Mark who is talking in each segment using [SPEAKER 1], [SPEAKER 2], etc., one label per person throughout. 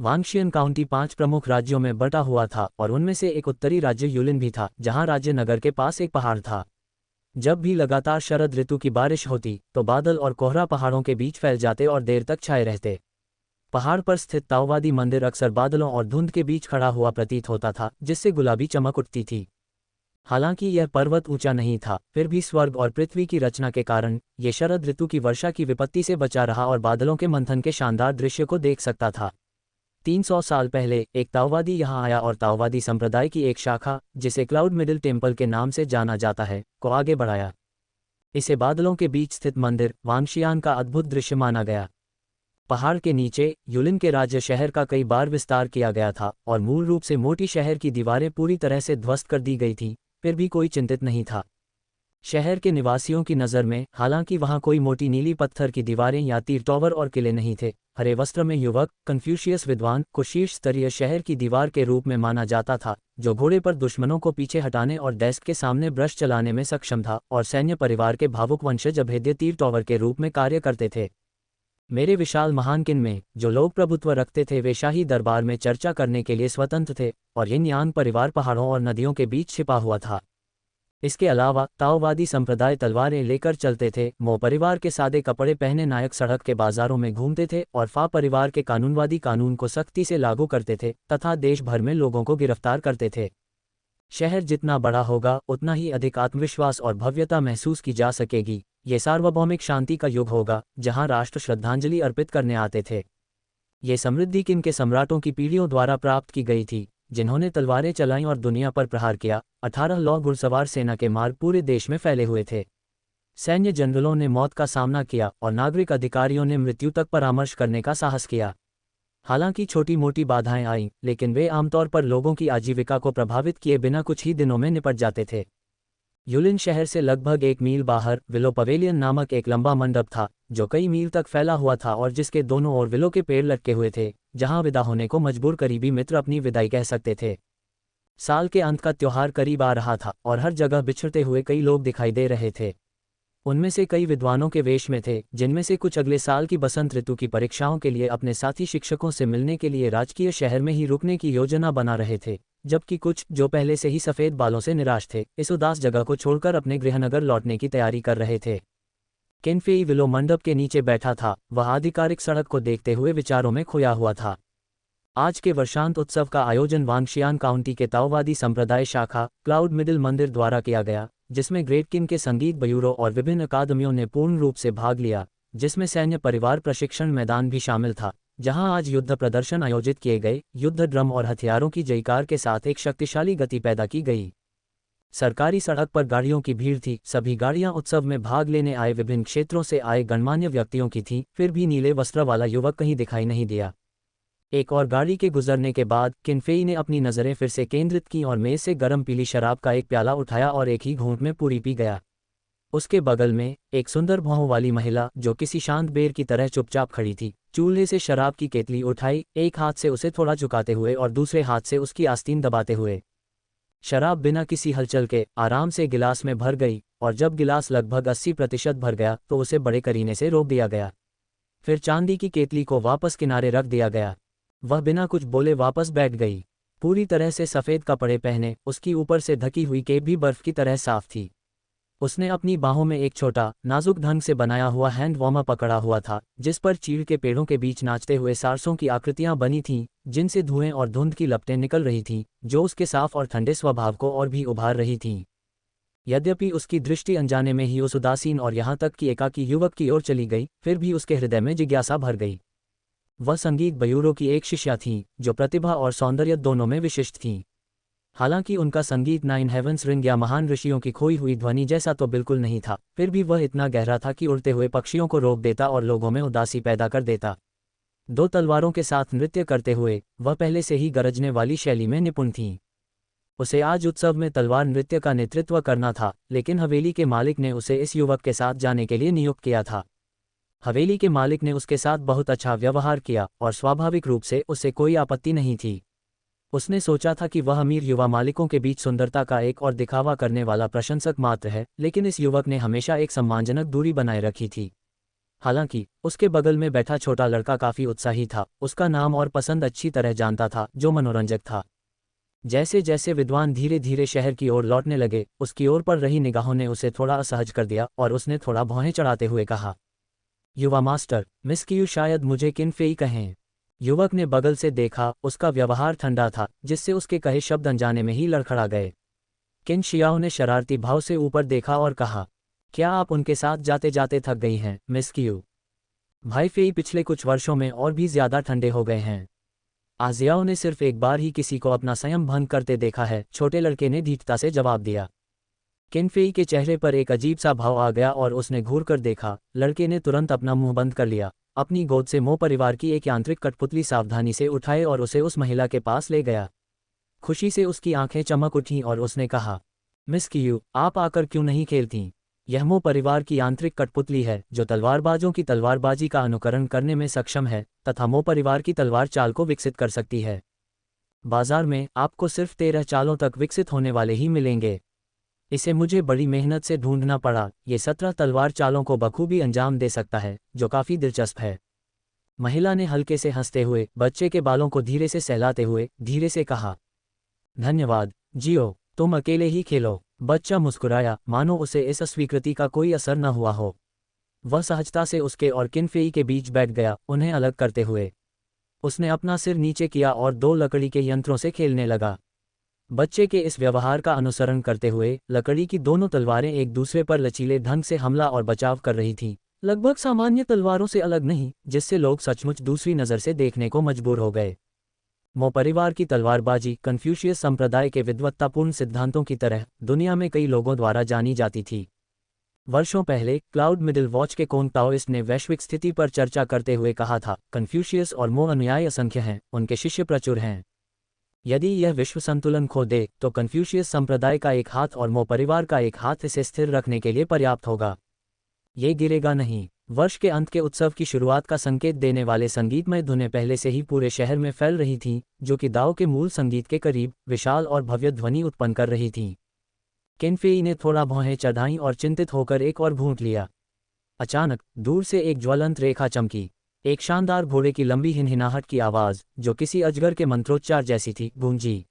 [SPEAKER 1] वांगशियन county 5 प्रमुख राज्यों में बटा हुआ था और उनमें से एक उत्तरी राज्य यूलिन भी था, जहां राज्य नगर के पास एक पहाड़ था। जब भी लगातार शरद ऋतु की बारिश होती तो बादल और कोहरा पहाड़ों के बीच फैल जाते और देर तक छाए रहते। पहाड़ पर स्थित ताओवादी मंदिर अक्सर बादलों और धुंध के बीच खड़ा हुआ प्रतीत होता था, जिससे गुलाबी चमक उठती थी। हालांकि यह पर्वत ऊंचा नहीं था, फिर भी स्वर्ग और पृथ्वी की रचना के कारण ये शरद ऋतु की वर्षा की विपत्ति से बचा रहा और बादलों के मंथन के शानदार दृश्य को देख सकता था। 300 साल पहले एक ताओवादी यहाँ आया और ताओवादी संप्रदाय की एक शाखा, जिसे क्लाउड मिडिल टेम्पल के नाम से जाना जाता है, को आगे बढ़ाया। इसे बादलों के बीच स्थित मंदिर वांगशियान का अद्भुत दृश्य माना गया। पहाड़ के नीचे यूलिन के राज्य शहर का कई बार विस्तार किया गया था और मूल रूप से मोटी शहर की दीवारें पूरी तरह से ध्वस्त कर दी गई थीं, फिर भी कोई चिंतित नहीं था शहर के निवासियों की नज़र में। हालांकि वहां कोई मोटी नीली पत्थर की दीवारें या तीर टॉवर और किले नहीं थे। हरे वस्त्र में युवक कन्फ्यूशियस विद्वान को शीर्ष स्तरीय शहर की दीवार के रूप में माना जाता था, जो घोड़े पर दुश्मनों को पीछे हटाने और डेस्क के सामने ब्रश चलाने में सक्षम था और सैन्य परिवार के भावुक वंशज अभेद्य तीर टॉवर के रूप में कार्य करते थे। मेरे विशाल महानकिन में जो लोग प्रभुत्व रखते थे वे शाही दरबार में चर्चा करने के लिए स्वतंत्र थे और यिन यांग परिवार पहाड़ों और नदियों के बीच छिपा हुआ था। इसके अलावा ताओवादी संप्रदाय तलवारें लेकर चलते थे, मो परिवार के सादे कपड़े पहने नायक सड़क के बाजारों में घूमते थे और फा परिवार के कानूनवादी कानून को सख्ती से लागू करते थे तथा देश भर में लोगों को गिरफ्तार करते थे। शहर जितना बड़ा होगा उतना ही अधिक आत्मविश्वास और भव्यता महसूस की जा सकेगी। ये सार्वभौमिक शांति का युग होगा जहां राष्ट्र श्रद्धांजलि अर्पित करने आते थे। ये समृद्धि किन के सम्राटों की पीढ़ियों द्वारा प्राप्त की गई थी, जिन्होंने तलवारें चलाईं और दुनिया पर प्रहार किया। 18 लौ घुड़सवार सेना के मार्ग पूरे देश में फैले हुए थे। सैन्य जनरलों ने मौत का सामना किया और नागरिक अधिकारियों ने मृत्यु तक परामर्श करने का साहस किया। हालांकि छोटी मोटी बाधाएं आईं, लेकिन वे आमतौर पर लोगों की आजीविका को प्रभावित किए बिना कुछ ही दिनों में निपट जाते थे। यूलिन शहर से लगभग 1 मील बाहर विलो पवेलियन नामक एक लंबा मंडप था, जो कई मील तक फैला हुआ था और जिसके दोनों ओर विलो के पेड़ लटके हुए थे, जहां विदा होने को मजबूर करीबी मित्र अपनी विदाई कह सकते थे। साल के अंत का त्योहार करीब आ रहा था और हर जगह बिछड़ते हुए कई लोग दिखाई दे रहे थे। उनमें से कई विद्वानों के वेश में थे, जिनमें से कुछ अगले साल की बसंत ऋतु की परीक्षाओं के लिए अपने साथी शिक्षकों से मिलने के लिए राजकीय शहर में ही रुकने की योजना बना रहे थे, जबकि कुछ जो पहले से ही सफ़ेद बालों से निराश थे इस उदास जगह को छोड़कर अपने गृहनगर लौटने की तैयारी कर रहे थे। केनफेई विलो मंडप के नीचे बैठा था। वह आधिकारिक सड़क को देखते हुए विचारों में खोया हुआ था। आज के वर्षांत उत्सव का आयोजन वांगशियान काउंटी के ताओवादी संप्रदाय शाखा क्लाउड मिडिल मंदिर द्वारा किया गया, जिसमें ग्रेट किन के संगीत ब्यूरो और विभिन्न अकादमियों ने पूर्ण रूप से भाग लिया, जिसमें सैन्य परिवार प्रशिक्षण मैदान भी शामिल था, जहां आज युद्ध प्रदर्शन आयोजित किए गए। युद्ध ड्रम और हथियारों की जयकार के साथ एक शक्तिशाली गति पैदा की गई। सरकारी सड़क पर गाड़ियों की भीड़ थी। सभी गाड़ियां उत्सव में भाग लेने आए विभिन्न क्षेत्रों से आए गणमान्य व्यक्तियों की थीं। फिर भी नीले वस्त्र वाला युवक कहीं दिखाई नहीं दिया। एक और गाड़ी के गुजरने के बाद किनफेई ने अपनी नज़रें फिर से केंद्रित की और मेज से गर्म पीली शराब का एक प्याला उठाया और एक ही घूंट में पूरी पी गया। उसके बगल में एक सुंदर भौहों वाली महिला, जो किसी शांत बेर की तरह चुपचाप खड़ी थी, चूल्हे से शराब की केतली उठाई, एक हाथ से उसे थोड़ा झुकाते हुए और दूसरे हाथ से उसकी आस्तीन दबाते हुए। शराब बिना किसी हलचल के आराम से गिलास में भर गई और जब गिलास लगभग 80% भर गया तो उसे बड़े करीने से रोक दिया गया। फिर चांदी की केतली को वापस किनारे रख दिया गया। वह बिना कुछ बोले वापस बैठ गई। पूरी तरह से सफ़ेद कपड़े पहने, उसकी ऊपर से ढकी हुई केप भी बर्फ की तरह साफ थी। उसने अपनी बाहों में एक छोटा नाजुक ढंग से बनाया हुआ हैंड वार्मर पकड़ा हुआ था, जिस पर चीड़ के पेड़ों के बीच नाचते हुए सारसों की आकृतियां बनी थीं, जिनसे धुएं और धुंध की लपटें निकल रही थीं, जो उसके साफ और ठंडे स्वभाव को और भी उभार रही थीं। यद्यपि उसकी दृष्टि अनजाने में ही उस उदासीन और यहाँ तक कि एकाकी युवक की ओर चली गई, फिर भी उसके हृदय में जिज्ञासा भर गई। वह संगीत ब्यूरो की एक शिष्या थीं, जो प्रतिभा और सौंदर्य दोनों में विशिष्ट थीं। हालांकि उनका संगीत 9 हेवंस रिंग या महान ऋषियों की खोई हुई ध्वनि जैसा तो बिल्कुल नहीं था, फिर भी वह इतना गहरा था कि उड़ते हुए पक्षियों को रोक देता और लोगों में उदासी पैदा कर देता। 2 तलवारों के साथ नृत्य करते हुए वह पहले से ही गरजने वाली शैली में निपुण थीं। उसे आज उत्सव में तलवार नृत्य का नेतृत्व करना था, लेकिन हवेली के मालिक ने उसे इस युवक के साथ जाने के लिए नियुक्त किया था। हवेली के मालिक ने उसके साथ बहुत अच्छा व्यवहार किया और स्वाभाविक रूप से उसे कोई आपत्ति नहीं थी। उसने सोचा था कि वह अमीर युवा मालिकों के बीच सुंदरता का एक और दिखावा करने वाला प्रशंसक मात्र है, लेकिन इस युवक ने हमेशा एक सम्मानजनक दूरी बनाए रखी थी। हालांकि उसके बगल में बैठा छोटा लड़का काफी उत्साही था, उसका नाम और पसंद अच्छी तरह जानता था, जो मनोरंजक था। जैसे जैसे विद्वान धीरे धीरे शहर की ओर लौटने लगे, उसकी ओर पड़ रही निगाहों ने उसे थोड़ा असहज कर दिया और उसने थोड़ा भौहें चढ़ाते हुए कहा, युवा मास्टर, मिस कियू शायद मुझे किन फेई कहें। युवक ने बगल से देखा, उसका व्यवहार ठंडा था, जिससे उसके कहे शब्द अनजाने में ही लड़खड़ा गए। किन शियाओ ने शरारती भाव से ऊपर देखा और कहा, क्या आप उनके साथ जाते जाते थक गई हैं, मिस कियू? भाई फेई पिछले कुछ वर्षों में और भी ज्यादा ठंडे हो गए हैं। आजियाओ ने सिर्फ एक बार ही किसी को अपना संयम भंग करते देखा है, छोटे लड़के ने धीरता से जवाब दिया। किनफेई के चेहरे पर एक अजीब सा भाव आ गया और उसने घूर कर देखा। लड़के ने तुरंत अपना मुंह बंद कर लिया, अपनी गोद से मो परिवार की एक यांत्रिक कठपुतली सावधानी से उठाए और उसे उस महिला के पास ले गया। खुशी से उसकी आंखें चमक उठीं और उसने कहा, मिस कियू, आप आकर क्यों नहीं खेलती? यह मो परिवार की यांत्रिक कठपुतली है, जो तलवारबाजों की तलवारबाजी का अनुकरण करने में सक्षम है तथा मो परिवार की तलवार चाल को विकसित कर सकती है। बाजार में आपको सिर्फ 13 चालों तक विकसित होने वाले ही मिलेंगे। इसे मुझे बड़ी मेहनत से ढूंढना पड़ा। ये 17 तलवार चालों को बखूबी अंजाम दे सकता है, जो काफी दिलचस्प है। महिला ने हल्के से हंसते हुए बच्चे के बालों को धीरे से सहलाते हुए धीरे से कहा, धन्यवाद जियो, तुम अकेले ही खेलो। बच्चा मुस्कुराया, मानो उसे इस अस्वीकृति का कोई असर न हुआ हो। वह सहजता से उसके और किनफेई के बीच बैठ गया, उन्हें अलग करते हुए। उसने अपना सिर नीचे किया और 2 लकड़ी के यंत्रों से खेलने लगा। बच्चे के इस व्यवहार का अनुसरण करते हुए लकड़ी की दोनों तलवारें एक दूसरे पर लचीले ढंग से हमला और बचाव कर रही थीं, लगभग सामान्य तलवारों से अलग नहीं, जिससे लोग सचमुच दूसरी नज़र से देखने को मजबूर हो गए। मो परिवार की तलवारबाजी कन्फ्यूशियस संप्रदाय के विद्वत्तापूर्ण सिद्धांतों की तरह दुनिया में कई लोगों द्वारा जानी जाती थी। वर्षों पहले क्लाउड मिडिल वॉच के कोंग ताओइस्ट ने वैश्विक स्थिति पर चर्चा करते हुए कहा था, कन्फ्यूशियस और मो अनुयायी असंख्य हैं, उनके शिष्य प्रचुर हैं। यदि यह विश्व संतुलन खो दे तो कन्फ्यूशियस संप्रदाय का एक हाथ और मो परिवार का एक हाथ इसे स्थिर रखने के लिए पर्याप्त होगा। ये गिरेगा नहीं। वर्ष के अंत के उत्सव की शुरुआत का संकेत देने वाले संगीतमय धुनें पहले से ही पूरे शहर में फैल रही थीं, जो कि दाओ के मूल संगीत के करीब विशाल और भव्य ध्वनि उत्पन्न कर रही थीं। किनफेई ने थोड़ा भौहें चढ़ाईं और चिंतित होकर एक और घूंट लिया। अचानक दूर से एक ज्वलंत रेखा चमकी। एक शानदार घोड़े की लंबी हिनहिनाहट की आवाज़, जो किसी अजगर के मंत्रोच्चार जैसी थी, गूंजी।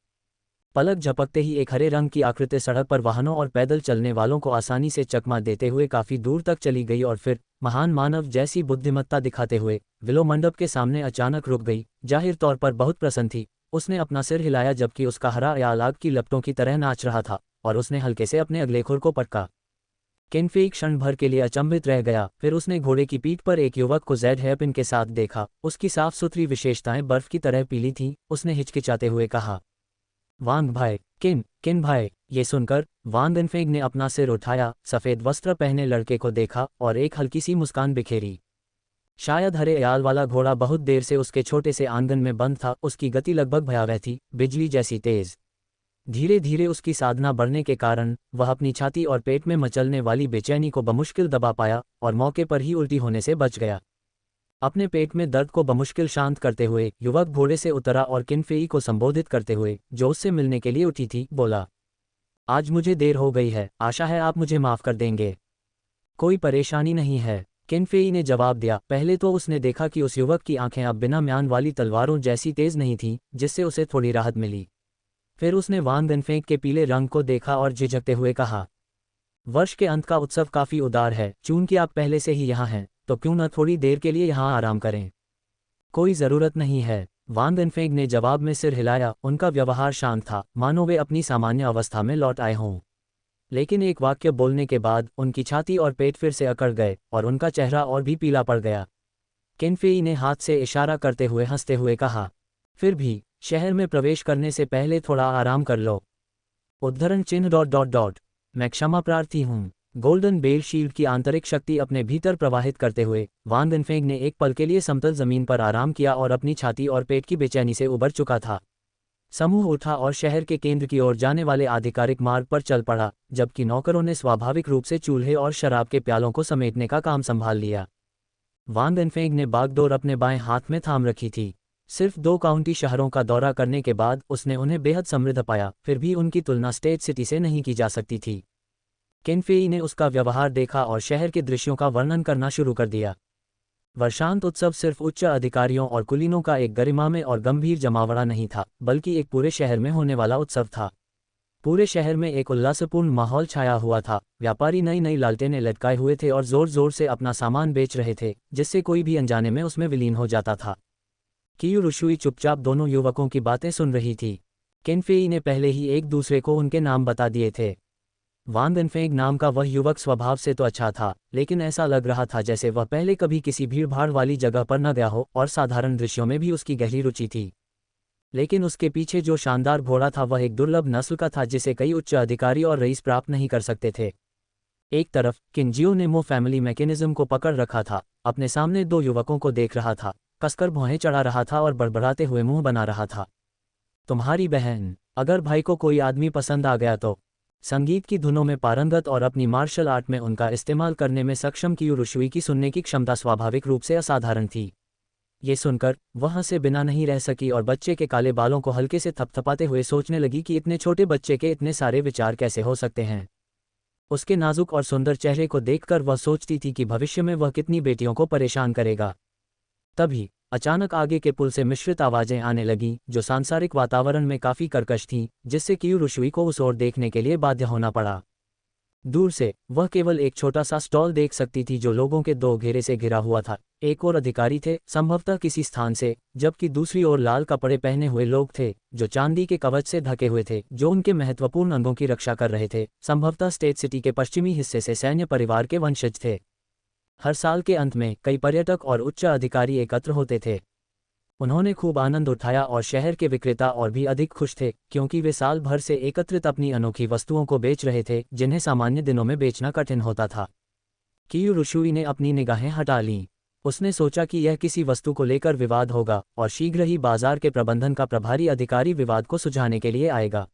[SPEAKER 1] पलक झपकते ही एक हरे रंग की आकृति सड़क पर वाहनों और पैदल चलने वालों को आसानी से चकमा देते हुए काफी दूर तक चली गई और फिर महान मानव जैसी बुद्धिमत्ता दिखाते हुए विलो मंडप के सामने अचानक रुक गई। जाहिर तौर पर बहुत प्रसन्न थी। उसने अपना सिर हिलाया जबकि उसका हरा या आग की लपटों की तरह नाच रहा था और उसने हल्के से अपने अगले खुर को पटका। किनफेई क्षण भर के लिए अचंभित रह गया, फिर उसने घोड़े की पीठ पर एक युवक को जेड हेयरपिन के साथ देखा। उसकी साफ सुथरी विशेषताएं बर्फ की तरह पीली थीं। उसने हिचकिचाते हुए कहा, वांग भाई, किन भाई। ये सुनकर वांग इनफेंग ने अपना सिर उठाया, सफ़ेद वस्त्र पहने लड़के को देखा और एक हल्की सी मुस्कान बिखेरी। शायद हरे याल वाला घोड़ा बहुत देर से उसके छोटे से आंगन में बंद था। उसकी गति लगभग भयावह थी, बिजली जैसी तेज। धीरे धीरे उसकी साधना बढ़ने के कारण वह अपनी छाती और पेट में मचलने वाली बेचैनी को बमुश्किल दबा पाया और मौके पर ही उल्टी होने से बच गया। अपने पेट में दर्द को बमुश्किल शांत करते हुए युवक घोड़े से उतरा और किनफेई को संबोधित करते हुए, जो उससे मिलने के लिए उठी थी, बोला, आज मुझे देर हो गई है, आशा है आप मुझे माफ कर देंगे। कोई परेशानी नहीं है, किनफेई ने जवाब दिया। पहले तो उसने देखा कि उस युवक की आंखें अब बिना म्यान वाली तलवारों जैसी तेज नहीं थीं, जिससे उसे थोड़ी राहत मिली। फिर उसने वांग इनफेंग के पीले रंग को देखा और झिझकते हुए कहा, वर्ष के अंत का उत्सव काफी उदार है, चूंकि आप पहले से ही यहाँ हैं तो क्यों न थोड़ी देर के लिए यहाँ आराम करें। कोई ज़रूरत नहीं है, वांग इनफेंग ने जवाब में सिर हिलाया। उनका व्यवहार शांत था, मानो वे अपनी सामान्य अवस्था में लौट आए हों। लेकिन एक वाक्य बोलने के बाद उनकी छाती और पेट फिर से अकड़ गए और उनका चेहरा और भी पीला पड़ गया। किनफेई ने हाथ से इशारा करते हुए हंसते हुए कहा, फिर भी शहर में प्रवेश करने से पहले थोड़ा आराम कर लो। उद्धरण चिन्ह ... मैं क्षमा प्रार्थी हूँ। गोल्डन बेल शील्ड की आंतरिक शक्ति अपने भीतर प्रवाहित करते हुए वांग इनफेंग ने एक पल के लिए समतल जमीन पर आराम किया और अपनी छाती और पेट की बेचैनी से उबर चुका था। समूह उठा और शहर के केंद्र की ओर जाने वाले आधिकारिक मार्ग पर चल पड़ा, जबकि नौकरों ने स्वाभाविक रूप से चूल्हे और शराब के प्यालों को समेटने का काम संभाल लिया। वांग इनफेंग ने बागडोर अपने बाएं हाथ में थाम रखी थी। सिर्फ 2 काउंटी शहरों का दौरा करने के बाद उसने उन्हें बेहद समृद्ध पाया, फिर भी उनकी तुलना स्टेट सिटी से नहीं की जा सकती थी। किनफेई ने उसका व्यवहार देखा और शहर के दृश्यों का वर्णन करना शुरू कर दिया। वर्षांत उत्सव सिर्फ उच्च अधिकारियों और कुलीनों का एक गरिमामय और गंभीर जमावड़ा नहीं था, बल्कि एक पूरे शहर में होने वाला उत्सव था। पूरे शहर में एक उल्लासपूर्ण माहौल छाया हुआ था। व्यापारी नई नई लालटेनें लटकाए हुए थे और जोर जोर से अपना सामान बेच रहे थे, जिससे कोई भी अनजाने में उसमें विलीन हो जाता था। कियुरुशुई चुपचाप दोनों युवकों की बातें सुन रही थी। केनफेई ने पहले ही एक दूसरे को उनके नाम बता दिए थे। वान देनफेंग नाम का वह युवक स्वभाव से तो अच्छा था, लेकिन ऐसा लग रहा था जैसे वह पहले कभी किसी भीड़भाड़ वाली जगह पर न गया हो और साधारण दृश्यों में भी उसकी गहरी रुचि थी। लेकिन उसके पीछे जो शानदार घोड़ा था वह एक दुर्लभ नस्ल का था, जिसे कई उच्च अधिकारी और रईस प्राप्त नहीं कर सकते थे। एक तरफ किंजियो ने मो फैमिली मैकेनिज्म को पकड़ रखा था, अपने सामने दो युवकों को देख रहा था, कसकर भौहें चढ़ा रहा था और बड़बड़ाते हुए मुंह बना रहा था। तुम्हारी बहन, अगर भाई को कोई आदमी पसंद आ गया तो। संगीत की धुनों में पारंगत और अपनी मार्शल आर्ट में उनका इस्तेमाल करने में सक्षम कियुरुशुई की सुनने की क्षमता स्वाभाविक रूप से असाधारण थी। ये सुनकर वह से बिना नहीं रह सकी और बच्चे के काले बालों को हल्के से थपथपाते हुए सोचने लगी कि इतने छोटे बच्चे के इतने सारे विचार कैसे हो सकते हैं। उसके नाजुक और सुंदर चेहरे को देखकर वह सोचती थी कि भविष्य में वह कितनी बेटियों को परेशान करेगा। तभी अचानक आगे के पुल से मिश्रित आवाजें आने लगीं, जो सांसारिक वातावरण में काफी कर्कश थीं, जिससे कियुरुशुई को उस ओर देखने के लिए बाध्य होना पड़ा। दूर से वह केवल एक छोटा सा स्टॉल देख सकती थी जो लोगों के दो घेरे से घिरा हुआ था। एक और अधिकारी थे, संभवतः किसी स्थान से, जबकि दूसरी ओर लाल कपड़े पहने हुए लोग थे जो चांदी के कवच से ढके हुए थे, जो उनके महत्वपूर्ण अंगों की रक्षा कर रहे थे। संभवतः स्टेट सिटी के पश्चिमी हिस्से से सैन्य परिवार के वंशज थे। हर साल के अंत में कई पर्यटक और उच्च अधिकारी एकत्र होते थे। उन्होंने खूब आनंद उठाया और शहर के विक्रेता और भी अधिक खुश थे, क्योंकि वे साल भर से एकत्रित अपनी अनोखी वस्तुओं को बेच रहे थे, जिन्हें सामान्य दिनों में बेचना कठिन होता था। कियुरुशुई ने अपनी निगाहें हटा लीं। उसने सोचा कि यह किसी वस्तु को लेकर विवाद होगा और शीघ्र ही बाजार के प्रबंधन का प्रभारी अधिकारी विवाद को सुलझाने के लिए आएगा।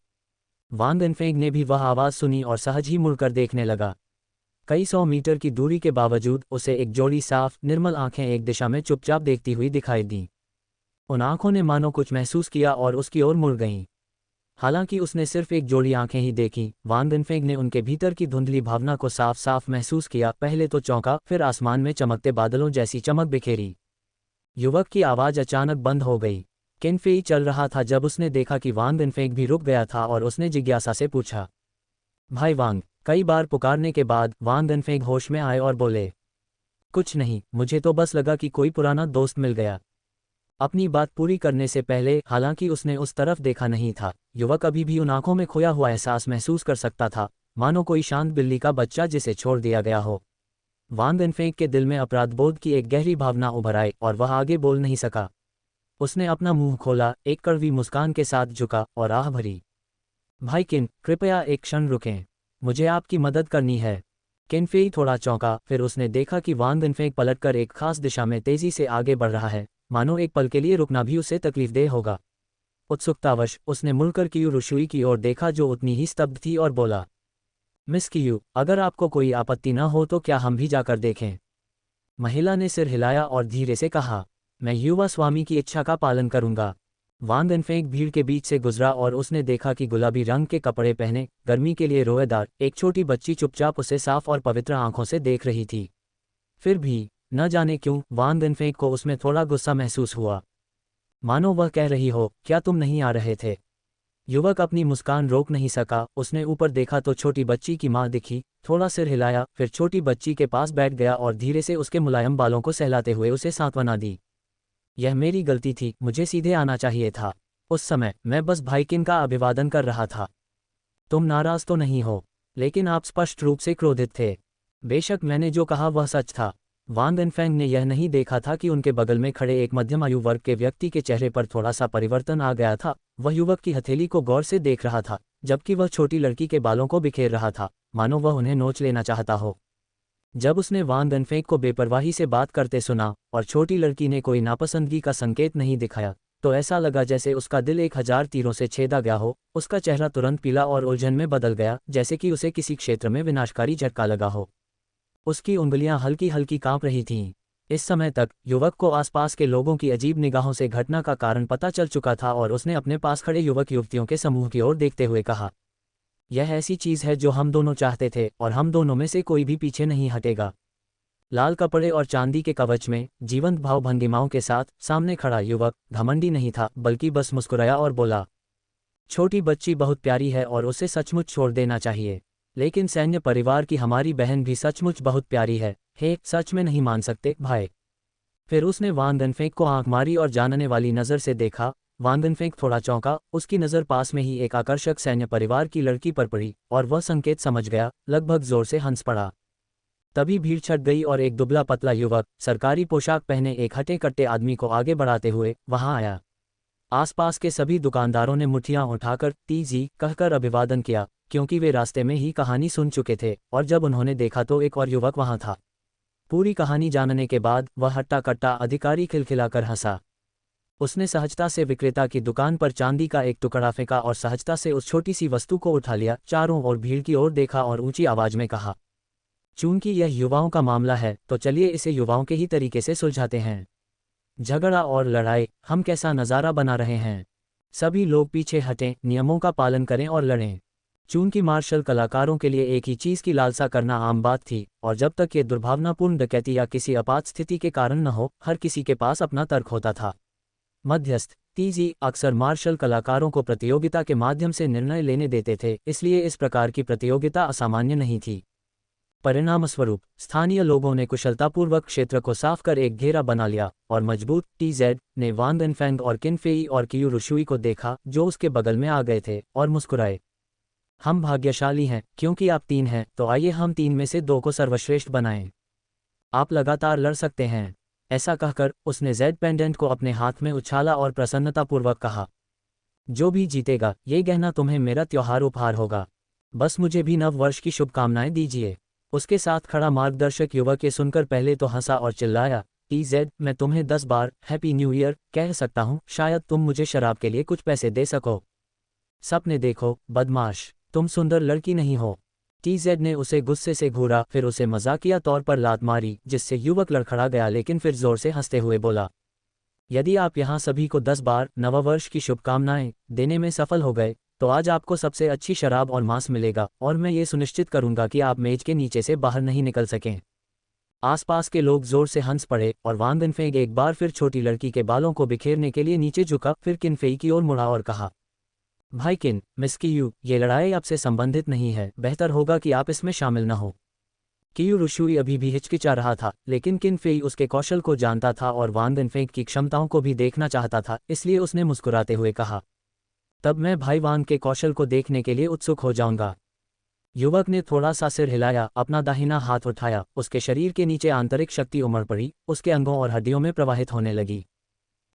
[SPEAKER 1] वान देनफेंग ने भी वह आवाज़ सुनी और सहज ही मुड़कर देखने लगा। कई 100 मीटर की दूरी के बावजूद उसे एक जोड़ी साफ निर्मल आंखें एक दिशा में चुपचाप देखती हुई दिखाई दीं। उन आंखों ने मानो कुछ महसूस किया और उसकी ओर मुड़ गईं। हालांकि उसने सिर्फ एक जोड़ी आंखें ही देखीं, वान देनफेंग ने उनके भीतर की धुंधली भावना को साफ साफ महसूस किया। पहले तो चौंका, फिर आसमान में चमकते बादलों जैसी चमक बिखेरी। युवक की आवाज़ अचानक बंद हो गई। केनफेई चल रहा था जब उसने देखा कि वान देनफेंग भी रुक गया था और उसने जिज्ञासा से पूछा, भाई वांग। कई बार पुकारने के बाद वान देनफेंग होश में आए और बोले, कुछ नहीं, मुझे तो बस लगा कि कोई पुराना दोस्त मिल गया। अपनी बात पूरी करने से पहले, हालांकि उसने उस तरफ देखा नहीं था, युवक अभी भी उन आंखों में खोया हुआ एहसास महसूस कर सकता था, मानो कोई शांत बिल्ली का बच्चा जिसे छोड़ दिया गया हो। वान देनफेंग के दिल में अपराधबोध की एक गहरी भावना उभर आई और वह आगे बोल नहीं सका। उसने अपना मुंह खोला, एक कड़वी मुस्कान के साथ झुका और आह भरी, भाई किन, कृपया एक क्षण रुकें, मुझे आपकी मदद करनी है। केनफेई थोड़ा चौंका, फिर उसने देखा कि वान देनफेंग पलटकर एक खास दिशा में तेजी से आगे बढ़ रहा है, मानो एक पल के लिए रुकना भी उसे तकलीफदेह होगा। उत्सुकतावश उसने मुड़कर कियुरुशुई की ओर देखा, जो उतनी ही स्तब्ध थी, और बोला, मिस कियू, अगर आपको कोई आपत्ति न हो तो क्या हम भी जाकर देखें। महिला ने सिर हिलाया और धीरे से कहा, मैं युवा स्वामी की इच्छा का पालन करूंगा। वान देनफेंग भीड़ के बीच से गुजरा और उसने देखा कि गुलाबी रंग के कपड़े पहने, गर्मी के लिए रोएदार एक छोटी बच्ची चुपचाप उसे साफ और पवित्र आंखों से देख रही थी। फिर भी न जाने क्यों वान देनफेंग को उसमें थोड़ा गुस्सा महसूस हुआ, मानो वह कह रही हो, क्या तुम नहीं आ रहे थे। युवक अपनी मुस्कान रोक नहीं सका। उसने ऊपर देखा तो छोटी बच्ची की माँ दिखी, थोड़ा सिर हिलाया, फिर छोटी बच्ची के पास बैठ गया और धीरे से उसके मुलायम बालों को सहलाते हुए उसे सांत्वना दी। यह मेरी गलती थी, मुझे सीधे आना चाहिए था। उस समय मैं बस भाईकिन का अभिवादन कर रहा था। तुम नाराज तो नहीं हो? लेकिन आप स्पष्ट रूप से क्रोधित थे। बेशक मैंने जो कहा वह सच था। वान देनफेंग ने यह नहीं देखा था कि उनके बगल में खड़े एक मध्यम आयु वर्ग के व्यक्ति के चेहरे पर थोड़ा सा परिवर्तन आ गया था। वह युवक की हथेली को गौर से देख रहा था, जबकि वह छोटी लड़की के बालों को बिखेर रहा था, मानो वह उन्हें नोच लेना चाहता हो। जब उसने वान देनफेंग को बेपरवाही से बात करते सुना और छोटी लड़की ने कोई नापसंदगी का संकेत नहीं दिखाया, तो ऐसा लगा जैसे उसका दिल 1000 तीरों से छेदा गया हो। उसका चेहरा तुरंत पीला और उलझन में बदल गया, जैसे कि उसे किसी क्षेत्र में विनाशकारी झटका लगा हो। उसकी उंगलियां हल्की हल्की कांप रही थीं। इस समय तक युवक को आसपास के लोगों की अजीब निगाहों से घटना का कारण पता चल चुका था और उसने अपने पास खड़े युवक युवतियों के समूह की ओर देखते हुए कहा, यह ऐसी चीज़ है जो हम दोनों चाहते थे और हम दोनों में से कोई भी पीछे नहीं हटेगा। लाल कपड़े और चांदी के कवच में जीवंत भाव भंगिमाओं के साथ सामने खड़ा युवक घमंडी नहीं था, बल्कि बस मुस्कुराया और बोला, छोटी बच्ची बहुत प्यारी है और उसे सचमुच छोड़ देना चाहिए। लेकिन सैन्य परिवार की हमारी बहन भी सचमुच बहुत प्यारी है। हे, सच में नहीं मान सकते भाई। फिर उसने वान गनफेंग को आंख मारी और जानने वाली नज़र से देखा। वान गनफेंग थोड़ा चौंका, उसकी नज़र पास में ही एक आकर्षक सैन्य परिवार की लड़की पर पड़ी और वह संकेत समझ गया, लगभग जोर से हंस पड़ा। तभी भीड़ छट गई और एक दुबला पतला युवक सरकारी पोशाक पहने एक हटे कट्टे आदमी को आगे बढ़ाते हुए वहां आया। आसपास के सभी दुकानदारों ने मुट्ठियां उठाकर तीजी कहकर अभिवादन किया, क्योंकि वे रास्ते में ही कहानी सुन चुके थे और जब उन्होंने देखा तो एक और युवक वहां था। पूरी कहानी जानने के बाद वह हट्टा कट्टा अधिकारी खिलखिलाकर हंसा। उसने सहजता से विक्रेता की दुकान पर चांदी का एक टुकड़ा फेंका और सहजता से उस छोटी सी वस्तु को उठा लिया, चारों ओर भीड़ की ओर देखा और ऊंची आवाज में कहा, चूंकि यह युवाओं का मामला है तो चलिए इसे युवाओं के ही तरीके से सुलझाते हैं। झगड़ा और लड़ाई, हम कैसा नज़ारा बना रहे हैं। सभी लोग पीछे हटें, नियमों का पालन करें और लड़ें। चूंकि मार्शल कलाकारों के लिए एक ही चीज़ की लालसा करना आम बात थी और जब तक ये दुर्भावनापूर्ण डकैती या किसी आपात स्थिति के कारण न हो, हर किसी के पास अपना तर्क होता था। मध्यस्थ तीजी अक्सर मार्शल कलाकारों को प्रतियोगिता के माध्यम से निर्णय लेने देते थे, इसलिए इस प्रकार की प्रतियोगिता असामान्य नहीं थी। परिणामस्वरूप स्थानीय लोगों ने कुशलतापूर्वक क्षेत्र को साफ कर एक घेरा बना लिया और मजबूत टीजेड ने वान गनफेंग और किनफेई और कियू रुशुई को देखा जो उसके बगल में आ गए थे और मुस्कुराए। हम भाग्यशाली हैं क्योंकि आप 3 हैं, तो आइए हम 3 में से 2 को सर्वश्रेष्ठ बनाएं। आप लगातार लड़ सकते हैं। ऐसा कहकर उसने जेड पेंडेंट को अपने हाथ में उछाला और प्रसन्नतापूर्वक कहा, जो भी जीतेगा ये गहना तुम्हें मेरा त्योहार उपहार होगा। बस मुझे भी नव वर्ष की शुभकामनाएं दीजिए। उसके साथ खड़ा मार्गदर्शक युवक ये सुनकर पहले तो हंसा और चिल्लाया, टीजेड, मैं तुम्हें 10 बार हैप्पी न्यू ईयर कह सकता हूँ, शायद तुम मुझे शराब के लिए कुछ पैसे दे सको। सपने देखो बदमाश, तुम सुंदर लड़की नहीं हो। टीजेड ने उसे गुस्से से घूरा, फिर उसे मजाकिया तौर पर लात मारी जिससे युवक लड़खड़ा गया, लेकिन फिर जोर से हंसते हुए बोला, यदि आप यहाँ सभी को 10 बार नववर्ष की शुभकामनाएं देने में सफल हो गए तो आज आपको सबसे अच्छी शराब और मांस मिलेगा और मैं ये सुनिश्चित करूंगा कि आप मेज के नीचे से बाहर नहीं निकल सकें। आसपास के लोग जोर से हंस पड़े और वान गनफेंग एक बार फिर छोटी लड़की के बालों को बिखेरने के लिए नीचे झुका, फिर किनफेई की ओर मुड़ा और कहा, भाई किन, मिस कियू, ये लड़ाई आपसे संबंधित नहीं है, बेहतर होगा कि आप इसमें शामिल न हो। कियू रुशुई अभी भी हिचकिचा रहा था, लेकिन किनफेई उसके कौशल को जानता था और वान गनफेंग की क्षमताओं को भी देखना चाहता था, इसलिए उसने मुस्कुराते हुए कहा, तब मैं भाई वान के कौशल को देखने के लिए उत्सुक हो जाऊंगा। युवक ने थोड़ा सा सिर हिलाया, अपना दाहिना हाथ उठाया, उसके शरीर के नीचे आंतरिक शक्ति उमड़ पड़ी, उसके अंगों और हड्डियों में प्रवाहित होने लगी।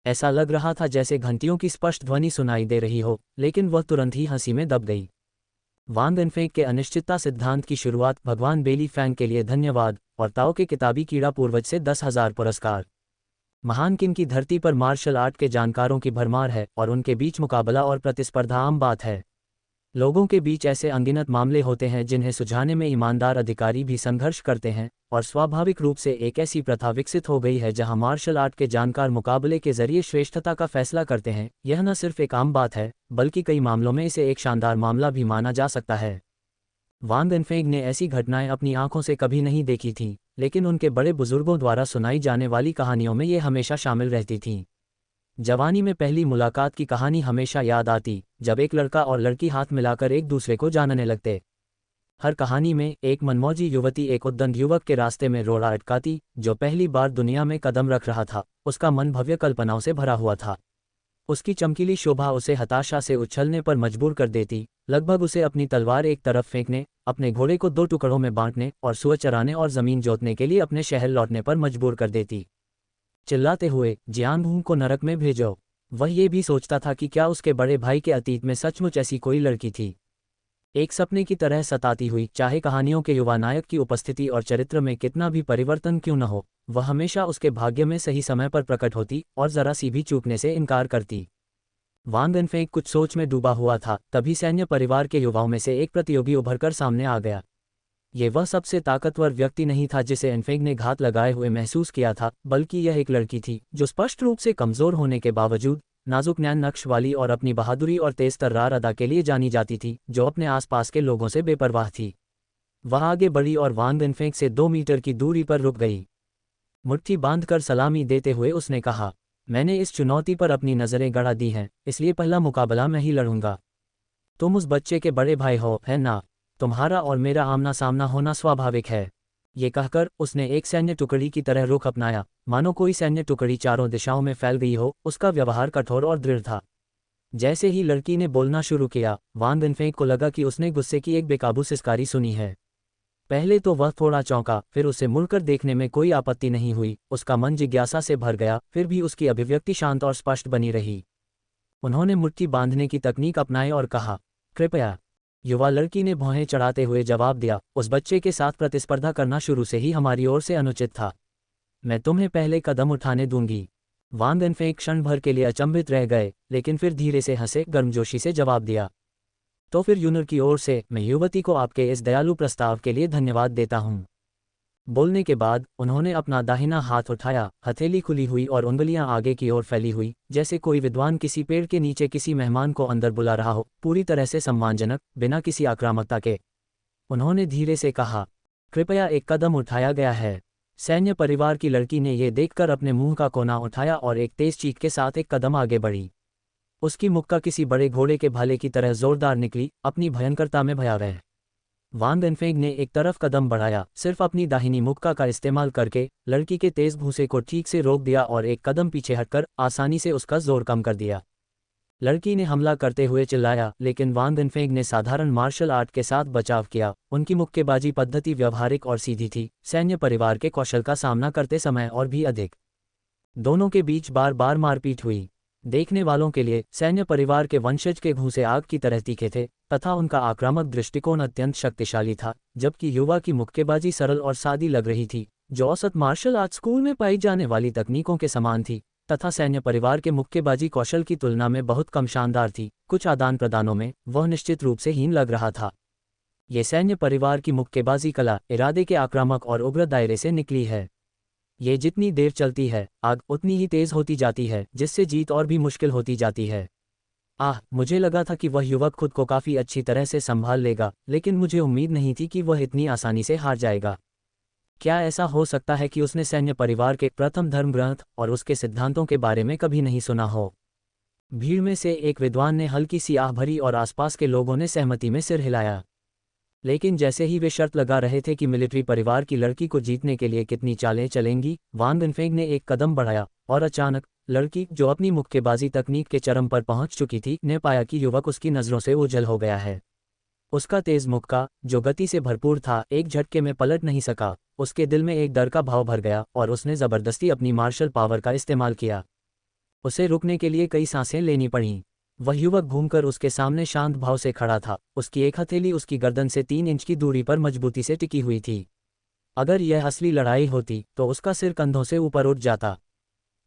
[SPEAKER 1] ऐसा लग रहा था जैसे घंटियों की स्पष्ट ध्वनि सुनाई दे रही हो, लेकिन वह तुरंत ही हंसी में दब गई। वान गनफेंग के अनिश्चितता सिद्धांत की शुरुआत, भगवान बेली फैंग के लिए धन्यवाद और ताओ के किताबी कीड़ा पूर्वज से 10,000 पुरस्कार। महान किन की धरती पर मार्शल आर्ट के जानकारों की भरमार है और उनके बीच मुकाबला और प्रतिस्पर्धा आम बात है। लोगों के बीच ऐसे अनगिनत मामले होते हैं जिन्हें सुलझाने में ईमानदार अधिकारी भी संघर्ष करते हैं और स्वाभाविक रूप से एक ऐसी प्रथा विकसित हो गई है जहां मार्शल आर्ट के जानकार मुकाबले के जरिए श्रेष्ठता का फैसला करते हैं। यह न सिर्फ एक आम बात है बल्कि कई मामलों में इसे एक शानदार मामला भी माना जा सकता है। वान गनफेंग ने ऐसी घटनाएं अपनी आंखों से कभी नहीं देखी थीं, लेकिन उनके बड़े बुजुर्गों द्वारा सुनाई जाने वाली कहानियों में ये हमेशा शामिल रहती थीं। जवानी में पहली मुलाकात की कहानी हमेशा याद आती, जब एक लड़का और लड़की हाथ मिलाकर एक दूसरे को जानने लगते। हर कहानी में एक मनमौजी युवती एक उद्दंड युवक के रास्ते में रोड़ा अटकाती, जो पहली बार दुनिया में कदम रख रहा था। उसका मन भव्य कल्पनाओं से भरा हुआ था। उसकी चमकीली शोभा उसे हताशा से उछलने पर मजबूर कर देती, लगभग उसे अपनी तलवार एक तरफ फेंकने, अपने घोड़े को 2 टुकड़ों में बांटने और सुअर चराने और जमीन जोतने के लिए अपने शहर लौटने पर मजबूर कर देती। चिल्लाते हुए, जियानबू को नरक में भेजो। वह ये भी सोचता था कि क्या उसके बड़े भाई के अतीत में सचमुच ऐसी कोई लड़की थी, एक सपने की तरह सताती हुई, चाहे कहानियों के युवा नायक की उपस्थिति और चरित्र में कितना भी परिवर्तन क्यों न हो, वह हमेशा उसके भाग्य में सही समय पर प्रकट होती और जरा सी भी चूकने से इनकार करती। वान गनफेंग कुछ सोच में डूबा हुआ था, तभी सैन्य परिवार के युवाओं में से एक प्रतियोगी उभरकर सामने आ गया। ये वह सबसे ताकतवर व्यक्ति नहीं था जिसे एनफेंग ने घात लगाए हुए महसूस किया था, बल्कि यह एक लड़की थी जो स्पष्ट रूप से कमजोर होने के बावजूद नाजुक नैन नक्श वाली और अपनी बहादुरी और तेज तर्रार अदा के लिए जानी जाती थी, जो अपने आसपास के लोगों से बेपरवाह थी। वह आगे बढ़ी और वान वेनफेंग से 2 मीटर की दूरी पर रुक गई। मुट्ठी बांधकर सलामी देते हुए उसने कहा, मैंने इस चुनौती पर अपनी नज़रें गड़ा दी हैं, इसलिए पहला मुकाबला मैं ही लड़ूंगा। तुम उस बच्चे के बड़े भाई हो, है ना? तुम्हारा और मेरा आमना सामना होना स्वाभाविक है। ये कहकर उसने एक सैन्य टुकड़ी की तरह रुख अपनाया, मानो कोई सैन्य टुकड़ी चारों दिशाओं में फैल गई हो। उसका व्यवहार कठोर और दृढ़ था। जैसे ही लड़की ने बोलना शुरू किया, वान वेनफेंग को लगा कि उसने गुस्से की एक बेकाबू सिसकारी सुनी है। पहले तो वह थोड़ा चौंका, फिर उसे मुड़कर देखने में कोई आपत्ति नहीं हुई। उसका मन जिज्ञासा से भर गया, फिर भी उसकी अभिव्यक्ति शांत और स्पष्ट बनी रही। उन्होंने मुट्ठी बांधने की तकनीक अपनाई और कहा, कृपया। युवा लड़की ने भौहें चढ़ाते हुए जवाब दिया, उस बच्चे के साथ प्रतिस्पर्धा करना शुरू से ही हमारी ओर से अनुचित था। मैं तुम्हें पहले कदम उठाने दूंगी। वान वेनफेंग क्षण भर के लिए अचंभित रह गए, लेकिन फिर धीरे से हंसे, गर्मजोशी से जवाब दिया, तो फिर यूनर की ओर से मैं युवती को आपके इस दयालु प्रस्ताव के लिए धन्यवाद देता हूँ। बोलने के बाद उन्होंने अपना दाहिना हाथ उठाया, हथेली खुली हुई और उंगलियां आगे की ओर फैली हुई, जैसे कोई विद्वान किसी पेड़ के नीचे किसी मेहमान को अंदर बुला रहा हो, पूरी तरह से सम्मानजनक, बिना किसी आक्रामकता के। उन्होंने धीरे से कहा, कृपया एक कदम उठाया गया है। सैन्य परिवार की लड़की ने यह देखकर अपने मुंह का कोना उठाया और एक तेज चीख के साथ एक कदम आगे बढ़ी। उसकी मुक्का किसी बड़े घोड़े के भाले की तरह जोरदार निकली, अपनी भयंकरता में भयावह। वान वेनफेंग ने एक तरफ कदम बढ़ाया, सिर्फ अपनी दाहिनी मुक्का का इस्तेमाल करके लड़की के तेज भूसे को ठीक से रोक दिया और एक कदम पीछे हटकर आसानी से उसका जोर कम कर दिया। लड़की ने हमला करते हुए चिल्लाया, लेकिन वान वेनफेंग ने साधारण मार्शल आर्ट के साथ बचाव किया। उनकी मुक्केबाजी पद्धति व्यवहारिक और सीधी थी, सैन्य परिवार के कौशल का सामना करते समय और भी अधिक। दोनों के बीच बार बार मारपीट हुई। देखने वालों के लिए सैन्य परिवार के वंशज के घूंसे आग की तरह तीखे थे तथा उनका आक्रामक दृष्टिकोण अत्यंत शक्तिशाली था, जबकि युवा की मुक्केबाजी सरल और सादी लग रही थी, जो औसत मार्शल आर्ट स्कूल में पाई जाने वाली तकनीकों के समान थी, तथा सैन्य परिवार के मुक्केबाजी कौशल की तुलना में बहुत कम शानदार थी। कुछ आदान प्रदानों में वह निश्चित रूप से हीन लग रहा था। ये सैन्य परिवार की मुक्केबाजी कला इरादे के आक्रामक और उग्र दायरे से निकली है। ये जितनी देर चलती है, आग उतनी ही तेज होती जाती है, जिससे जीत और भी मुश्किल होती जाती है। मुझे लगा था कि वह युवक खुद को काफ़ी अच्छी तरह से संभाल लेगा, लेकिन मुझे उम्मीद नहीं थी कि वह इतनी आसानी से हार जाएगा। क्या ऐसा हो सकता है कि उसने सैन्य परिवार के प्रथम धर्म ग्रंथ और उसके सिद्धांतों के बारे में कभी नहीं सुना हो? भीड़ में से एक विद्वान ने हल्की सी आह भरी और आसपास के लोगों ने सहमति में सिर हिलाया। लेकिन जैसे ही वे शर्त लगा रहे थे कि मिलिट्री परिवार की लड़की को जीतने के लिए कितनी चालें चलेंगी, वान वेनफेंग ने एक कदम बढ़ाया और अचानक लड़की, जो अपनी मुक्केबाजी तकनीक के चरम पर पहुंच चुकी थी, ने पाया कि युवक उसकी नज़रों से ओझल हो गया है। उसका तेज मुक्का, जो गति से भरपूर था, एक झटके में पलट नहीं सका। उसके दिल में एक डर का भाव भर गया और उसने ज़बरदस्ती अपनी मार्शल पावर का इस्तेमाल किया। उसे रुकने के लिए कई सांसें लेनी पड़ीं। वह युवक घूमकर उसके सामने शांत भाव से खड़ा था। उसकी एक हथेली उसकी गर्दन से 3 इंच की दूरी पर मजबूती से टिकी हुई थी। अगर यह असली लड़ाई होती तो उसका सिर कंधों से ऊपर उठ जाता।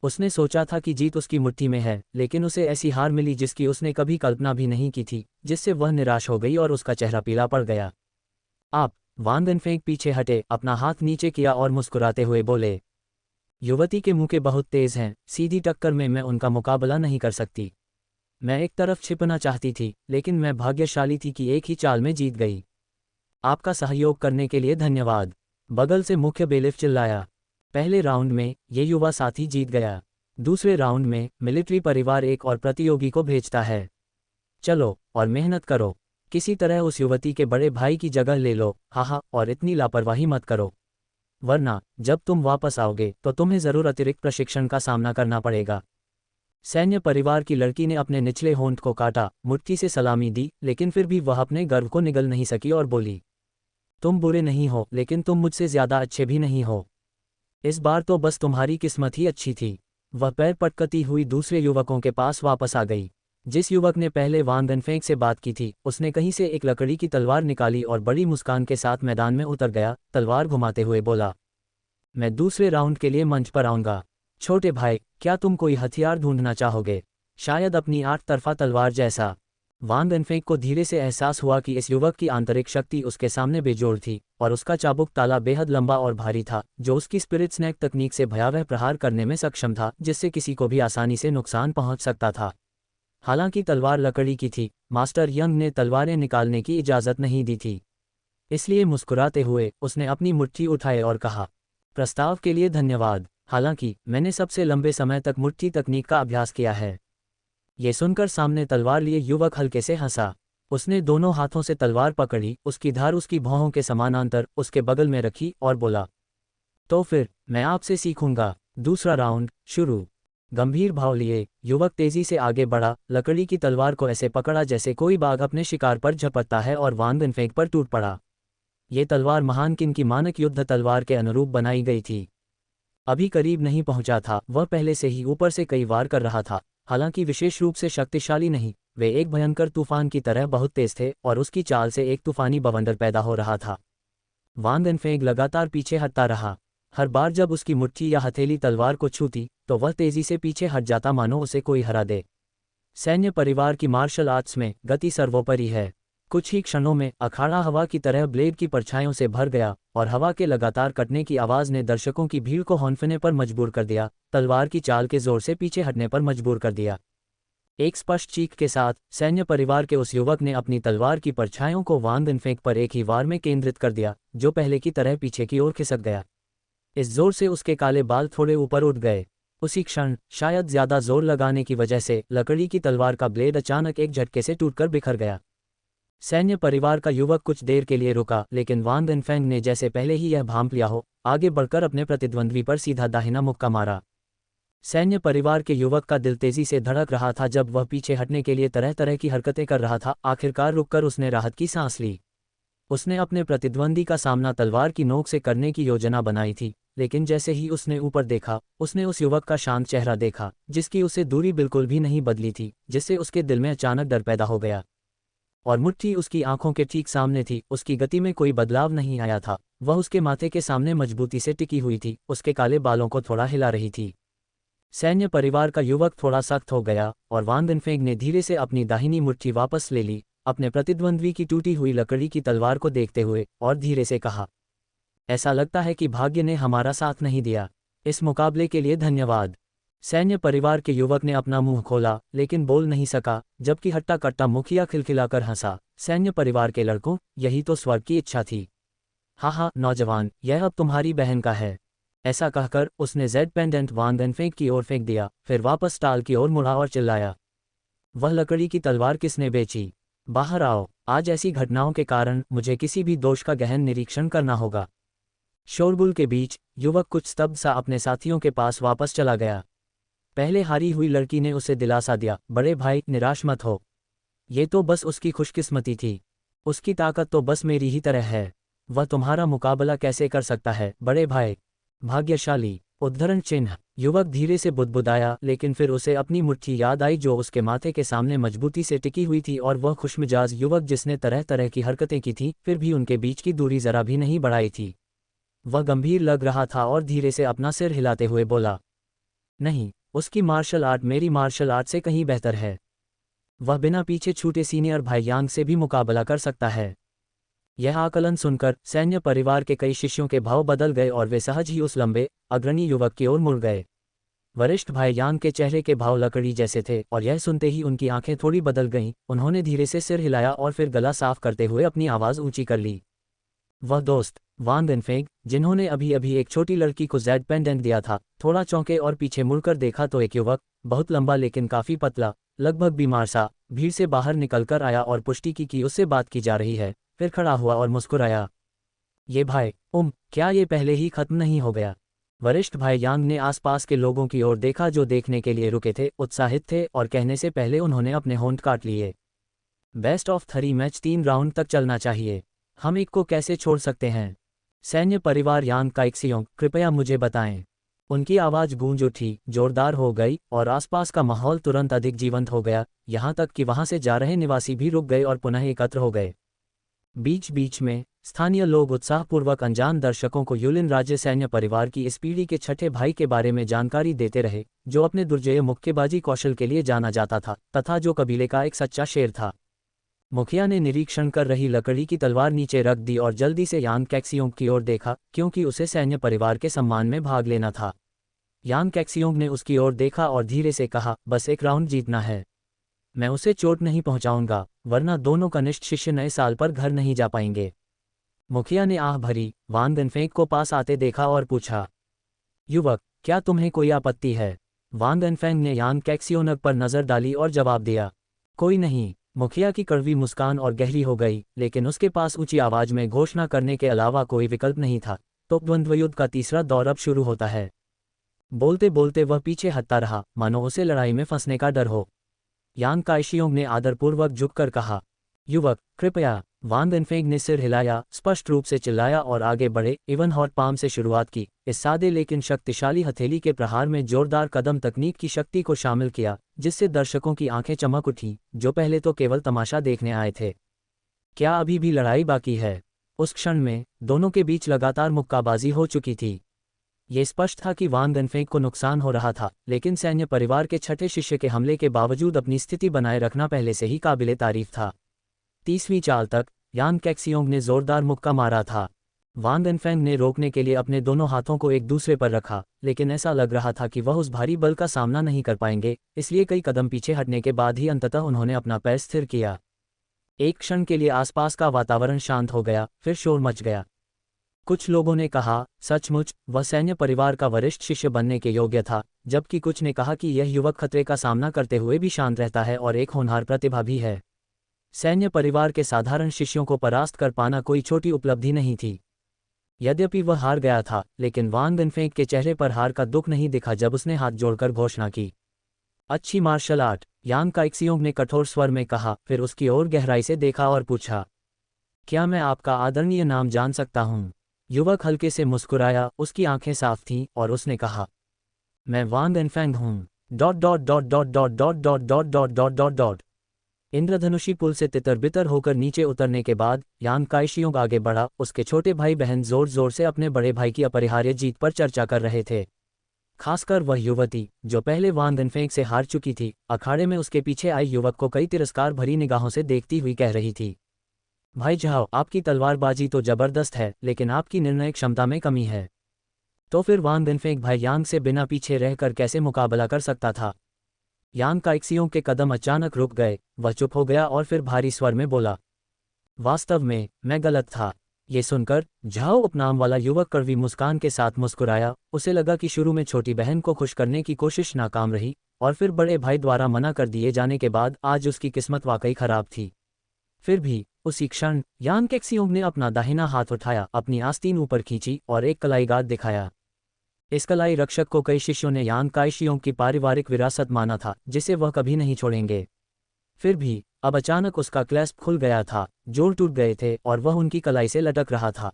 [SPEAKER 1] उसने सोचा था कि जीत उसकी मुट्ठी में है, लेकिन उसे ऐसी हार मिली जिसकी उसने कभी कल्पना भी नहीं की थी, जिससे वह निराश हो गई और उसका चेहरा पीला पड़ गया। वान वेनफेंग पीछे हटे, अपना हाथ नीचे किया और मुस्कुराते हुए बोले, युवती के मुक्के बहुत तेज हैं, सीधी टक्कर में मैं उनका मुकाबला नहीं कर सकती। मैं एक तरफ छिपना चाहती थी, लेकिन मैं भाग्यशाली थी कि एक ही चाल में जीत गई। आपका सहयोग करने के लिए धन्यवाद। बगल से मुख्य बेलिफ चिल्लाया। पहले राउंड में ये युवा साथी जीत गया। दूसरे राउंड में मिलिट्री परिवार एक और प्रतियोगी को भेजता है। चलो और मेहनत करो, किसी तरह उस युवती के बड़े भाई की जगह ले लो। और इतनी लापरवाही मत करो, वरना जब तुम वापस आओगे तो तुम्हें ज़रूर अतिरिक्त प्रशिक्षण का सामना करना पड़ेगा। सैन्य परिवार की लड़की ने अपने निचले होंठ को काटा, मुट्ठी से सलामी दी, लेकिन फिर भी वह अपने गर्व को निगल नहीं सकी और बोली, तुम बुरे नहीं हो, लेकिन तुम मुझसे ज़्यादा अच्छे भी नहीं हो। इस बार तो बस तुम्हारी किस्मत ही अच्छी थी। वह पैर पटकती हुई दूसरे युवकों के पास वापस आ गई। जिस युवक ने पहले वान वेनफेंग से बात की थी, उसने कहीं से एक लकड़ी की तलवार निकाली और बड़ी मुस्कान के साथ मैदान में उतर गया। तलवार घुमाते हुए बोला, मैं दूसरे राउंड के लिए मंच पर आऊँगा। छोटे भाई, क्या तुम कोई हथियार ढूंढना चाहोगे? शायद अपनी 8 तरफा तलवार जैसा। वान वेनफेंग को धीरे से एहसास हुआ कि इस युवक की आंतरिक शक्ति उसके सामने बेजोड़ थी, और उसका चाबुक ताला बेहद लंबा और भारी था, जो उसकी स्पिरिट स्नैक तकनीक से भयावह प्रहार करने में सक्षम था, जिससे किसी को भी आसानी से नुकसान पहुंच सकता था। हालांकि तलवार लकड़ी की थी, मास्टर यंग ने तलवारें निकालने की इजाज़त नहीं दी थी। इसलिए मुस्कुराते हुए उसने अपनी मुट्ठी उठाए और कहा, प्रस्ताव के लिए धन्यवाद, हालांकि मैंने सबसे लंबे समय तक मुट्ठी तकनीक का अभ्यास किया है। ये सुनकर सामने तलवार लिए युवक हल्के से हंसा। उसने दोनों हाथों से तलवार पकड़ी, उसकी धार उसकी भौहों के समानांतर उसके बगल में रखी और बोला, तो फिर मैं आपसे सीखूंगा। दूसरा राउंड शुरू। गंभीर भाव लिए युवक तेजी से आगे बढ़ा, लकड़ी की तलवार को ऐसे पकड़ा जैसे कोई बाघ अपने शिकार पर झपटता है और वान बिनफेंग पर टूट पड़ा। ये तलवार महान किन की मानक युद्ध तलवार के अनुरूप बनाई गई थी। अभी करीब नहीं पहुंचा था, वह पहले से ही ऊपर से कई वार कर रहा था। हालांकि विशेष रूप से शक्तिशाली नहीं, वे एक भयंकर तूफान की तरह बहुत तेज थे और उसकी चाल से एक तूफानी बवंडर पैदा हो रहा था। वान बिनफेंग लगातार पीछे हटता रहा। हर बार जब उसकी मुट्ठी या हथेली तलवार को छूती तो वह तेजी से पीछे हट जाता, मानो उसे कोई हरा दे। सैन्य परिवार की मार्शल आर्ट्स में गति सर्वोपरि है। कुछ ही क्षणों में अखाड़ा हवा की तरह ब्लेड की परछाइयों से भर गया और हवा के लगातार कटने की आवाज ने दर्शकों की भीड़ को हौंफने पर मजबूर कर दिया, तलवार की चाल के जोर से पीछे हटने पर मजबूर कर दिया। एक स्पष्ट चीख के साथ सैन्य परिवार के उस युवक ने अपनी तलवार की परछाइयों को वान बिनफेंग पर एक ही वार में केंद्रित कर दिया, जो पहले की तरह पीछे की ओर खिसक गया। इस जोर से उसके काले बाल थोड़े ऊपर उठ गए। उसी क्षण, शायद ज्यादा जोर लगाने की वजह से, लकड़ी की तलवार का ब्लेड अचानक एक झटके से टूटकर बिखर गया। सैन्य परिवार का युवक कुछ देर के लिए रुका, लेकिन वान बिनफेंग ने जैसे पहले ही यह भांप लिया हो, आगे बढ़कर अपने प्रतिद्वंद्वी पर सीधा दाहिना मुक्का मारा। सैन्य परिवार के युवक का दिल तेजी से धड़क रहा था जब वह पीछे हटने के लिए तरह तरह की हरकतें कर रहा था। आखिरकार रुककर उसने राहत की सांस ली। उसने अपने प्रतिद्वंदी का सामना तलवार की नोक से करने की योजना बनाई थी, लेकिन जैसे ही उसने ऊपर देखा, उसने उस युवक का शांत चेहरा देखा, जिसकी उससे दूरी बिल्कुल भी नहीं बदली थी, जिससे उसके दिल में अचानक डर पैदा हो गया। और मुट्ठी उसकी आंखों के ठीक सामने थी। उसकी गति में कोई बदलाव नहीं आया था, वह उसके माथे के सामने मजबूती से टिकी हुई थी, उसके काले बालों को थोड़ा हिला रही थी। सैन्य परिवार का युवक थोड़ा सख्त हो गया और वान बिनफेंग ने धीरे से अपनी दाहिनी मुट्ठी वापस ले ली, अपने प्रतिद्वंद्वी की टूटी हुई लकड़ी की तलवार को देखते हुए, और धीरे से कहा, ऐसा लगता है कि भाग्य ने हमारा साथ नहीं दिया। इस मुकाबले के लिए धन्यवाद। सैन्य परिवार के युवक ने अपना मुंह खोला, लेकिन बोल नहीं सका, जबकि हट्टा कट्टा मुखिया खिलखिलाकर हंसा। सैन्य परिवार के लड़कों, यही तो स्वर्ग की इच्छा थी। हाँ हाँ नौजवान, यह अब तुम्हारी बहन का है। ऐसा कहकर उसने जेड पेंडेंट वान बिनफेंग की ओर फेंक दिया, फिर वापस टाल की ओर मुड़ा और चिल्लाया, वह लकड़ी की तलवार किसने बेची? बाहर आओ, आज ऐसी घटनाओं के कारण मुझे किसी भी दोष का गहन निरीक्षण करना होगा। शोरगुल के बीच युवक कुछ स्तब्ध सा अपने साथियों के पास वापस चला गया। पहले हारी हुई लड़की ने उसे दिलासा दिया, बड़े भाई निराश मत हो, ये तो बस उसकी खुशकिस्मती थी, उसकी ताकत तो बस मेरी ही तरह है, वह तुम्हारा मुकाबला कैसे कर सकता है बड़े भाई? भाग्यशाली उद्धरण चिन्ह। युवक धीरे से बुदबुदाया, लेकिन फिर उसे अपनी मुट्ठी याद आई जो उसके माथे के सामने मजबूती से टिकी हुई थी, और वह खुशमिजाज युवक जिसने तरह तरह की हरकतें की थी, फिर भी उनके बीच की दूरी जरा भी नहीं बढ़ाई थी। वह गंभीर लग रहा था और धीरे से अपना सिर हिलाते हुए बोला, नहीं, उसकी मार्शल आर्ट मेरी मार्शल आर्ट से कहीं बेहतर है। वह बिना पीछे छूटे सीनियर भाई यांग से भी मुकाबला कर सकता है। यह आकलन सुनकर सैन्य परिवार के कई शिष्यों के भाव बदल गए और वे सहज ही उस लंबे, अग्रणी युवक की ओर मुड़ गए। वरिष्ठ भाई यांग के चेहरे के भाव लकड़ी जैसे थे, और यह सुनते ही उनकी आंखें थोड़ी बदल गईं। उन्होंने धीरे से सिर हिलाया और फिर गला साफ करते हुए अपनी आवाज़ ऊंची कर ली। वह दोस्त वान बिनफेंग, जिन्होंने अभी अभी एक छोटी लड़की को जेड पेंडेंट दिया था, थोड़ा चौंके और पीछे मुड़कर देखा तो एक युवक, बहुत लंबा लेकिन काफी पतला, लगभग बीमार सा, भीड़ से बाहर निकलकर आया और पुष्टि की कि उससे बात की जा रही है। फिर खड़ा हुआ और मुस्कुराया, ये भाई, क्या ये पहले ही खत्म नहीं हो गया? वरिष्ठ भाई यांग ने आसपास के लोगों की ओर देखा जो देखने के लिए रुके थे, उत्साहित थे, और कहने से पहले उन्होंने अपने होंठ काट लिए। बेस्ट ऑफ 3 मैच 3 राउंड तक चलना चाहिए, हम एक को कैसे छोड़ सकते हैं? सैन्य परिवार यांग का एक्सियोंग, कृपया मुझे बताएं। उनकी आवाज़ गूंज उठी, जोरदार हो गई, और आसपास का माहौल तुरंत अधिक जीवंत हो गया, यहाँ तक कि वहाँ से जा रहे निवासी भी रुक गए और पुनः एकत्र हो गए। बीच बीच में स्थानीय लोग उत्साहपूर्वक अनजान दर्शकों को यूलिन राज्य सैन्य परिवार की इस पीढ़ी के छठे भाई के बारे में जानकारी देते रहे, जो अपने दुर्जेय मुक्केबाजी कौशल के लिए जाना जाता था, तथा जो कबीले का एक सच्चा शेर था। मुखिया ने निरीक्षण कर रही लकड़ी की तलवार नीचे रख दी और जल्दी से यान कैक्सियोंग की ओर देखा, क्योंकि उसे सैन्य परिवार के सम्मान में भाग लेना था। यान कैक्सियोंग ने उसकी ओर देखा और धीरे से कहा, बस एक राउंड जीतना है, मैं उसे चोट नहीं पहुंचाऊंगा, वरना दोनों कनिष्ठ शिष्य नए साल पर घर नहीं जा पाएंगे। मुखिया ने आह भरी वान गनफेंग को पास आते देखा और पूछा, युवक, क्या तुम्हें कोई आपत्ति है? वान गनफेंग ने यान कैक्सियोनग पर नजर डाली और जवाब दिया, कोई नहीं। मुखिया की कड़वी मुस्कान और गहरी हो गई, लेकिन उसके पास ऊंची आवाज में घोषणा करने के अलावा कोई विकल्प नहीं था। तो द्वंद्वयुद्ध का तीसरा दौर अब शुरू होता है। बोलते बोलते वह पीछे हटता रहा, मानो उसे लड़ाई में फंसने का डर हो। यान काइशियोंग ने आदरपूर्वक झुककर कहा, युवक, कृपया। वान गनफेंग ने सिर हिलाया, स्पष्ट रूप से चिल्लाया और आगे बढ़े। इवन हॉट पाम से शुरुआत की। इस सादे लेकिन शक्तिशाली हथेली के प्रहार में जोरदार कदम तकनीक की शक्ति को शामिल किया, जिससे दर्शकों की आंखें चमक उठीं, जो पहले तो केवल तमाशा देखने आए थे। क्या अभी भी लड़ाई बाकी है? उस क्षण में दोनों के बीच लगातार मुक्काबाजी हो चुकी थी। ये स्पष्ट था कि वान गनफेंग को नुकसान हो रहा था, लेकिन सैन्य परिवार के छठे शिष्य के हमले के बावजूद अपनी स्थिति बनाए रखना पहले से ही काबिले तारीफ था। 30वीं चाल तक यान कैक्सियोंग ने जोरदार मुक्का मारा था। वान गनफेंग ने रोकने के लिए अपने दोनों हाथों को एक दूसरे पर रखा, लेकिन ऐसा लग रहा था कि वह उस भारी बल का सामना नहीं कर पाएंगे, इसलिए कई कदम पीछे हटने के बाद ही अंततः उन्होंने अपना पैर स्थिर किया। एक क्षण के लिए आसपास का वातावरण शांत हो गया, फिर शोर मच गया। कुछ लोगों ने कहा, सचमुच वह सैन्य परिवार का वरिष्ठ शिष्य बनने के योग्य था, जबकि कुछ ने कहा कि यह युवक खतरे का सामना करते हुए भी शांत रहता है और एक होनहार प्रतिभा भी है। सैन्य परिवार के साधारण शिष्यों को परास्त कर पाना कोई छोटी उपलब्धि नहीं थी। यद्यपि वह हार गया था, लेकिन वान गनफेंग के चेहरे पर हार का दुख नहीं दिखा जब उसने हाथ जोड़कर घोषणा की, अच्छी मार्शल आर्ट। यान काइक्सियोंग ने कठोर स्वर में कहा, फिर उसकी ओर गहराई से देखा और पूछा, क्या मैं आपका आदरणीय नाम जान सकता हूँ? युवक हल्के से मुस्कुराया, उसकी आंखें साफ थीं और उसने कहा, मैं वान गनफेंग हूँ। Dot dot dot dot dot dot dot dot dot dot dot dot. इंद्रधनुषी पुल से तितर-बितर होकर नीचे उतरने के बाद यान काइशियोंग आगे बढ़ा। उसके छोटे भाई बहन जोर जोर से अपने बड़े भाई की अपरिहार्य जीत पर चर्चा कर रहे थे। खासकर वह युवती, जो पहले वान गनफेंग से हार चुकी थी, अखाड़े में उसके पीछे आई युवक को कई तिरस्कार भरी निगाहों से देखती हुई कह रही थी, भाई जाओ, आपकी तलवारबाजी तो जबरदस्त है, लेकिन आपकी निर्णय क्षमता में कमी है। तो फिर वान गनफेंग भाई यांग से बिना पीछे रहकर कैसे मुकाबला कर सकता था? यान काइक्सियोंग के कदम अचानक रुक गए। वह चुप हो गया और फिर भारी स्वर में बोला, वास्तव में मैं गलत था। ये सुनकर झाओ उपनाम वाला युवक कड़वी मुस्कान के साथ मुस्कुराया। उसे लगा कि शुरू में छोटी बहन को खुश करने की कोशिश नाकाम रही, और फिर बड़े भाई द्वारा मना कर दिए जाने के बाद आज उसकी किस्मत वाकई खराब थी। फिर भी उसी क्षण यान कैक्सियोंग ने अपना दाहिना हाथ उठाया, अपनी आस्तीन ऊपर खींची और एक कलाई गाद दिखाया। इस कलाई रक्षक को कई शिष्यों ने यान काइशियोंग की पारिवारिक विरासत माना था, जिसे वह कभी नहीं छोड़ेंगे। फिर भी अब अचानक उसका क्लैस्प खुल गया था, जोड़ टूट गए थे और वह उनकी कलाई से लटक रहा था।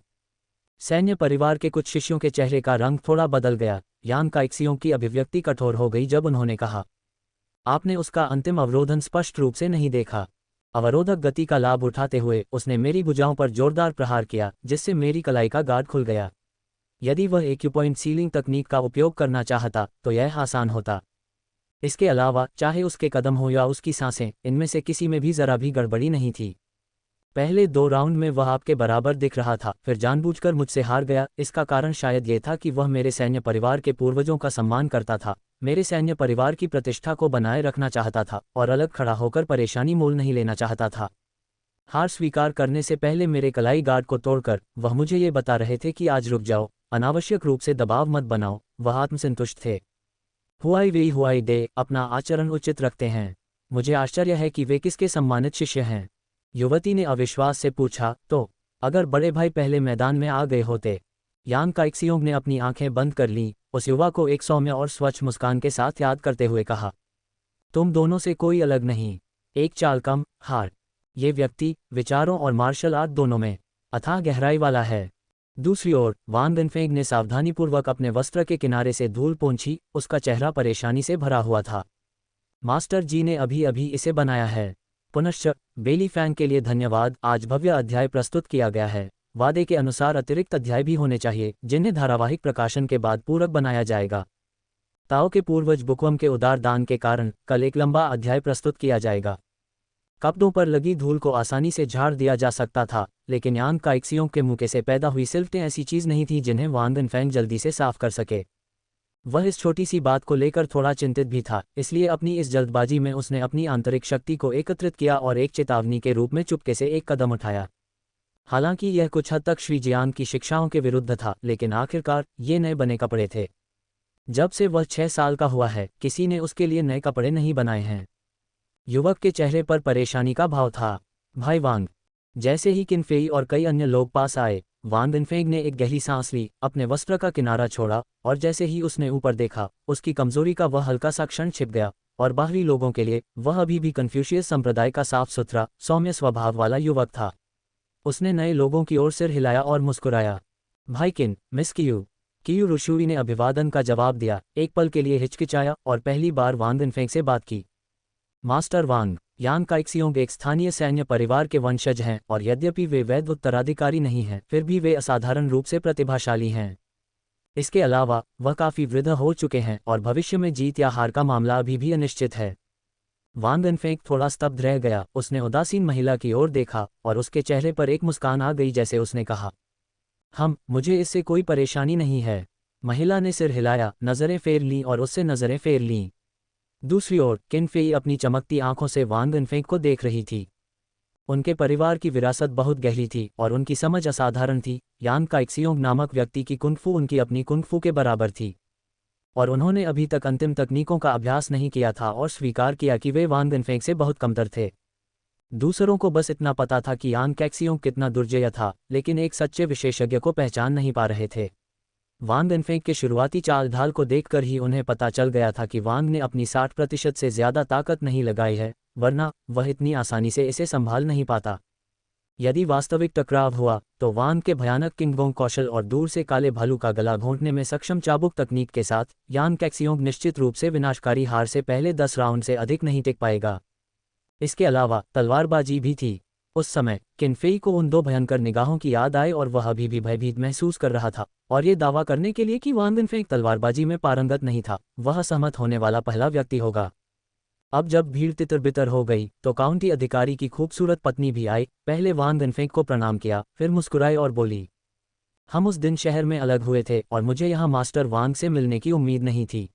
[SPEAKER 1] सैन्य परिवार के कुछ शिष्यों के चेहरे का रंग थोड़ा बदल गया। यान काइक्सियोंग की अभिव्यक्ति कठोर हो गई जब उन्होंने कहा, आपने उसका अंतिम अवरोधन स्पष्ट रूप से नहीं देखा। अवरोधक गति का लाभ उठाते हुए उसने मेरी भुजाओं पर जोरदार प्रहार किया, जिससे मेरी कलाई का गार्ड खुल गया। यदि वह एक्यूपॉइंट सीलिंग तकनीक का उपयोग करना चाहता तो यह आसान होता। इसके अलावा चाहे उसके कदम हो या उसकी सांसें, इनमें से किसी में भी जरा भी गड़बड़ी नहीं थी। पहले 2 राउंड में वह आपके बराबर दिख रहा था, फिर जानबूझकर मुझसे हार गया। इसका कारण शायद ये था कि वह मेरे सैन्य परिवार के पूर्वजों का सम्मान करता था, मेरे सैन्य परिवार की प्रतिष्ठा को बनाए रखना चाहता था और अलग खड़ा होकर परेशानी मोल नहीं लेना चाहता था। हार स्वीकार करने से पहले मेरे कलाई गार्ड को तोड़कर वह मुझे ये बता रहे थे कि आज रुक जाओ, अनावश्यक रूप से दबाव मत बनाओ। वह आत्मसंतुष्ट थे। हुआई दे अपना आचरण उचित रखते हैं। मुझे आश्चर्य है कि वे किसके सम्मानित शिष्य हैं। युवती ने अविश्वास से पूछा, तो अगर बड़े भाई पहले मैदान में आ गए होते? यान काइक्सियोंग ने अपनी आंखें बंद कर लीं, उस युवा को एक सौम्य और स्वच्छ मुस्कान के साथ याद करते हुए कहा, तुम दोनों से कोई अलग नहीं, एक चाल कम, हार। ये व्यक्ति विचारों और मार्शल आर्ट दोनों में अथाह गहराई वाला है। दूसरी ओर वान गनफेंग ने सावधानीपूर्वक अपने वस्त्र के किनारे से धूल पोंछी। उसका चेहरा परेशानी से भरा हुआ था। मास्टर जी ने अभी अभी इसे बनाया है। पुनश्च बेली फैंग के लिए धन्यवाद। आज भव्य अध्याय प्रस्तुत किया गया है। वादे के अनुसार अतिरिक्त अध्याय भी होने चाहिए, जिन्हें धारावाहिक प्रकाशन के बाद पूरक बनाया जाएगा। ताओ के पूर्वज बुकवम के उदार दान के कारण कल एक लंबा अध्याय प्रस्तुत किया जाएगा। कपड़ों पर लगी धूल को आसानी से झाड़ दिया जा सकता था, लेकिन यान काइक्सियोंग के मुके से पैदा हुई सिल्वटें ऐसी चीज नहीं थी जिन्हें वान गनफेंग जल्दी से साफ कर सके। वह इस छोटी सी बात को लेकर थोड़ा चिंतित भी था, इसलिए अपनी इस जल्दबाजी में उसने अपनी आंतरिक शक्ति को एकत्रित किया और एक चेतावनी के रूप में चुपके से एक कदम उठाया। हालांकि यह कुछ हद तक श्री जियांग की शिक्षाओं के विरुद्ध था, लेकिन आखिरकार ये नए बने कपड़े थे। जब से वह 6 साल का हुआ है, किसी ने उसके लिए नए कपड़े नहीं बनाए हैं। युवक के चेहरे पर परेशानी का भाव था। भाई वांग। जैसे ही किन फेई और कई अन्य लोग पास आए, वांग इनफेंग ने एक गहरी सांस ली, अपने वस्त्र का किनारा छोड़ा, और जैसे ही उसने ऊपर देखा, उसकी कमजोरी का वह हल्का सा क्षण छिप गया, और बाहरी लोगों के लिए वह अभी भी कन्फ्यूशियस संप्रदाय का साफ सुथरा, सौम्य स्वभाव वाला युवक था। उसने नए लोगों की ओर सिर हिलाया और मुस्कुराया। भाई किन, मिस कियू रुशुई ने अभिवादन का जवाब दिया, एक पल के लिए हिचकिचाया और पहली बार वांग इनफेंग से बात की। मास्टर वांग, यांग काइक्सियोंग एक स्थानीय सैन्य परिवार के वंशज हैं, और यद्यपि वे वैध उत्तराधिकारी नहीं हैं, फिर भी वे असाधारण रूप से प्रतिभाशाली हैं। इसके अलावा वह काफ़ी वृद्ध हो चुके हैं और भविष्य में जीत या हार का मामला अभी भी अनिश्चित है। वांग इनफेंग थोड़ा स्तब्ध रह गया, उसने उदासीन महिला की ओर देखा और उसके चेहरे पर एक मुस्कान आ गई जैसे उसने कहा, मुझे इससे कोई परेशानी नहीं है। महिला ने सिर हिलाया, नज़रें फेर लीं और उससे नज़रें फेर लीं। दूसरी ओर किन फेई अपनी चमकती आंखों से वांग इनफेंग को देख रही थी। उनके परिवार की विरासत बहुत गहरी थी और उनकी समझ असाधारण थी। यांग काइक्सियोंग नामक व्यक्ति की कुंगफू उनकी अपनी कुंगफू के बराबर थी, और उन्होंने अभी तक अंतिम तकनीकों का अभ्यास नहीं किया था और स्वीकार किया कि वे वांग इनफेंग से बहुत कमतर थे। दूसरों को बस इतना पता था कि यांग काइक्सियोंग कितना दुर्जय था, लेकिन एक सच्चे विशेषज्ञ को पहचान नहीं पा रहे थे। वांग इनफेंग के शुरुआती चाल ढाल को देखकर ही उन्हें पता चल गया था कि वांग ने अपनी 60% से ज़्यादा ताकत नहीं लगाई है, वरना वह इतनी आसानी से इसे संभाल नहीं पाता। यदि वास्तविक टकराव हुआ तो वांग के भयानक किंगबोंग कौशल और दूर से काले भालू का गला घोंटने में सक्षम चाबुक तकनीक के साथ यांग काइक्सियोंग निश्चित रूप से विनाशकारी हार से पहले 10 राउंड से अधिक नहीं टिक पाएगा। इसके अलावा तलवारबाजी भी थी। उस समय किन फेई को उन दो भयंकर निगाहों की याद आई और वह अभी भी भयभीत महसूस कर रहा था, और ये दावा करने के लिए कि वांग इनफेंग तलवारबाजी में पारंगत नहीं था, वह सहमत होने वाला पहला व्यक्ति होगा। अब जब भीड़ तितर-बितर हो गई तो काउंटी अधिकारी की खूबसूरत पत्नी भी आई, पहले वांग इनफेंग को प्रणाम किया, फिर मुस्कुराई और बोली, हम उस दिन शहर में अलग हुए थे और मुझे यहाँ मास्टर वांग से मिलने की उम्मीद नहीं थी।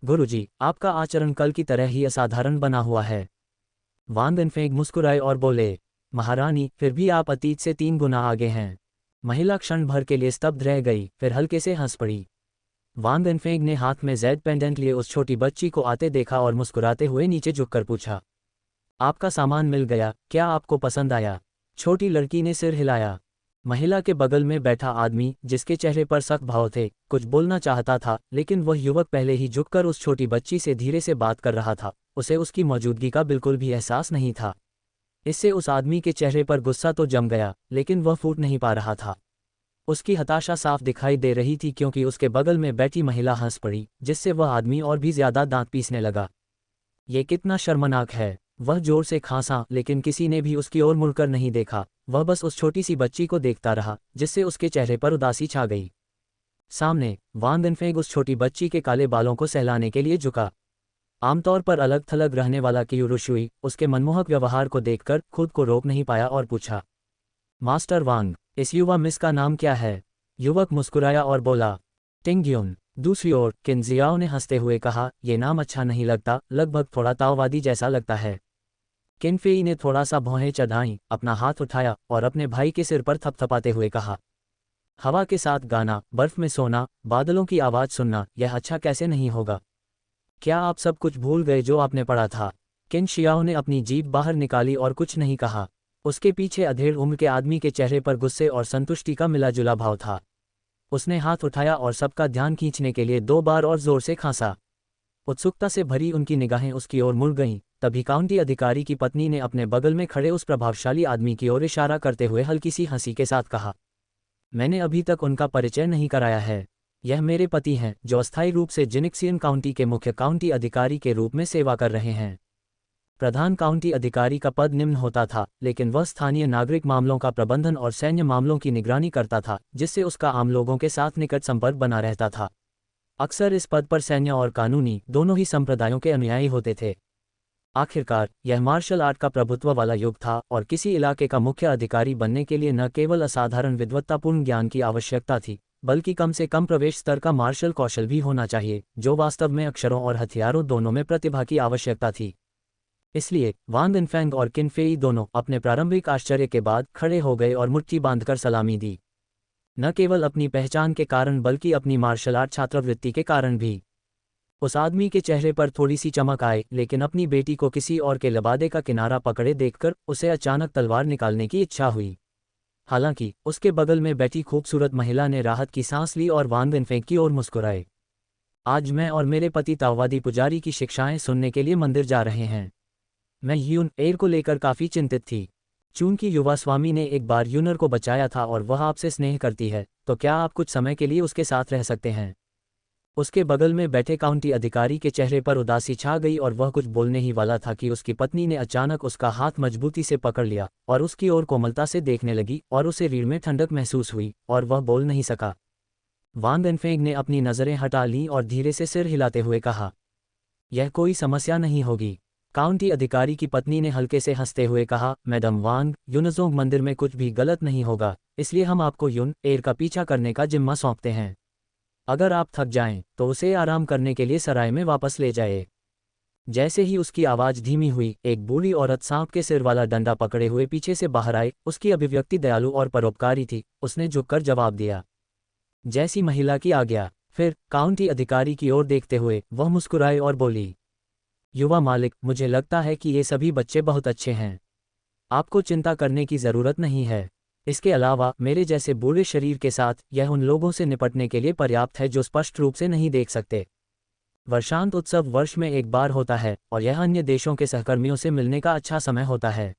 [SPEAKER 1] गुरुजी, आपका आचरण कल की तरह ही असाधारण बना हुआ है। वांग इनफेंग मुस्कुराए और बोले, महारानी, फिर भी आप अतीत से 3 गुना आगे हैं। महिला क्षण भर के लिए स्तब्ध रह गई, फिर हल्के से हंस पड़ी। वांग इनफेंग ने हाथ में जेड पेंडेंट लिए उस छोटी बच्ची को आते देखा और मुस्कुराते हुए नीचे झुककर पूछा, आपका सामान मिल गया, क्या आपको पसंद आया? छोटी लड़की ने सिर हिलाया। महिला के बगल में बैठा आदमी, जिसके चेहरे पर सख्त भाव थे, कुछ बोलना चाहता था, लेकिन वह युवक पहले ही झुककर उस छोटी बच्ची से धीरे से बात कर रहा था, उसे उसकी मौजूदगी का बिल्कुल भी एहसास नहीं था। इससे उस आदमी के चेहरे पर गुस्सा तो जम गया, लेकिन वह फूट नहीं पा रहा था। उसकी हताशा साफ दिखाई दे रही थी क्योंकि उसके बगल में बैठी महिला हंस पड़ी, जिससे वह आदमी और भी ज्यादा दांत पीसने लगा। ये कितना शर्मनाक है। वह जोर से खांसा, लेकिन किसी ने भी उसकी ओर मुड़कर नहीं देखा। वह बस उस छोटी सी बच्ची को देखता रहा, जिससे उसके चेहरे पर उदासी छा गई। सामने वांग इनफेंग उस छोटी बच्ची के काले बालों को सहलाने के लिए झुका। आमतौर पर अलग थलग रहने वाला कियू रुशुई उसके मनमोहक व्यवहार को देखकर खुद को रोक नहीं पाया और पूछा, मास्टर वांग, इस युवा मिस का नाम क्या है? युवक मुस्कुराया और बोला, टिंगग्युन। दूसरी ओर किन जियाओ ने हंसते हुए कहा, ये नाम अच्छा नहीं लगता, लगभग थोड़ा ताओवादी जैसा लगता है। किन फेई ने थोड़ा सा भौहें चढ़ाईं, अपना हाथ उठाया और अपने भाई के सिर पर थपथपाते हुए कहा, हवा के साथ गाना, बर्फ में सोना, बादलों की आवाज़ सुनना, यह अच्छा कैसे नहीं होगा? क्या आप सब कुछ भूल गए जो आपने पढ़ा था? किन शियाओ ने अपनी जीभ बाहर निकाली और कुछ नहीं कहा। उसके पीछे अधेड़ उम्र के आदमी के चेहरे पर गुस्से और संतुष्टि का मिला जुला भाव था। उसने हाथ उठाया और सबका ध्यान खींचने के लिए 2 बार और जोर से खांसा। उत्सुकता से भरी उनकी निगाहें उसकी ओर मुड़ गईं। तभी काउंटी अधिकारी की पत्नी ने अपने बगल में खड़े उस प्रभावशाली आदमी की ओर इशारा करते हुए हल्की सी हंसी के साथ कहा, मैंने अभी तक उनका परिचय नहीं कराया है। यह मेरे पति हैं, जो अस्थायी रूप से जिनिक्सियन काउंटी के मुख्य काउंटी अधिकारी के रूप में सेवा कर रहे हैं। प्रधान काउंटी अधिकारी का पद निम्न होता था, लेकिन वह स्थानीय नागरिक मामलों का प्रबंधन और सैन्य मामलों की निगरानी करता था, जिससे उसका आम लोगों के साथ निकट संपर्क बना रहता था। अक्सर इस पद पर सैन्य और कानूनी दोनों ही संप्रदायों के अनुयायी होते थे। आखिरकार यह मार्शल आर्ट का प्रभुत्व वाला युग था और किसी इलाके का मुख्य अधिकारी बनने के लिए न केवल असाधारण विद्वत्तापूर्ण ज्ञान की आवश्यकता थी, बल्कि कम से कम प्रवेश स्तर का मार्शल कौशल भी होना चाहिए, जो वास्तव में अक्षरों और हथियारों दोनों में प्रतिभा की आवश्यकता थी। इसलिए वांग इनफेंग और किन फेई दोनों अपने प्रारंभिक आश्चर्य के बाद खड़े हो गए और मुट्ठी बांधकर सलामी दी, न केवल अपनी पहचान के कारण बल्कि अपनी मार्शल आर्ट छात्रवृत्ति के कारण भी। उस आदमी के चेहरे पर थोड़ी सी चमक आई, लेकिन अपनी बेटी को किसी और के लबादे का किनारा पकड़े देखकर उसे अचानक तलवार निकालने की इच्छा हुई। हालांकि उसके बगल में बैठी खूबसूरत महिला ने राहत की सांस ली और वांग इनफेंग की ओर मुस्कुराए। आज मैं और मेरे पति ताओवादी पुजारी की शिक्षाएं सुनने के लिए मंदिर जा रहे हैं। मैं यून एर को लेकर काफ़ी चिंतित थी। चून की युवा स्वामी ने एक बार यूनर को बचाया था और वह आपसे स्नेह करती है, तो क्या आप कुछ समय के लिए उसके साथ रह सकते हैं? उसके बगल में बैठे काउंटी अधिकारी के चेहरे पर उदासी छा गई और वह कुछ बोलने ही वाला था कि उसकी पत्नी ने अचानक उसका हाथ मजबूती से पकड़ लिया और उसकी ओर कोमलता से देखने लगी और उसे रीढ़ में ठंडक महसूस हुई और वह बोल नहीं सका। वांग इनफेंग ने अपनी नज़रें हटा लीं और धीरे से सिर हिलाते हुए कहा, यह कोई समस्या नहीं होगी। काउंटी अधिकारी की पत्नी ने हल्के से हंसते हुए कहा, मैडम वांग, यूनजोंग मंदिर में कुछ भी गलत नहीं होगा, इसलिए हम आपको यून एर का पीछा करने का जिम्मा सौंपते हैं। अगर आप थक जाएं, तो उसे आराम करने के लिए सराय में वापस ले जाए। जैसे ही उसकी आवाज़ धीमी हुई, एक बूढ़ी औरत सांप के सिर वाला डंडा पकड़े हुए पीछे से बाहर आई। उसकी अभिव्यक्ति दयालु और परोपकारी थी। उसने झुककर जवाब दिया, जैसी महिला की आज्ञा। फिर काउंटी अधिकारी की ओर देखते हुए वह मुस्कुराई और बोली, युवा मालिक, मुझे लगता है कि ये सभी बच्चे बहुत अच्छे हैं। आपको चिंता करने की ज़रूरत नहीं है। इसके अलावा मेरे जैसे बूढ़े शरीर के साथ यह उन लोगों से निपटने के लिए पर्याप्त है जो स्पष्ट रूप से नहीं देख सकते। वर्षांत उत्सव वर्ष में एक बार होता है और यह अन्य देशों के सहकर्मियों से मिलने का अच्छा समय होता है।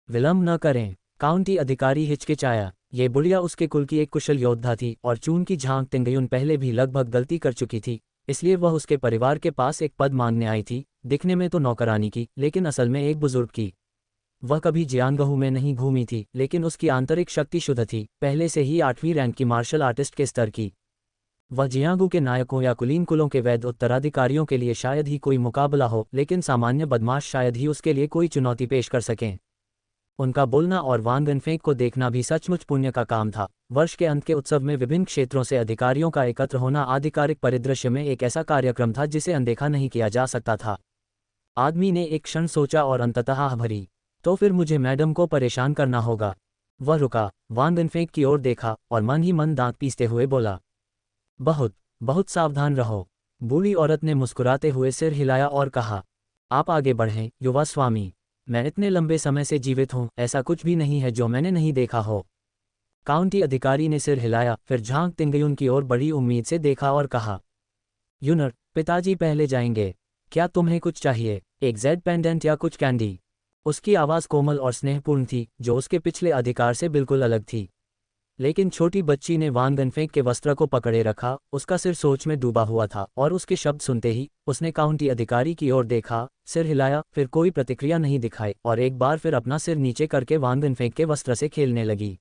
[SPEAKER 1] विलंब न करें। काउंटी अधिकारी हिचकिचाया। ये बुढ़िया उसके कुल की एक कुशल योद्धा थी और चून की झांक तिंगयुन पहले भी लगभग गलती कर चुकी थी, इसलिए वह उसके परिवार के पास एक पद मांगने आई थी। दिखने में तो नौकरानी की, लेकिन असल में एक बुजुर्ग की। वह कभी जियांगहू में नहीं घूमी थी, लेकिन उसकी आंतरिक शक्ति शुद्ध थी, पहले से ही 8वीं रैंक की मार्शल आर्टिस्ट के स्तर की। वह जियांगू के नायकों या कुलीन कुलों के वैध उत्तराधिकारियों के लिए शायद ही कोई मुकाबला हो, लेकिन सामान्य बदमाश शायद ही उसके लिए कोई चुनौती पेश कर सकें। उनका बोलना और वांग इनफेंग को देखना भी सचमुच पुण्य का काम था। वर्ष के अंत के उत्सव में विभिन्न क्षेत्रों से अधिकारियों का एकत्र होना आधिकारिक परिदृश्य में एक ऐसा कार्यक्रम था जिसे अनदेखा नहीं किया जा सकता था। आदमी ने एक क्षण सोचा और अंततः आह भरी, तो फिर मुझे मैडम को परेशान करना होगा। वह रुका, वांग इनफेंग की ओर देखा और मन ही मन दांत पीसते हुए बोला, बहुत बहुत सावधान रहो। बूढ़ी औरत ने मुस्कुराते हुए सिर हिलाया और कहा, आप आगे बढ़ें युवा स्वामी। मैं इतने लंबे समय से जीवित हूँ, ऐसा कुछ भी नहीं है जो मैंने नहीं देखा हो। काउंटी अधिकारी ने सिर हिलाया, फिर झांक तिंगयुन की ओर बड़ी उम्मीद से देखा और कहा, यूनर, पिताजी पहले जाएंगे। क्या तुम्हें कुछ चाहिए? एक जेड पेंडेंट या कुछ कैंडी? उसकी आवाज़ कोमल और स्नेहपूर्ण थी, जो उसके पिछले अधिकार से बिल्कुल अलग थी। लेकिन छोटी बच्ची ने वांग इनफेंग के वस्त्र को पकड़े रखा। उसका सिर सोच में डूबा हुआ था और उसके शब्द सुनते ही उसने काउंटी अधिकारी की ओर देखा, सिर हिलाया, फिर कोई प्रतिक्रिया नहीं दिखाई और एक बार फिर अपना सिर नीचे करके वांग इनफेंग के वस्त्र से खेलने लगी।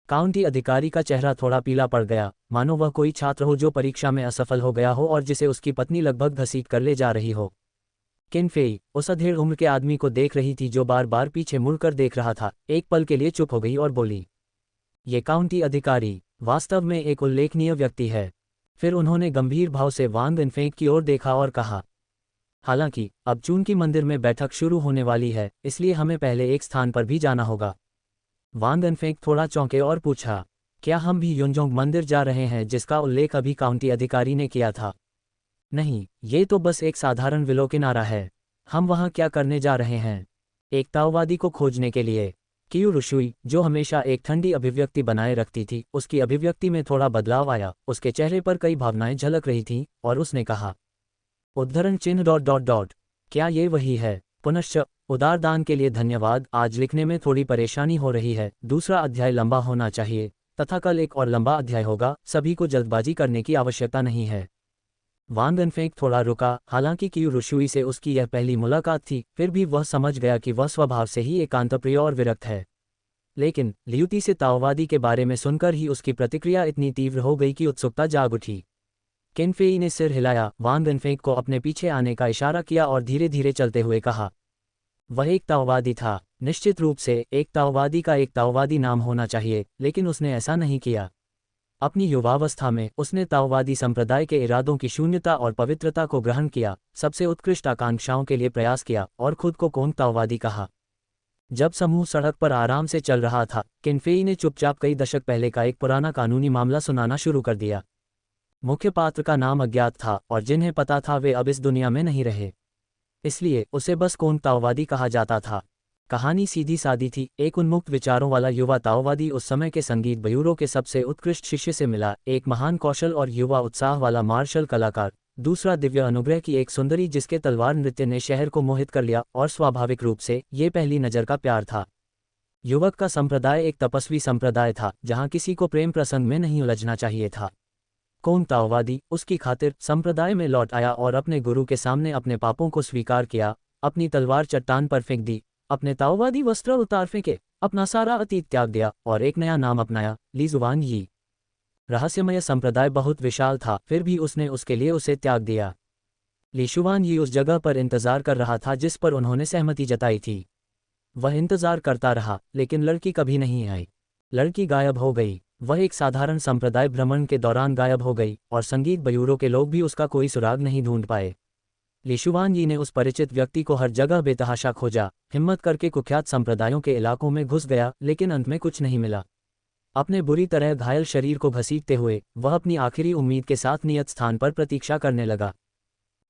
[SPEAKER 1] काउंटी अधिकारी का चेहरा थोड़ा पीला पड़ गया, मानो वह कोई छात्र हो जो परीक्षा में असफल हो गया हो और जिसे उसकी पत्नी लगभग घसीट कर ले जा रही हो। किन फेई उस अधेड़ उम्र के आदमी को देख रही थी जो बार बार पीछे मुड़कर देख रहा था। एक पल के लिए चुप हो गई और बोली, ये काउंटी अधिकारी वास्तव में एक उल्लेखनीय व्यक्ति है। फिर उन्होंने गंभीर भाव से वांग इनफेंग की ओर देखा और कहा, हालांकि अब चून की मंदिर में बैठक शुरू होने वाली है, इसलिए हमें पहले एक स्थान पर भी जाना होगा। वांग इनफेंग थोड़ा चौंके और पूछा, क्या हम भी युनजोंग मंदिर जा रहे हैं जिसका उल्लेख अभी काउंटी अधिकारी ने किया था? नहीं, ये तो बस एक साधारण विलो किनारा है। हम वहाँ क्या करने जा रहे हैं? एक ताओवादी को खोजने के लिए। कियू रुशुई, जो हमेशा एक ठंडी अभिव्यक्ति बनाए रखती थी, उसकी अभिव्यक्ति में थोड़ा बदलाव आया। उसके चेहरे पर कई भावनाएं झलक रही थीं और उसने कहा, उद्धरण चिन्ह डॉट डॉट डॉट, क्या ये वही है? पुनश्च उदार दान के लिए धन्यवाद। आज लिखने में थोड़ी परेशानी हो रही है। दूसरा अध्याय लंबा होना चाहिए तथा कल एक और लंबा अध्याय होगा। सभी को जल्दबाजी करने की आवश्यकता नहीं है। वांग इनफेंग थोड़ा रुका। हालांकि कियू रुशुई से उसकी यह पहली मुलाकात थी, फिर भी वह समझ गया कि वह स्वभाव से ही एकांतप्रिय और विरक्त है। लेकिन लियूटी से ताओवादी के बारे में सुनकर ही उसकी प्रतिक्रिया इतनी तीव्र हो गई कि उत्सुकता जाग उठी। किन फेई ने सिर हिलाया, वांग इनफेंग को अपने पीछे आने का इशारा किया और धीरे धीरे चलते हुए कहा, वह एक ताओवादी था। निश्चित रूप से एक ताओवादी का एक ताओवादी नाम होना चाहिए, लेकिन उसने ऐसा नहीं किया। अपनी युवावस्था में उसने ताओवादी संप्रदाय के इरादों की शून्यता और पवित्रता को ग्रहण किया, सबसे उत्कृष्ट आकांक्षाओं के लिए प्रयास किया और खुद को कौन ताओवादी कहा। जब समूह सड़क पर आराम से चल रहा था, किनफेई ने चुपचाप कई दशक पहले का एक पुराना कानूनी मामला सुनाना शुरू कर दिया। मुख्य पात्र का नाम अज्ञात था और जिन्हें पता था वे अब इस दुनिया में नहीं रहे, इसलिए उसे बस कौन ताओवादी कहा जाता था। कहानी सीधी सादी थी। एक उन्मुक्त विचारों वाला युवा ताओवादी उस समय के संगीत ब्यूरो के सबसे उत्कृष्ट शिष्य से मिला, एक महान कौशल और युवा उत्साह वाला मार्शल कलाकार, दूसरा दिव्य अनुग्रह की एक सुंदरी जिसके तलवार नृत्य ने शहर को मोहित कर लिया, और स्वाभाविक रूप से ये पहली नज़र का प्यार था। युवक का संप्रदाय एक तपस्वी संप्रदाय था जहाँ किसी को प्रेम प्रसंग में नहीं उलझना चाहिए था। कौन ताओवादी उसकी खातिर संप्रदाय में लौट आया और अपने गुरु के सामने अपने पापों को स्वीकार किया, अपनी तलवार चट्टान पर फेंक दी, अपने ताओवादी वस्त्र उतार फेंके, अपना सारा अतीत त्याग दिया और एक नया नाम अपनाया, ली जुआन यी। रहस्यमय संप्रदाय बहुत विशाल था, फिर भी उसने उसके लिए उसे त्याग दिया। ली शुआन यी उस जगह पर इंतजार कर रहा था जिस पर उन्होंने सहमति जताई थी। वह इंतजार करता रहा, लेकिन लड़की कभी नहीं आई। लड़की गायब हो गई। वह एक साधारण संप्रदाय भ्रमण के दौरान गायब हो गई और संगीत ब्यूरो के लोग भी उसका कोई सुराग नहीं ढूंढ पाए। ली शुआन यी ने उस परिचित व्यक्ति को हर जगह बेतहाशा खोजा, हिम्मत करके कुख्यात संप्रदायों के इलाकों में घुस गया, लेकिन अंत में कुछ नहीं मिला। अपने बुरी तरह घायल शरीर को घसीटते हुए वह अपनी आखिरी उम्मीद के साथ नियत स्थान पर प्रतीक्षा करने लगा।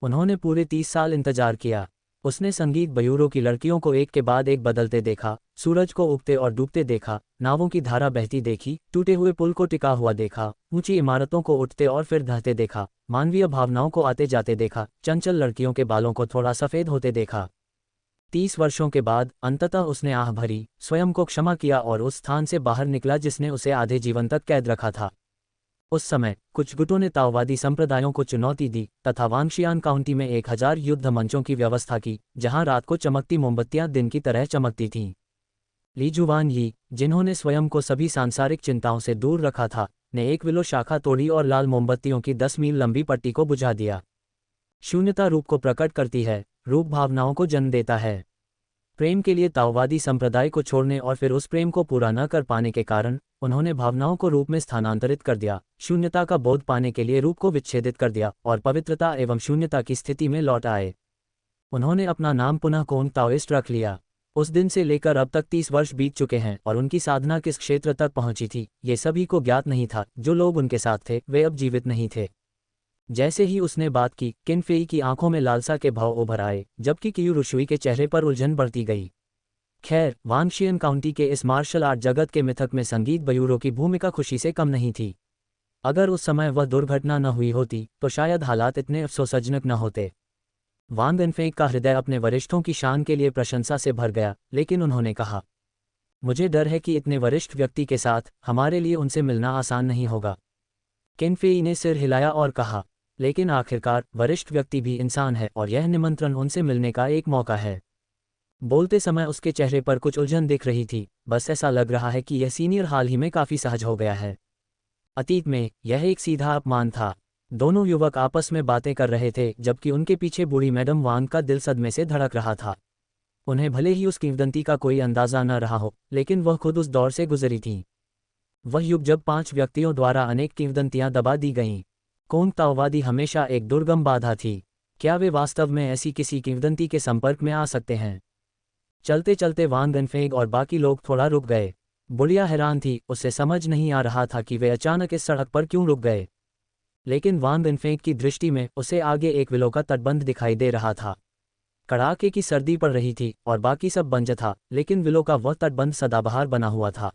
[SPEAKER 1] उन्होंने पूरे 30 साल इंतजार किया। उसने संगीत ब्यूरो की लड़कियों को एक के बाद एक बदलते देखा, सूरज को उगते और डूबते देखा, नावों की धारा बहती देखी, टूटे हुए पुल को टिका हुआ देखा, ऊंची इमारतों को उठते और फिर ढहते देखा, मानवीय भावनाओं को आते जाते देखा, चंचल लड़कियों के बालों को थोड़ा सफ़ेद होते देखा। 30 वर्षों के बाद अंततः उसने आह भरी, स्वयं को क्षमा किया और उस स्थान से बाहर निकला जिसने उसे आधे जीवन तक कैद रखा था। उस समय कुछ गुटों ने ताओवादी संप्रदायों को चुनौती दी तथा वांगशियान काउंटी में 1000 युद्ध मंचों की व्यवस्था की, जहां रात को चमकती मोमबत्तियां दिन की तरह चमकती थीं। ली जुआन यी, जिन्होंने स्वयं को सभी सांसारिक चिंताओं से दूर रखा था, ने एक विलो शाखा तोड़ी और लाल मोमबत्तियों की 10 मील लंबी पट्टी को बुझा दिया। शून्यता रूप को प्रकट करती है, रूप भावनाओं को जन्म देता है। प्रेम के लिए ताओवादी संप्रदाय को छोड़ने और फिर उस प्रेम को पूरा न कर पाने के कारण उन्होंने भावनाओं को रूप में स्थानांतरित कर दिया, शून्यता का बोध पाने के लिए रूप को विच्छेदित कर दिया और पवित्रता एवं शून्यता की स्थिति में लौट आए। उन्होंने अपना नाम पुनः कौन ताओइस्ट रख लिया। उस दिन से लेकर अब तक 30 वर्ष बीत चुके हैं और उनकी साधना किस क्षेत्र तक पहुंची थी, ये सभी को ज्ञात नहीं था। जो लोग उनके साथ थे वे अब जीवित नहीं थे। जैसे ही उसने बात की, किनफेई की आंखों में लालसा के भाव उभर आए, जबकि कियूरुशुई के चेहरे पर उलझन बढ़ती गई। खैर, वांगशियन काउंटी के इस मार्शल आर्ट जगत के मिथक में संगीत ब्यूरो की भूमिका खुशी से कम नहीं थी। अगर उस समय वह दुर्घटना न हुई होती तो शायद हालात इतने अफसोसजनक न होते। वांग इनफेंग का हृदय अपने वरिष्ठों की शान के लिए प्रशंसा से भर गया, लेकिन उन्होंने कहा, मुझे डर है कि इतने वरिष्ठ व्यक्ति के साथ हमारे लिए उनसे मिलना आसान नहीं होगा। किनफेई ने सिर हिलाया और कहा, लेकिन आखिरकार वरिष्ठ व्यक्ति भी इंसान है और यह निमंत्रण उनसे मिलने का एक मौका है। बोलते समय उसके चेहरे पर कुछ उलझन दिख रही थी, बस ऐसा लग रहा है कि यह सीनियर हाल ही में काफ़ी सहज हो गया है। अतीत में यह एक सीधा अपमान था। दोनों युवक आपस में बातें कर रहे थे जबकि उनके पीछे बूढ़ी मैडम वांग का दिल सदमे से धड़क रहा था। उन्हें भले ही उस किंवदंती का कोई अंदाज़ा न रहा हो, लेकिन वह खुद उस दौर से गुजरी थी। वह युग जब 5 व्यक्तियों द्वारा अनेक किंवदंतियां दबा दी गईं। कौन ताओवादी हमेशा एक दुर्गम बाधा थी। क्या वे वास्तव में ऐसी किसी किंवदंती के संपर्क में आ सकते हैं? चलते चलते वांग इनफेंग और बाकी लोग थोड़ा रुक गए। बुढ़िया हैरान थी, उसे समझ नहीं आ रहा था कि वे अचानक इस सड़क पर क्यों रुक गए। लेकिन वांग इनफेंग की दृष्टि में उसे आगे एक विलो का तटबंध दिखाई दे रहा था। कड़ाके की सर्दी पड़ रही थी और बाकी सब बंज था, लेकिन विलो का वह तटबंध सदाबहार बना हुआ था।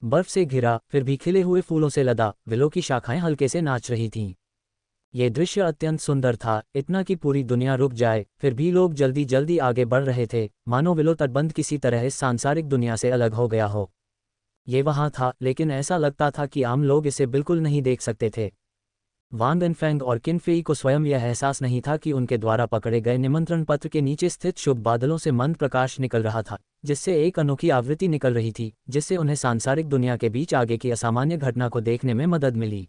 [SPEAKER 1] बर्फ से घिरा, फिर भी खिले हुए फूलों से लदा, विलो की शाखाएं हल्के से नाच रही थीं। ये दृश्य अत्यंत सुंदर था, इतना कि पूरी दुनिया रुक जाए, फिर भी लोग जल्दी जल्दी आगे बढ़ रहे थे, मानो विलो तटबंध किसी तरह इस सांसारिक दुनिया से अलग हो गया हो। ये वहाँ था, लेकिन ऐसा लगता था कि आम लोग इसे बिल्कुल नहीं देख सकते थे। वांग इनफेंग और किनफेई को स्वयं यह एहसास नहीं था कि उनके द्वारा पकड़े गए निमंत्रण पत्र के नीचे स्थित शुभ बादलों से मंद प्रकाश निकल रहा था, जिससे एक अनोखी आवृत्ति निकल रही थी, जिससे उन्हें सांसारिक दुनिया के बीच आगे की असामान्य घटना को देखने में मदद मिली।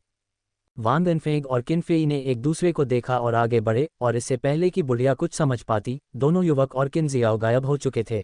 [SPEAKER 1] वांग इनफेंग और किनफेई ने एक दूसरे को देखा और आगे बढ़े, और इससे पहले कि बुढ़िया कुछ समझ पाती, दोनों युवक और किनजियाओ गायब हो चुके थे।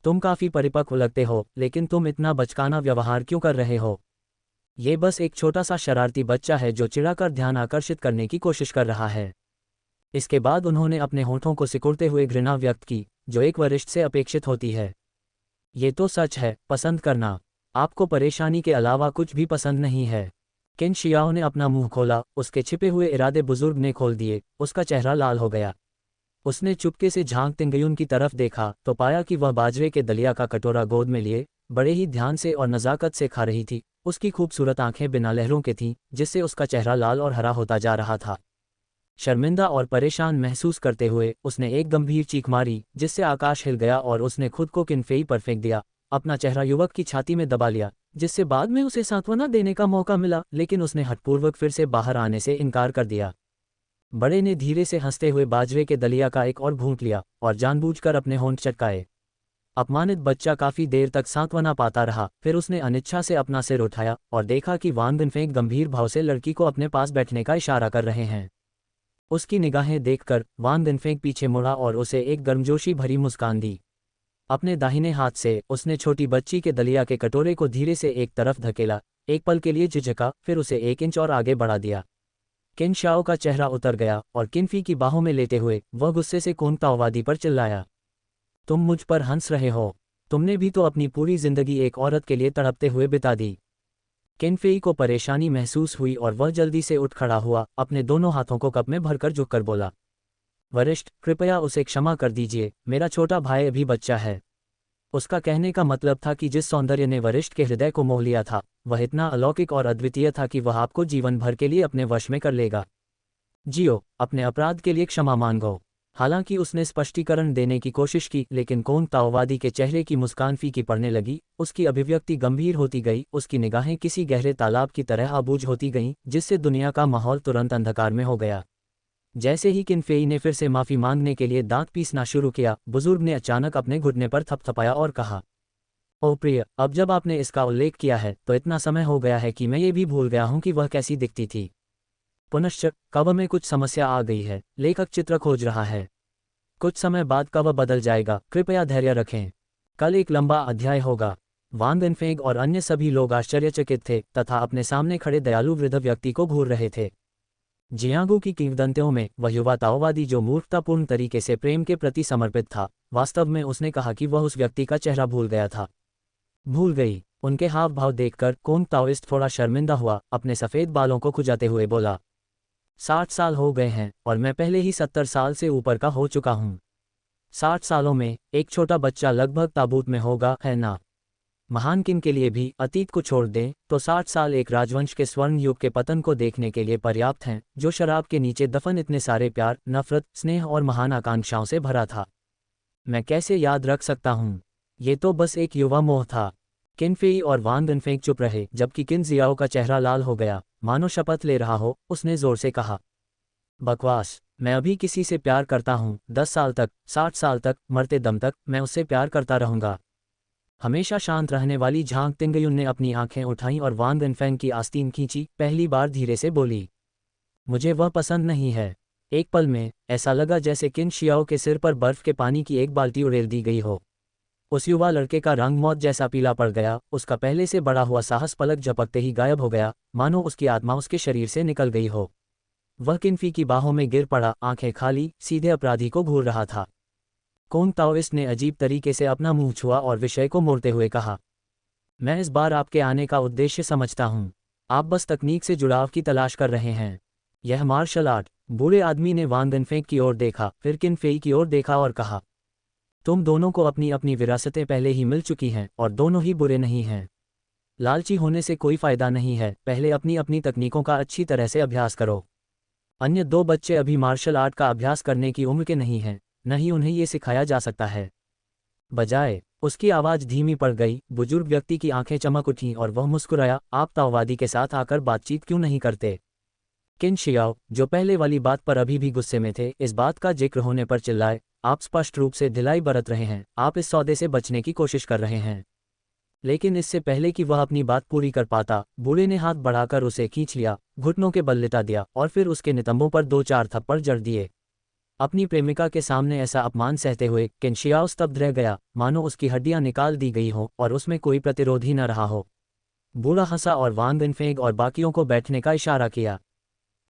[SPEAKER 1] तुम काफी परिपक्व लगते हो, लेकिन तुम इतना बचकाना व्यवहार क्यों कर रहे हो? ये बस एक छोटा सा शरारती बच्चा है जो चिढ़ाकर ध्यान आकर्षित करने की कोशिश कर रहा है। इसके बाद उन्होंने अपने होठों को सिकुड़ते हुए घृणा व्यक्त की, जो एक वरिष्ठ से अपेक्षित होती है। ये तो सच है, पसंद करना। आपको परेशानी के अलावा कुछ भी पसंद नहीं है। किन शियाओ ने अपना मुंह खोला, उसके छिपे हुए इरादे बुजुर्ग ने खोल दिए, उसका चेहरा लाल हो गया। उसने चुपके से झांक तिंगयुन की तरफ देखा तो पाया कि वह बाजरे के दलिया का कटोरा गोद में लिए बड़े ही ध्यान से और नज़ाकत से खा रही थी। उसकी खूबसूरत आंखें बिना लहरों के थीं, जिससे उसका चेहरा लाल और हरा होता जा रहा था। शर्मिंदा और परेशान महसूस करते हुए उसने एक गंभीर चीख मारी, जिससे आकाश हिल गया और उसने खुद को किनफेई पर फेंक दिया। अपना चेहरा युवक की छाती में दबा लिया, जिससे बाद में उसे सांत्वना देने का मौका मिला, लेकिन उसने हठपूर्वक फिर से बाहर आने से इनकार कर दिया। बड़े ने धीरे से हंसते हुए बाजरे के दलिया का एक और घूंट लिया और जानबूझकर अपने होंठ चटकाए। अपमानित बच्चा काफी देर तक सांत्वना पाता रहा, फिर उसने अनिच्छा से अपना सिर उठाया और देखा कि वान बिनफेंग गंभीर भाव से लड़की को अपने पास बैठने का इशारा कर रहे हैं। उसकी निगाहें देखकर वान बिनफेंग पीछे मुड़ा और उसे एक गर्मजोशी भरी मुस्कान दी। अपने दाहिने हाथ से उसने छोटी बच्ची के दलिया के कटोरे को धीरे से एक तरफ धकेला, एक पल के लिए झिझका, फिर उसे 1 इंच और आगे बढ़ा दिया। किन शाओ का चेहरा उतर गया और किनफी की बाहों में लेते हुए वह गुस्से से कोंगताओवादी पर चिल्लाया, तुम मुझ पर हंस रहे हो? तुमने भी तो अपनी पूरी जिंदगी एक औरत के लिए तड़पते हुए बिता दी। किनफेई को परेशानी महसूस हुई और वह जल्दी से उठ खड़ा हुआ, अपने दोनों हाथों को कप में भरकर झुककर बोला, वरिष्ठ, कृपया उसे क्षमा कर दीजिए, मेरा छोटा भाई अभी बच्चा है। उसका कहने का मतलब था कि जिस सौंदर्य ने वरिष्ठ के हृदय को मोह लिया था, वह इतना अलौकिक और अद्वितीय था कि वह आपको जीवन भर के लिए अपने वश में कर लेगा। जियो, अपने अपराध के लिए क्षमा मांगो। हालांकि उसने स्पष्टीकरण देने की कोशिश की, लेकिन कोंगताओवादी के चेहरे की मुस्कान फीकी पड़ने लगी, उसकी अभिव्यक्ति गंभीर होती गई, उसकी निगाहें किसी गहरे तालाब की तरह आबूझ होती गईं, जिससे दुनिया का माहौल तुरंत अंधकार में हो गया। जैसे ही किनफेई ने फिर से माफी मांगने के लिए दांत पीसना शुरू किया, बुजुर्ग ने अचानक अपने घुटने पर थपथपाया और कहा, ओ प्रिय, अब जब आपने इसका उल्लेख किया है तो इतना समय हो गया है कि मैं ये भी भूल गया हूं कि वह कैसी दिखती थी। पुनश्च कव में कुछ समस्या आ गई है, लेखक चित्र खोज रहा है। कुछ समय बाद कव बदल जाएगा, कृपया धैर्य रखें। कल एक लंबा अध्याय होगा। वान बिनफेंग और अन्य सभी लोग आश्चर्यचकित थे तथा अपने सामने खड़े दयालु वृद्ध व्यक्ति को घूर रहे थे। जियांगू की किंवदंतियों में वह युवा ताओवादी जो मूर्खतापूर्ण तरीके से प्रेम के प्रति समर्पित था, वास्तव में उसने कहा कि वह उस व्यक्ति का चेहरा भूल गया था। भूल गई। उनके हाव भाव देखकर कोंग ताओइस्ट थोड़ा शर्मिंदा हुआ, अपने सफ़ेद बालों को खुजाते हुए बोला, 60 साल हो गए हैं और मैं पहले ही 70 साल से ऊपर का हो चुका हूँ। 60 सालों में एक छोटा बच्चा लगभग ताबूत में होगा, है ना? महान किन के लिए भी अतीत को छोड़ दें तो 60 साल एक राजवंश के स्वर्ण युग के पतन को देखने के लिए पर्याप्त हैं, जो शराब के नीचे दफन इतने सारे प्यार, नफरत, स्नेह और महान आकांक्षाओं से भरा था। मैं कैसे याद रख सकता हूँ? ये तो बस एक युवा मोह था। किनफेई और वान बिनफेंग चुप रहे, जबकि किन जियाओ का चेहरा लाल हो गया, मानो शपथ ले रहा हो। उसने जोर से कहा, बकवास, मैं अभी किसी से प्यार करता हूँ, 10 साल तक, 60 साल तक, मरते दम तक मैं उससे प्यार करता रहूँगा। हमेशा शांत रहने वाली झांग तिंगयुन ने अपनी आंखें उठाईं और वान बिनफेंग की आस्तीन खींची, पहली बार धीरे से बोली, मुझे वह पसंद नहीं है। एक पल में ऐसा लगा जैसे किन शियाओ के सिर पर बर्फ के पानी की एक बाल्टी उड़ेल दी गई हो। उस युवा लड़के का रंग मौत जैसा पीला पड़ गया, उसका पहले से बड़ा हुआ साहस पलक झपकते ही गायब हो गया, मानो उसकी आत्मा उसके शरीर से निकल गई हो। वह किनफी की बाहों में गिर पड़ा, आंखें खाली, सीधे अपराधी को घूर रहा था। कोंग ताओइस्ट ने अजीब तरीके से अपना मुंह छुआ और विषय को मोड़ते हुए कहा, मैं इस बार आपके आने का उद्देश्य समझता हूँ। आप बस तकनीक से जुड़ाव की तलाश कर रहे हैं। यह मार्शल आर्ट। बूढ़े आदमी ने वान बिनफेंग की ओर देखा, फिर किनफेई की ओर देखा और कहा, तुम दोनों को अपनी अपनी विरासतें पहले ही मिल चुकी हैं और दोनों ही बुरे नहीं हैं। लालची होने से कोई फायदा नहीं है, पहले अपनी अपनी तकनीकों का अच्छी तरह से अभ्यास करो। अन्य 2 बच्चे अभी मार्शल आर्ट का अभ्यास करने की उम्र के नहीं हैं, न ही उन्हें ये सिखाया जा सकता है। बजाय उसकी आवाज़ धीमी पड़ गई, बुजुर्ग व्यक्ति की आंखें चमक उठीं और वह मुस्कुराया, आप ताओवादी के साथ आकर बातचीत क्यों नहीं करते? किन शियाओ, जो पहले वाली बात पर अभी भी गुस्से में थे, इस बात का जिक्र होने पर चिल्लाए, आप स्पष्ट रूप से ढिलाई बरत रहे हैं, आप इस सौदे से बचने की कोशिश कर रहे हैं। लेकिन इससे पहले कि वह अपनी बात पूरी कर पाता, बूढ़े ने हाथ बढ़ाकर उसे खींच लिया, घुटनों के बल लिटा दिया और फिर उसके नितंबों पर 2-4 थप्पड़ जड़ दिए। अपनी प्रेमिका के सामने ऐसा अपमान सहते हुए किनशियाओ स्तब्ध रह गया, मानो उसकी हड्डियां निकाल दी गई हों और उसमें कोई प्रतिरोध ही न रहा हो। बूढ़ा हंसा और वान बिनफेंग और बाकियों को बैठने का इशारा किया।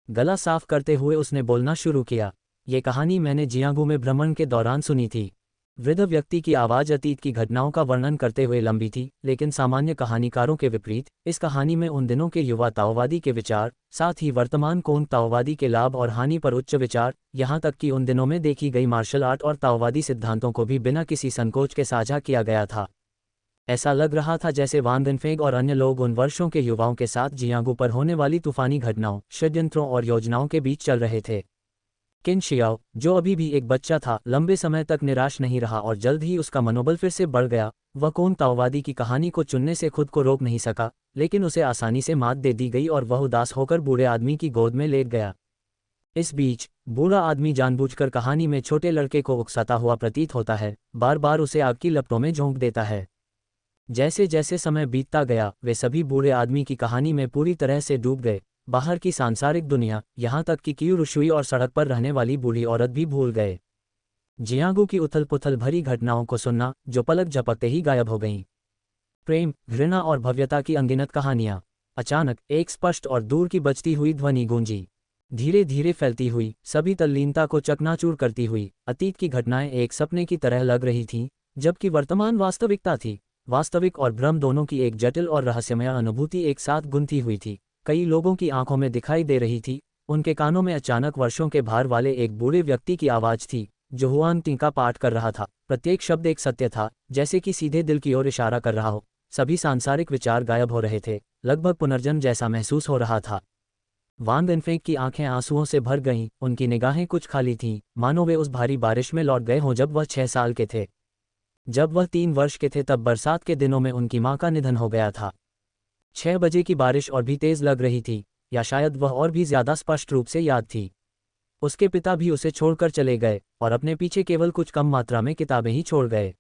[SPEAKER 1] गला साफ करते हुए उसने बोलना शुरू किया। ये कहानी मैंने जियांगू में भ्रमण के दौरान सुनी थी। वृद्ध व्यक्ति की आवाज़ अतीत की घटनाओं का वर्णन करते हुए लंबी थी, लेकिन सामान्य कहानीकारों के विपरीत इस कहानी में उन दिनों के युवा ताओवादी के विचार, साथ ही वर्तमान कोंग ताओवादी के लाभ और हानि पर उच्च विचार, यहाँ तक कि उन दिनों में देखी गई मार्शल आर्ट और ताओवादी सिद्धांतों को भी बिना किसी संकोच के साझा किया गया था। ऐसा लग रहा था जैसे वान बिनफेंग और अन्य लोग उन वर्षों के युवाओं के साथ जियांगू पर होने वाली तूफानी घटनाओं, षड्यंत्रों और योजनाओं के बीच चल रहे थे। किनशियाओ, जो अभी भी एक बच्चा था, लंबे समय तक निराश नहीं रहा और जल्द ही उसका मनोबल फिर से बढ़ गया। वह कोंग ताओवादी की कहानी को चुनने से खुद को रोक नहीं सका, लेकिन उसे आसानी से मात दे दी गई और वह उदास होकर बूढ़े आदमी की गोद में लेट गया। इस बीच बूढ़ा आदमी जानबूझकर कहानी में छोटे लड़के को उकसाता हुआ प्रतीत होता है, बार बार उसे आग की लपटों में झोंक देता है। जैसे जैसे समय बीतता गया, वे सभी बूढ़े आदमी की कहानी में पूरी तरह से डूब गए। बाहर की सांसारिक दुनिया, यहाँ तक कि क्यूरुशुई और सड़क पर रहने वाली बूढ़ी औरत भी भूल गए। जियांगू की उथल पुथल भरी घटनाओं को सुनना, जो पलक झपकते ही गायब हो गईं। प्रेम, घृणा और भव्यता की अनगिनत कहानियाँ। अचानक एक स्पष्ट और दूर की बजती हुई ध्वनि गूंजी, धीरे धीरे फैलती हुई, सभी तल्लीनता को चकनाचूर करती हुई। अतीत की घटनाएं एक सपने की तरह लग रही थीं, जबकि वर्तमान वास्तविकता थी। वास्तविक और भ्रम दोनों की एक जटिल और रहस्यमय अनुभूति एक साथ गुंथी हुई थी। कई लोगों की आंखों में दिखाई दे रही थी। उनके कानों में अचानक वर्षों के भार वाले एक बूढ़े व्यक्ति की आवाज़ थी, जो हुआन तिंग का पाठ कर रहा था। प्रत्येक शब्द एक सत्य था, जैसे कि सीधे दिल की ओर इशारा कर रहा हो। सभी सांसारिक विचार गायब हो रहे थे, लगभग पुनर्जन्म जैसा महसूस हो रहा था। वान बिनफेंग की आंखें आंसुओं से भर गईं, उनकी निगाहें कुछ खाली थीं, मानो वे उस भारी बारिश में लौट गए हों जब वह 6 साल के थे। जब वह 3 वर्ष के थे तब बरसात के दिनों में उनकी मां का निधन हो गया था। 6 बजे की बारिश और भी तेज लग रही थी, या शायद वह और भी ज्यादा स्पष्ट रूप से याद थी। उसके पिता भी उसे छोड़कर चले गए और अपने पीछे केवल कुछ कम मात्रा में किताबें ही छोड़ गए।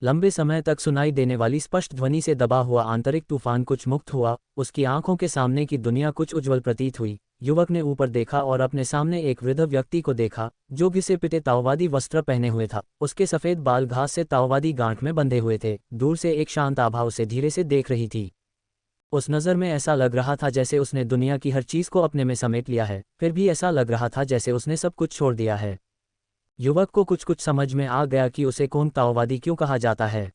[SPEAKER 1] लंबे समय तक सुनाई देने वाली स्पष्ट ध्वनि से दबा हुआ आंतरिक तूफान कुछ मुक्त हुआ। उसकी आंखों के सामने की दुनिया कुछ उज्ज्वल प्रतीत हुई। युवक ने ऊपर देखा और अपने सामने एक वृद्ध व्यक्ति को देखा, जो घिसे पिटे ताओवादी वस्त्र पहने हुए था। उसके सफेद बाल घास से ताओवादी गांठ में बंधे हुए थे। दूर से एक शांत आभा उसे धीरे से देख रही थी। उस नज़र में ऐसा लग रहा था जैसे उसने दुनिया की हर चीज़ को अपने में समेट लिया है, फिर भी ऐसा लग रहा था जैसे उसने सब कुछ छोड़ दिया है। युवक को कुछ कुछ समझ में आ गया कि उसे कोंग ताओवादी क्यों कहा जाता है।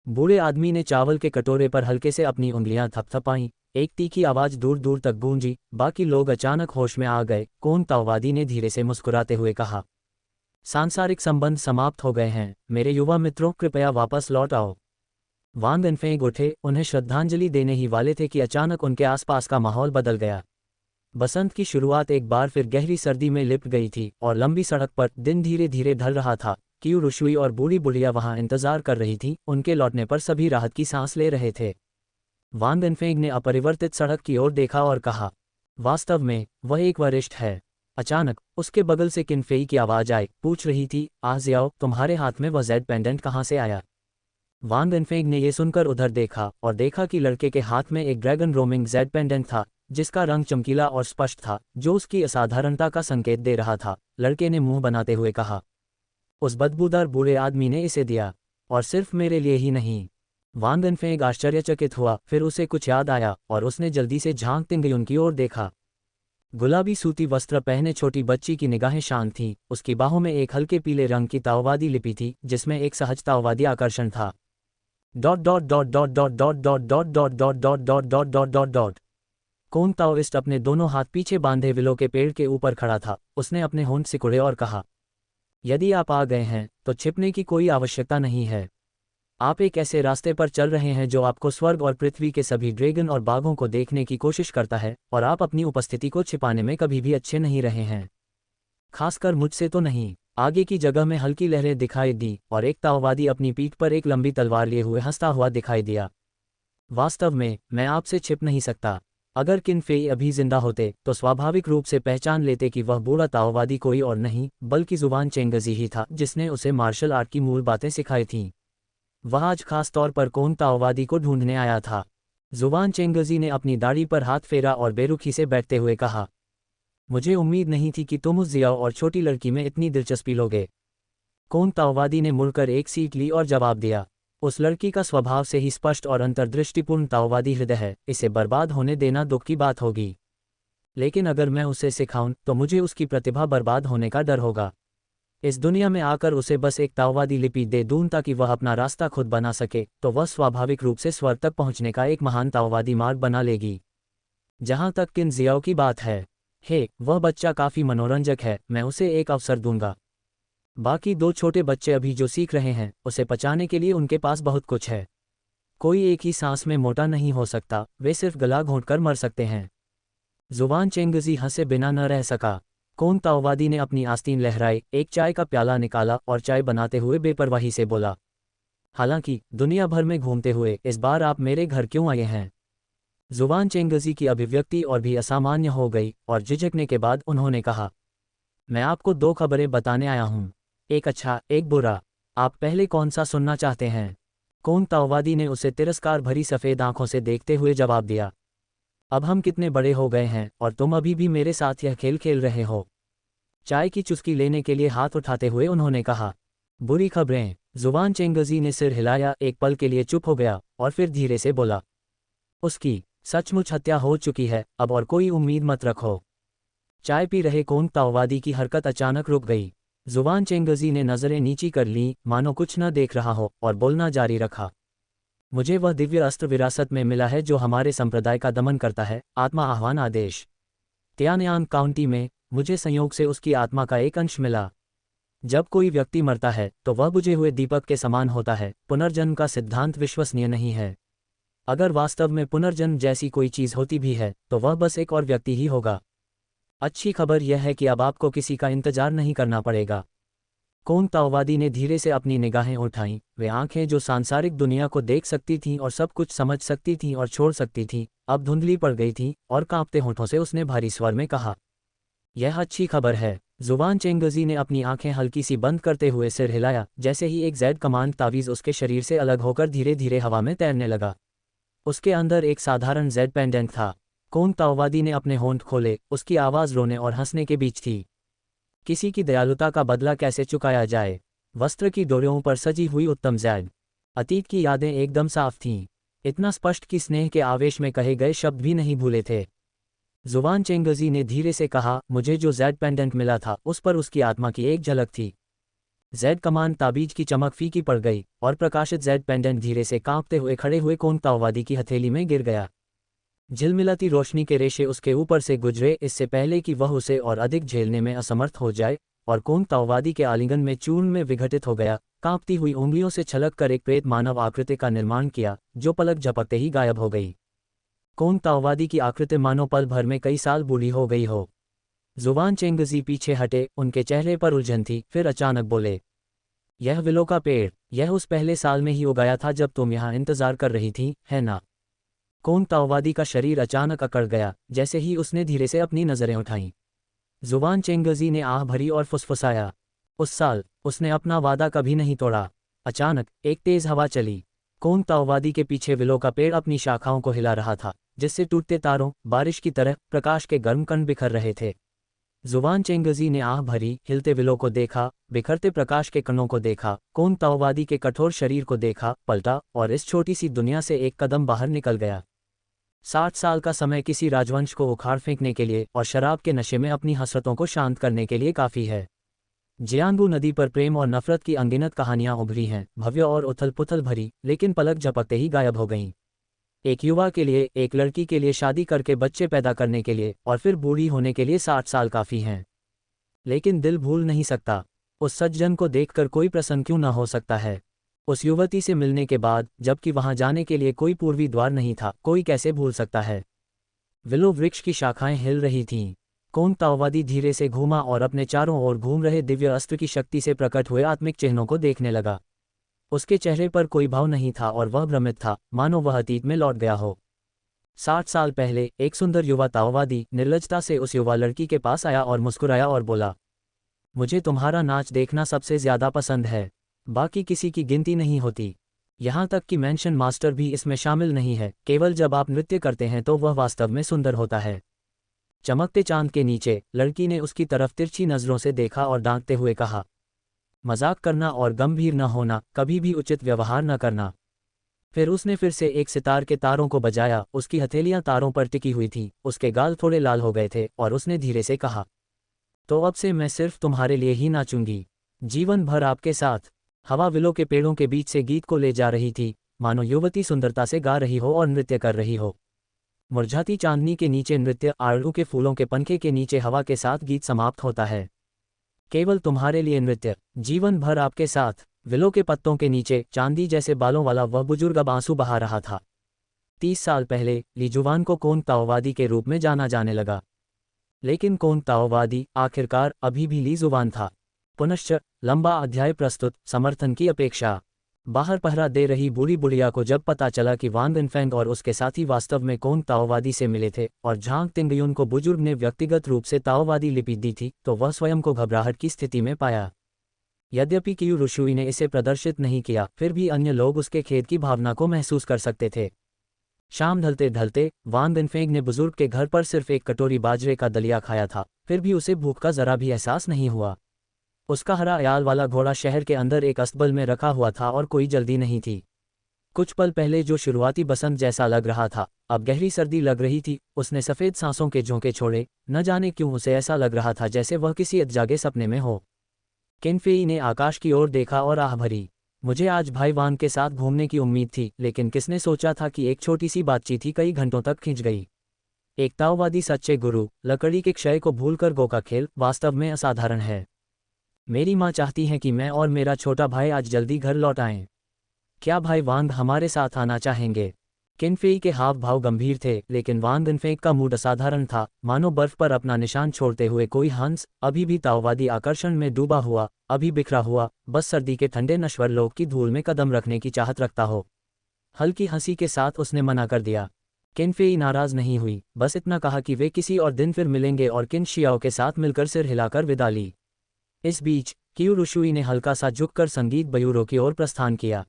[SPEAKER 1] बूढ़े आदमी ने चावल के कटोरे पर हल्के से अपनी उंगलियां थपथपाईं। एक तीखी आवाज दूर दूर तक गूंजी। बाकी लोग अचानक होश में आ गए। कोंग ताओवादी ने धीरे से मुस्कुराते हुए कहा, सांसारिक संबंध समाप्त हो गए हैं मेरे युवा मित्रों, कृपया वापस लौट आओ। वान बिनफेंग उठे, उन्हें श्रद्धांजलि देने ही वाले थे कि अचानक उनके आसपास का माहौल बदल गया। बसंत की शुरुआत एक बार फिर गहरी सर्दी में लिपट गई थी और लंबी सड़क पर दिन धीरे धीरे ढल रहा था। क्यूरुशुई और बूढ़ी बुढ़िया वहां इंतजार कर रही थी। उनके लौटने पर सभी राहत की सांस ले रहे थे। वान बिनफेंग ने अपरिवर्तित सड़क की ओर देखा और कहा, वास्तव में वह एक वरिष्ठ है। अचानक उसके बगल से किनफेई की आवाज आई, पूछ रही थी, जियाओ, तुम्हारे हाथ में वह जेड पेंडेंट कहाँ से आया? वान बिनफेंग ने ये सुनकर उधर देखा और देखा कि लड़के के हाथ में एक ड्रैगन रोमिंग जेड पेंडेंट था, जिसका रंग चमकीला और स्पष्ट था, जो उसकी असाधारणता का संकेत दे रहा था। लड़के ने मुंह बनाते हुए कहा, उस बदबूदार बूढ़े आदमी ने इसे दिया, और सिर्फ मेरे लिए ही नहीं। वान बिनफेंग आश्चर्यचकित हुआ, फिर उसे कुछ याद आया और उसने जल्दी से झांकते हुए उनकी ओर देखा। गुलाबी सूती वस्त्र पहने छोटी बच्ची की निगाहें शांत थीं। उसकी बाहों में एक हल्के पीले रंग की ताओवादी लिपि थी, जिसमें एक सहज ताओवादी आकर्षण था। Dot dot dot dot dot dot dot dot dot dot dot dot dot dot dot dot. Kong Taoist अपने दोनों हाथ पीछे बांधे विलो के पेड़ के ऊपर खड़ा था। उसने अपने होंठ सिकुड़े और कहा, यदि आप आ गए हैं तो छिपने की कोई आवश्यकता नहीं है। आप एक ऐसे रास्ते पर चल रहे हैं जो आपको स्वर्ग और पृथ्वी के सभी ड्रैगन और बाघों को देखने की कोशिश करता है, और आप अपनी उपस्थिति को छिपाने में कभी भी अच्छे नहीं रहे हैं, खासकर मुझसे तो नहीं। आगे की जगह में हल्की लहरें दिखाई दी और एक ताओवादी अपनी पीठ पर एक लंबी तलवार लिए हुए हंसता हुआ दिखाई दिया। वास्तव में मैं आपसे छिप नहीं सकता। अगर किनफेई अभी जिंदा होते तो स्वाभाविक रूप से पहचान लेते कि वह बूढ़ा ताओवादी कोई और नहीं बल्कि जुवान चेंगजी ही था, जिसने उसे मार्शल आर्ट की मूल बातें सिखाई थीं। वह आज खास तौर पर कोंग ताओवादी को ढूंढने आया था। जुवान चेंगजी ने अपनी दाढ़ी पर हाथ फेरा और बेरुखी से बैठते हुए कहा, मुझे उम्मीद नहीं थी कि तुम उस जियाओ और छोटी लड़की में इतनी दिलचस्पी लोगे। कौन ताओवादी ने मुड़कर एक सीट ली और जवाब दिया। उस लड़की का स्वभाव से ही स्पष्ट और अंतर्दृष्टिपूर्ण ताओवादी हृदय है, इसे बर्बाद होने देना दुख की बात होगी। लेकिन अगर मैं उसे सिखाऊं तो मुझे उसकी प्रतिभा बर्बाद होने का डर होगा। इस दुनिया में आकर उसे बस एक ताओवादी लिपि दे दूं ताकि वह अपना रास्ता खुद बना सके, तो वह स्वाभाविक रूप से स्वर्ग तक पहुंचने का एक महान ताओवादी मार्ग बना लेगी। जहां तक किन जियाओ की बात है, वह बच्चा काफी मनोरंजक है, मैं उसे एक अवसर दूंगा। बाकी दो छोटे बच्चे अभी जो सीख रहे हैं, उसे पचाने के लिए उनके पास बहुत कुछ है। कोई एक ही सांस में मोटा नहीं हो सकता, वे सिर्फ गला घोंटकर मर सकते हैं। जुबान चेंगजी हंसे बिना न रह सका। कौन ताओवादी ने अपनी आस्तीन लहराई, एक चाय का प्याला निकाला और चाय बनाते हुए बेपरवाही से बोला, हालांकि दुनिया भर में घूमते हुए इस बार आप मेरे घर क्यों आए हैं। जुबान चेंगजी की अभिव्यक्ति और भी असामान्य हो गई और झिझकने के बाद उन्होंने कहा, मैं आपको दो खबरें बताने आया हूं, एक अच्छा एक बुरा। आप पहले कौन सा सुनना चाहते हैं। कौन ताओवादी ने उसे तिरस्कार भरी सफ़ेद आंखों से देखते हुए जवाब दिया, अब हम कितने बड़े हो गए हैं और तुम अभी भी मेरे साथ यह खेल खेल रहे हो। चाय की चुस्की लेने के लिए हाथ उठाते हुए उन्होंने कहा, बुरी खबरें। जुबान चेंगजी ने सिर हिलाया, एक पल के लिए चुप हो गया और फिर धीरे से बोला, उसकी सचमुच हत्या हो चुकी है, अब और कोई उम्मीद मत रखो। चाय पी रहे कौन ताओवादी की हरकत अचानक रुक गई। जुबान चेंगजी ने नज़रें नीची कर लीं, मानो कुछ न देख रहा हो, और बोलना जारी रखा, मुझे वह दिव्य अस्त्र विरासत में मिला है जो हमारे संप्रदाय का दमन करता है, आत्मा आह्वान आदेश। त्यानयांग काउंटी में मुझे संयोग से उसकी आत्मा का एक अंश मिला। जब कोई व्यक्ति मरता है तो वह बुझे हुए दीपक के समान होता है। पुनर्जन्म का सिद्धांत विश्वसनीय नहीं है। अगर वास्तव में पुनर्जन्म जैसी कोई चीज़ होती भी है तो वह बस एक और व्यक्ति ही होगा। अच्छी खबर यह है कि अब आपको किसी का इंतजार नहीं करना पड़ेगा। कौन ताओवादी ने धीरे से अपनी निगाहें उठाईं, वे आंखें जो सांसारिक दुनिया को देख सकती थीं और सब कुछ समझ सकती थीं और छोड़ सकती थीं, अब धुंधली पड़ गई थीं, और कांपते होठों से उसने भारी स्वर में कहा, यह अच्छी खबर है। जुबान चेंगजी ने अपनी आंखें हल्की सी बंद करते हुए सिर हिलाया, जैसे ही एक जैड कमांड तावीज़ उसके शरीर से अलग होकर धीरे धीरे हवा में तैरने लगा। उसके अंदर एक साधारण जेड पेंडेंट था। कौन ताओवादी ने अपने होंठ खोले, उसकी आवाज़ रोने और हंसने के बीच थी। किसी की दयालुता का बदला कैसे चुकाया जाए। वस्त्र की डोरियों पर सजी हुई उत्तम जैड। अतीत की यादें एकदम साफ थीं, इतना स्पष्ट कि स्नेह के आवेश में कहे गए शब्द भी नहीं भूले थे। जुबान चेंगजी ने धीरे से कहा, मुझे जो जेड पेंडेंट मिला था उस पर उसकी आत्मा की एक झलक थी। जेड कमान ताबीज की चमक फीकी पड़ गई और प्रकाशित जेड पेंडेंट धीरे से कांपते हुए खड़े हुए कौन ताओवादी की हथेली में गिर गया। झिलमिलाती रोशनी के रेशे उसके ऊपर से गुजरे, इससे पहले कि वह उसे और अधिक झेलने में असमर्थ हो जाए, और कौन ताओवादी के आलिंगन में चूर्ण में विघटित हो गया। कांपती हुई उंगलियों से छलक कर एक प्रेत मानव आकृति का निर्माण किया, जो पलक झपकते ही गायब हो गई। कौन ताओवादी की आकृति मानो पल भर में कई साल बूढ़ी हो गई हो। जुबान चेंगजी पीछे हटे, उनके चेहरे पर उलझन थी, फिर अचानक बोले, यह विलो का पेड़, यह उस पहले साल में ही उगाया था जब तुम यहाँ इंतजार कर रही थी, है ना। कौन ताओवादी का शरीर अचानक अकड़ गया, जैसे ही उसने धीरे से अपनी नज़रें उठाईं। जुबान चेंगजी ने आह भरी और फुसफुसाया, उस साल उसने अपना वादा कभी नहीं तोड़ा। अचानक एक तेज हवा चली। कौन ताओवादी के पीछे विलो का पेड़ अपनी शाखाओं को हिला रहा था, जिससे टूटते तारों, बारिश की तरह प्रकाश के गर्म कण बिखर रहे थे। जुबान चेंगजी ने आह भरी, हिलते विलो को देखा, बिखरते प्रकाश के कणों को देखा, कौन ताओवादी के कठोर शरीर को देखा, पलटा और इस छोटी सी दुनिया से एक कदम बाहर निकल गया। 60 साल का समय किसी राजवंश को उखाड़ फेंकने के लिए और शराब के नशे में अपनी हसरतों को शांत करने के लिए काफ़ी है। जियांगू नदी पर प्रेम और नफरत की अनगिनत कहानियां उभरी हैं, भव्य और उथल पुथल भरी, लेकिन पलक झपकते ही गायब हो गईं। एक युवा के लिए, एक लड़की के लिए शादी करके बच्चे पैदा करने के लिए और फिर बूढ़ी होने के लिए 60 साल काफ़ी हैं। लेकिन दिल भूल नहीं सकता। उस सज्जन को देखकर कोई प्रसन्न क्यों न हो सकता है। उस युवती से मिलने के बाद, जबकि वहां जाने के लिए कोई पूर्वी द्वार नहीं था, कोई कैसे भूल सकता है। विलो वृक्ष की शाखाएं हिल रही थीं। कौन ताओवादी धीरे से घूमा और अपने चारों ओर घूम रहे दिव्य अस्त्र की शक्ति से प्रकट हुए आत्मिक चिन्हों को देखने लगा। उसके चेहरे पर कोई भाव नहीं था और वह भ्रमित था, मानो वह अतीत में लौट गया हो। 60 साल पहले एक सुंदर युवा ताओवादी निर्लजता से उस युवा लड़की के पास आया और मुस्कुराया और बोला, मुझे तुम्हारा नाच देखना सबसे ज्यादा पसंद है। बाकी किसी की गिनती नहीं होती। यहाँ तक कि मेंशन मास्टर भी इसमें शामिल नहीं है। केवल जब आप नृत्य करते हैं तो वह वास्तव में सुंदर होता है। चमकते चांद के नीचे लड़की ने उसकी तरफ तिरछी नजरों से देखा और डांटते हुए कहा, मजाक करना और गंभीर न होना, कभी भी उचित व्यवहार न करना। फिर उसने फिर से एक सितार के तारों को बजाया। उसकी हथेलियां तारों पर टिकी हुई थीं, उसके गाल थोड़े लाल हो गए थे और उसने धीरे से कहा, तो अब से मैं सिर्फ तुम्हारे लिए ही नाचूंगी, जीवन भर आपके साथ। हवा विलो के पेड़ों के बीच से गीत को ले जा रही थी, मानो युवती सुंदरता से गा रही हो और नृत्य कर रही हो। मुरझाती चांदनी के नीचे नृत्य, आड़ू के फूलों के पंखे के नीचे हवा के साथ गीत समाप्त होता है। केवल तुम्हारे लिए नृत्य, जीवन भर आपके साथ। विलो के पत्तों के नीचे चांदी जैसे बालों वाला वह बुजुर्ग अब आंसू बहा रहा था। 30 साल पहले ली जुवान को कोंग ताओवादी के रूप में जाना जाने लगा, लेकिन कोंग ताओवादी आखिरकार अभी भी ली जुवान था। पुनश्च लंबा अध्याय प्रस्तुत, समर्थन की अपेक्षा। बाहर पहरा दे रही बूढ़ी बुढ़िया को जब पता चला कि वान बिनफेंग और उसके साथी वास्तव में कोंग ताओवादी से मिले थे और झांग तिंगयुन को बुजुर्ग ने व्यक्तिगत रूप से ताओवादी लिपि दी थी, तो वह स्वयं को घबराहट की स्थिति में पाया। यद्यपि कियू रुशुई ने इसे प्रदर्शित नहीं किया, फिर भी अन्य लोग उसके खेद की भावना को महसूस कर सकते थे। शाम ढलते ढलते वान बिनफेंग ने बुजुर्ग के घर पर सिर्फ एक कटोरी बाजरे का दलिया खाया था, फिर भी उसे भूख का जरा भी एहसास नहीं हुआ। उसका हरा याल वाला घोड़ा शहर के अंदर एक अस्तबल में रखा हुआ था और कोई जल्दी नहीं थी। कुछ पल पहले जो शुरुआती बसंत जैसा लग रहा था, अब गहरी सर्दी लग रही थी। उसने सफ़ेद सांसों के झोंके छोड़े, न जाने क्यों उसे ऐसा लग रहा था जैसे वह किसी अधजागे सपने में हो। किनफेई ने आकाश की ओर देखा और आह भरी। मुझे आज भाई वान के साथ घूमने की उम्मीद थी, लेकिन किसने सोचा था कि एक छोटी सी बातचीत ही कई घंटों तक खिंच गई। एक ताओवादी सच्चे गुरु, लकड़ी के क्षय को भूलकर गो का खेल वास्तव में असाधारण है। मेरी माँ चाहती है कि मैं और मेरा छोटा भाई आज जल्दी घर लौट आएं। क्या भाई वांग हमारे साथ आना चाहेंगे? किनफेई के हाव भाव गंभीर थे, लेकिन वांग बिनफेंग का मूड असाधारण था, मानो बर्फ पर अपना निशान छोड़ते हुए कोई हंस, अभी भी ताओवादी आकर्षण में डूबा हुआ, अभी बिखरा हुआ, बस सर्दी के ठंडे नश्वर लोक की धूल में कदम रखने की चाहत रखता हो। हल्की हंसी के साथ उसने मना कर दिया। किनफेई नाराज नहीं हुई, बस इतना कहा कि वे किसी और दिन फिर मिलेंगे और किन शियाओ के साथ मिलकर सिर हिलाकर विदा ली। इस बीच कियू रुशुई ने हल्का सा झुककर संगीत बयूरों की ओर प्रस्थान किया।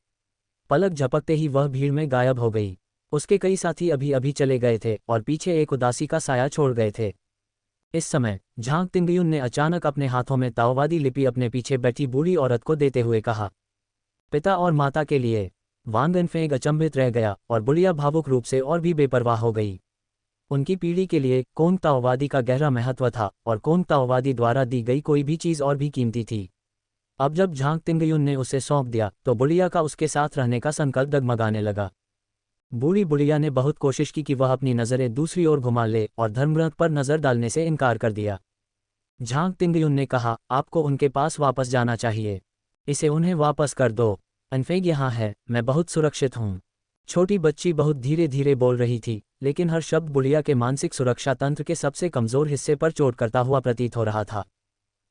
[SPEAKER 1] पलक झपकते ही वह भीड़ में गायब हो गई। उसके कई साथी अभी अभी चले गए थे और पीछे एक उदासी का साया छोड़ गए थे। इस समय झांग तिंगयुन ने अचानक अपने हाथों में ताओवादी लिपि अपने पीछे बैठी बूढ़ी औरत को देते हुए कहा, पिता और माता के लिए। वान बिनफेंग अचंभित रह गया और बुढ़िया भावुक रूप से और भी बेपरवाह हो गई। उनकी पीढ़ी के लिए कोंग ताओवादी का गहरा महत्व था और कोंग ताओवादी द्वारा दी गई कोई भी चीज़ और भी कीमती थी। अब जब झांग तिंगयुन ने उसे सौंप दिया तो बुढ़िया का उसके साथ रहने का संकल्प डगमगाने लगा। बूढ़ी बुढ़िया ने बहुत कोशिश की कि वह अपनी नज़रें दूसरी ओर घुमा ले और धर्मग्रंथ पर नज़र डालने से इनकार कर दिया। झांग तिंगयुन ने कहा, आपको उनके पास वापस जाना चाहिए, इसे उन्हें वापस कर दो। अनफेंग यहाँ है, मैं बहुत सुरक्षित हूँ। छोटी बच्ची बहुत धीरे धीरे बोल रही थी, लेकिन हर शब्द बुढ़िया के मानसिक सुरक्षा तंत्र के सबसे कमज़ोर हिस्से पर चोट करता हुआ प्रतीत हो रहा था।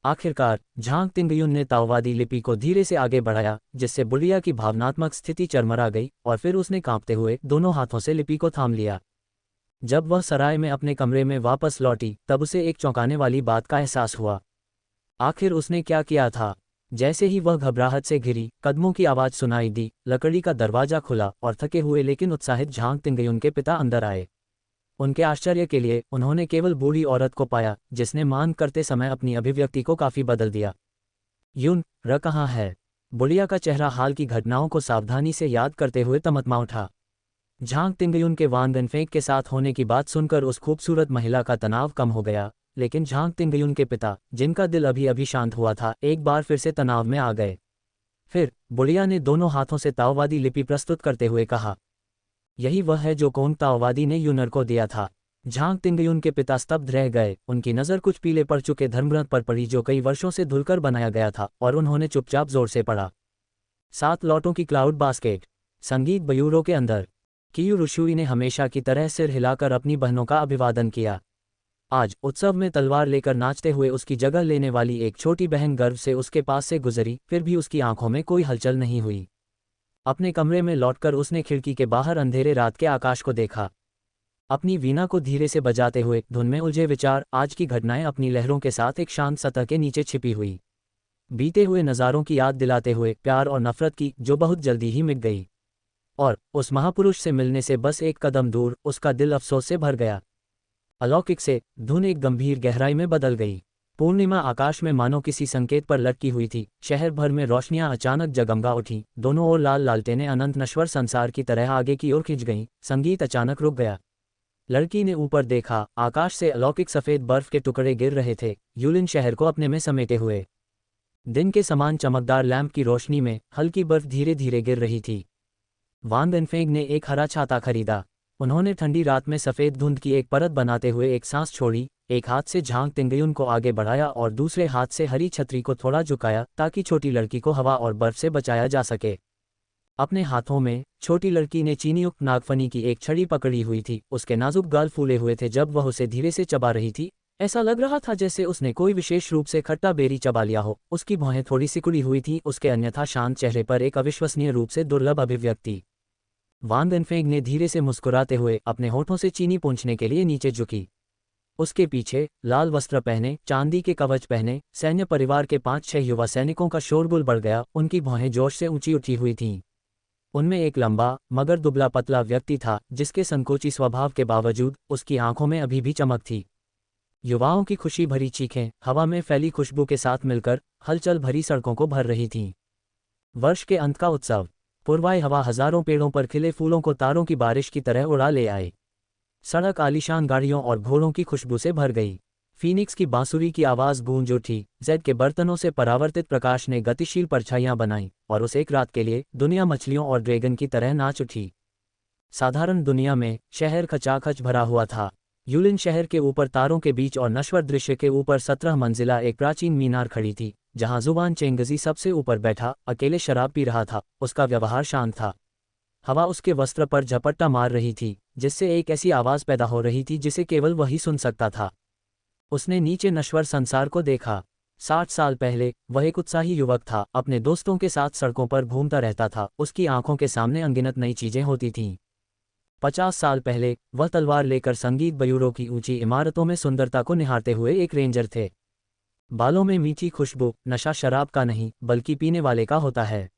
[SPEAKER 1] आखिरकार झांग तिंगयुन ने ताओवादी लिपि को धीरे से आगे बढ़ाया, जिससे बुढ़िया की भावनात्मक स्थिति चरमरा गई और फिर उसने कांपते हुए दोनों हाथों से लिपि को थाम लिया। जब वह सराय में अपने कमरे में वापस लौटी तब उसे एक चौंकाने वाली बात का एहसास हुआ। आखिर उसने क्या किया था? जैसे ही वह घबराहट से घिरी, कदमों की आवाज़ सुनाई दी, लकड़ी का दरवाज़ा खुला और थके हुए लेकिन उत्साहित झांग तिंगयुन के पिता अंदर आए। उनके आश्चर्य के लिए उन्होंने केवल बूढ़ी औरत को पाया, जिसने मांग करते समय अपनी अभिव्यक्ति को काफ़ी बदल दिया। युन र कहाँ है? बुढ़िया का चेहरा हाल की घटनाओं को सावधानी से याद करते हुए तमतमा उठा। झांग तिंगयुन के वान बिनफेंग के साथ होने की बात सुनकर उस खूबसूरत महिला का तनाव कम हो गया, लेकिन झांग तिंगयुन के पिता, जिनका दिल अभी अभी शांत हुआ था, एक बार फिर से तनाव में आ गए। फिर बुढ़िया ने दोनों हाथों से ताओवादी लिपि प्रस्तुत करते हुए कहा, यही वह है जो कोंग ताओवादी ने यूनर को दिया था। झांग तिंगयुन के पिता स्तब्ध रह गए, उनकी नज़र कुछ पीले पड़ चुके धर्मग्रंथ पर पड़ी जो कई वर्षों से धुलकर बनाया गया था, और उन्होंने चुपचाप जोर से पढ़ा। 7 लौटों की क्लाउड बास्केट। संगीत बयूरों के अंदर कियू रुशुई ने हमेशा की तरह सिर हिलाकर अपनी बहनों का अभिवादन किया। आज उत्सव में तलवार लेकर नाचते हुए उसकी जगह लेने वाली एक छोटी बहन गर्व से उसके पास से गुजरी, फिर भी उसकी आंखों में कोई हलचल नहीं हुई। अपने कमरे में लौटकर उसने खिड़की के बाहर अंधेरे रात के आकाश को देखा। अपनी वीणा को धीरे से बजाते हुए धुन में उलझे विचार, आज की घटनाएं अपनी लहरों के साथ एक शांत सतह के नीचे छिपी हुई, बीते हुए नज़ारों की याद दिलाते हुए प्यार और नफरत की, जो बहुत जल्दी ही मिट गई। और उस महापुरुष से मिलने से बस एक कदम दूर उसका दिल अफसोस से भर गया। अलौकिक से धुन एक गंभीर गहराई में बदल गई। पूर्णिमा आकाश में मानो किसी संकेत पर लटकी हुई थी। शहर भर में रोशनियां अचानक जगमगा उठी। दोनों ओर लाल लालटेनें अनंत नश्वर संसार की तरह आगे की ओर खिंच गईं। संगीत अचानक रुक गया। लड़की ने ऊपर देखा, आकाश से अलौकिक सफ़ेद बर्फ के टुकड़े गिर रहे थे, यूलिन शहर को अपने में समेटे हुए। दिन के समान चमकदार लैंप की रोशनी में हल्की बर्फ धीरे धीरे गिर रही थी। वान वेनफेंग ने एक हरा छाता खरीदा। उन्होंने ठंडी रात में सफ़ेद धुंध की एक परत बनाते हुए एक सांस छोड़ी, एक हाथ से झांग तिंगयुन को आगे बढ़ाया और दूसरे हाथ से हरी छतरी को थोड़ा झुकाया ताकि छोटी लड़की को हवा और बर्फ से बचाया जा सके। अपने हाथों में छोटी लड़की ने चीनीयुक्त नागफनी की एक छड़ी पकड़ी हुई थी। उसके नाजुक गाल फूले हुए थे जब वह उसे धीरे से चबा रही थी। ऐसा लग रहा था जैसे उसने कोई विशेष रूप से खट्टा बेरी चबा लिया हो। उसकी भौहें थोड़ी सिकुड़ी हुई थी, उसके अन्यथा शांत चेहरे पर एक अविश्वसनीय रूप से दुर्लभ अभिव्यक्ति। वान वेनफेंग ने धीरे से मुस्कुराते हुए अपने होठों से चीनी पोंछने के लिए नीचे झुकी। उसके पीछे लाल वस्त्र पहने, चांदी के कवच पहने सैन्य परिवार के 5-6 युवा सैनिकों का शोरगुल बढ़ गया। उनकी भौहें जोश से ऊंची उठी हुई थीं। उनमें एक लंबा मगर दुबला पतला व्यक्ति था जिसके संकोची स्वभाव के बावजूद उसकी आंखों में अभी भी चमक थी। युवाओं की खुशी भरी चीखें हवा में फैली खुशबू के साथ मिलकर हलचल भरी सड़कों को भर रही थीं। वर्ष के अंत का उत्सव। पूर्वाई हवा हजारों पेड़ों पर खिले फूलों को तारों की बारिश की तरह उड़ा ले आए। सड़क आलीशान गाड़ियों और घोड़ों की खुशबू से भर गई। फीनिक्स की बांसुरी की आवाज़ गूंज उठी। जेड के बर्तनों से परावर्तित प्रकाश ने गतिशील परछाइयां बनाईं और उस एक रात के लिए दुनिया मछलियों और ड्रैगन की तरह नाच उठी। साधारण दुनिया में शहर खचाखच भरा हुआ था। यूलिन शहर के ऊपर तारों के बीच और नश्वर दृश्य के ऊपर 17 मंजिला एक प्राचीन मीनार खड़ी थी, जहां जुबान चेंगजी सबसे ऊपर बैठा अकेले शराब पी रहा था। उसका व्यवहार शांत था। हवा उसके वस्त्र पर झपट्टा मार रही थी, जिससे एक ऐसी आवाज़ पैदा हो रही थी जिसे केवल वही सुन सकता था। उसने नीचे नश्वर संसार को देखा। 60 साल पहले वह एक उत्साही युवक था, अपने दोस्तों के साथ सड़कों पर घूमता रहता था। उसकी आंखों के सामने अनगिनत नई चीजें होती थीं। 50 साल पहले वह तलवार लेकर संगीत बयूरों की ऊंची इमारतों में सुंदरता को निहारते हुए एक रेंजर थे। बालों में मीठी खुशबू। नशा शराब का नहीं बल्कि पीने वाले का होता है।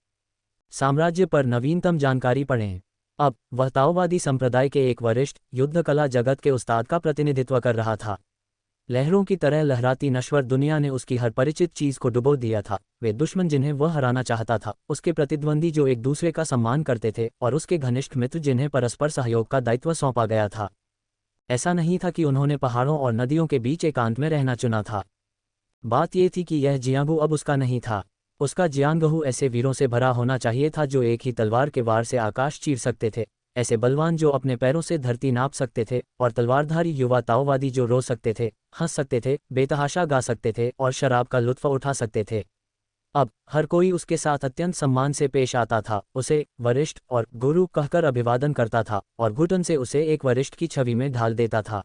[SPEAKER 1] साम्राज्य पर नवीनतम जानकारी पढ़ें। अब वह ताओवादी संप्रदाय के एक वरिष्ठ युद्ध कला जगत के उस्ताद का प्रतिनिधित्व कर रहा था। लहरों की तरह लहराती नश्वर दुनिया ने उसकी हर परिचित चीज को डुबो दिया था। वे दुश्मन जिन्हें वह हराना चाहता था, उसके प्रतिद्वंदी जो एक दूसरे का सम्मान करते थे, और उसके घनिष्ठ मित्र जिन्हें परस्पर सहयोग का दायित्व सौंपा गया था। ऐसा नहीं था कि उन्होंने पहाड़ों और नदियों के बीच एकांत में रहना चुना था। बात यह थी कि यह जियांगू अब उसका नहीं था। उसका जियांगहू ऐसे वीरों से भरा होना चाहिए था जो एक ही तलवार के वार से आकाश चीर सकते थे, ऐसे बलवान जो अपने पैरों से धरती नाप सकते थे, और तलवारधारी युवा ताओवादी जो रो सकते थे, हंस सकते थे, बेतहाशा गा सकते थे और शराब का लुत्फ उठा सकते थे। अब हर कोई उसके साथ अत्यंत सम्मान से पेश आता था, उसे वरिष्ठ और गुरु कहकर अभिवादन करता था और घुटन से उसे एक वरिष्ठ की छवि में ढाल देता था।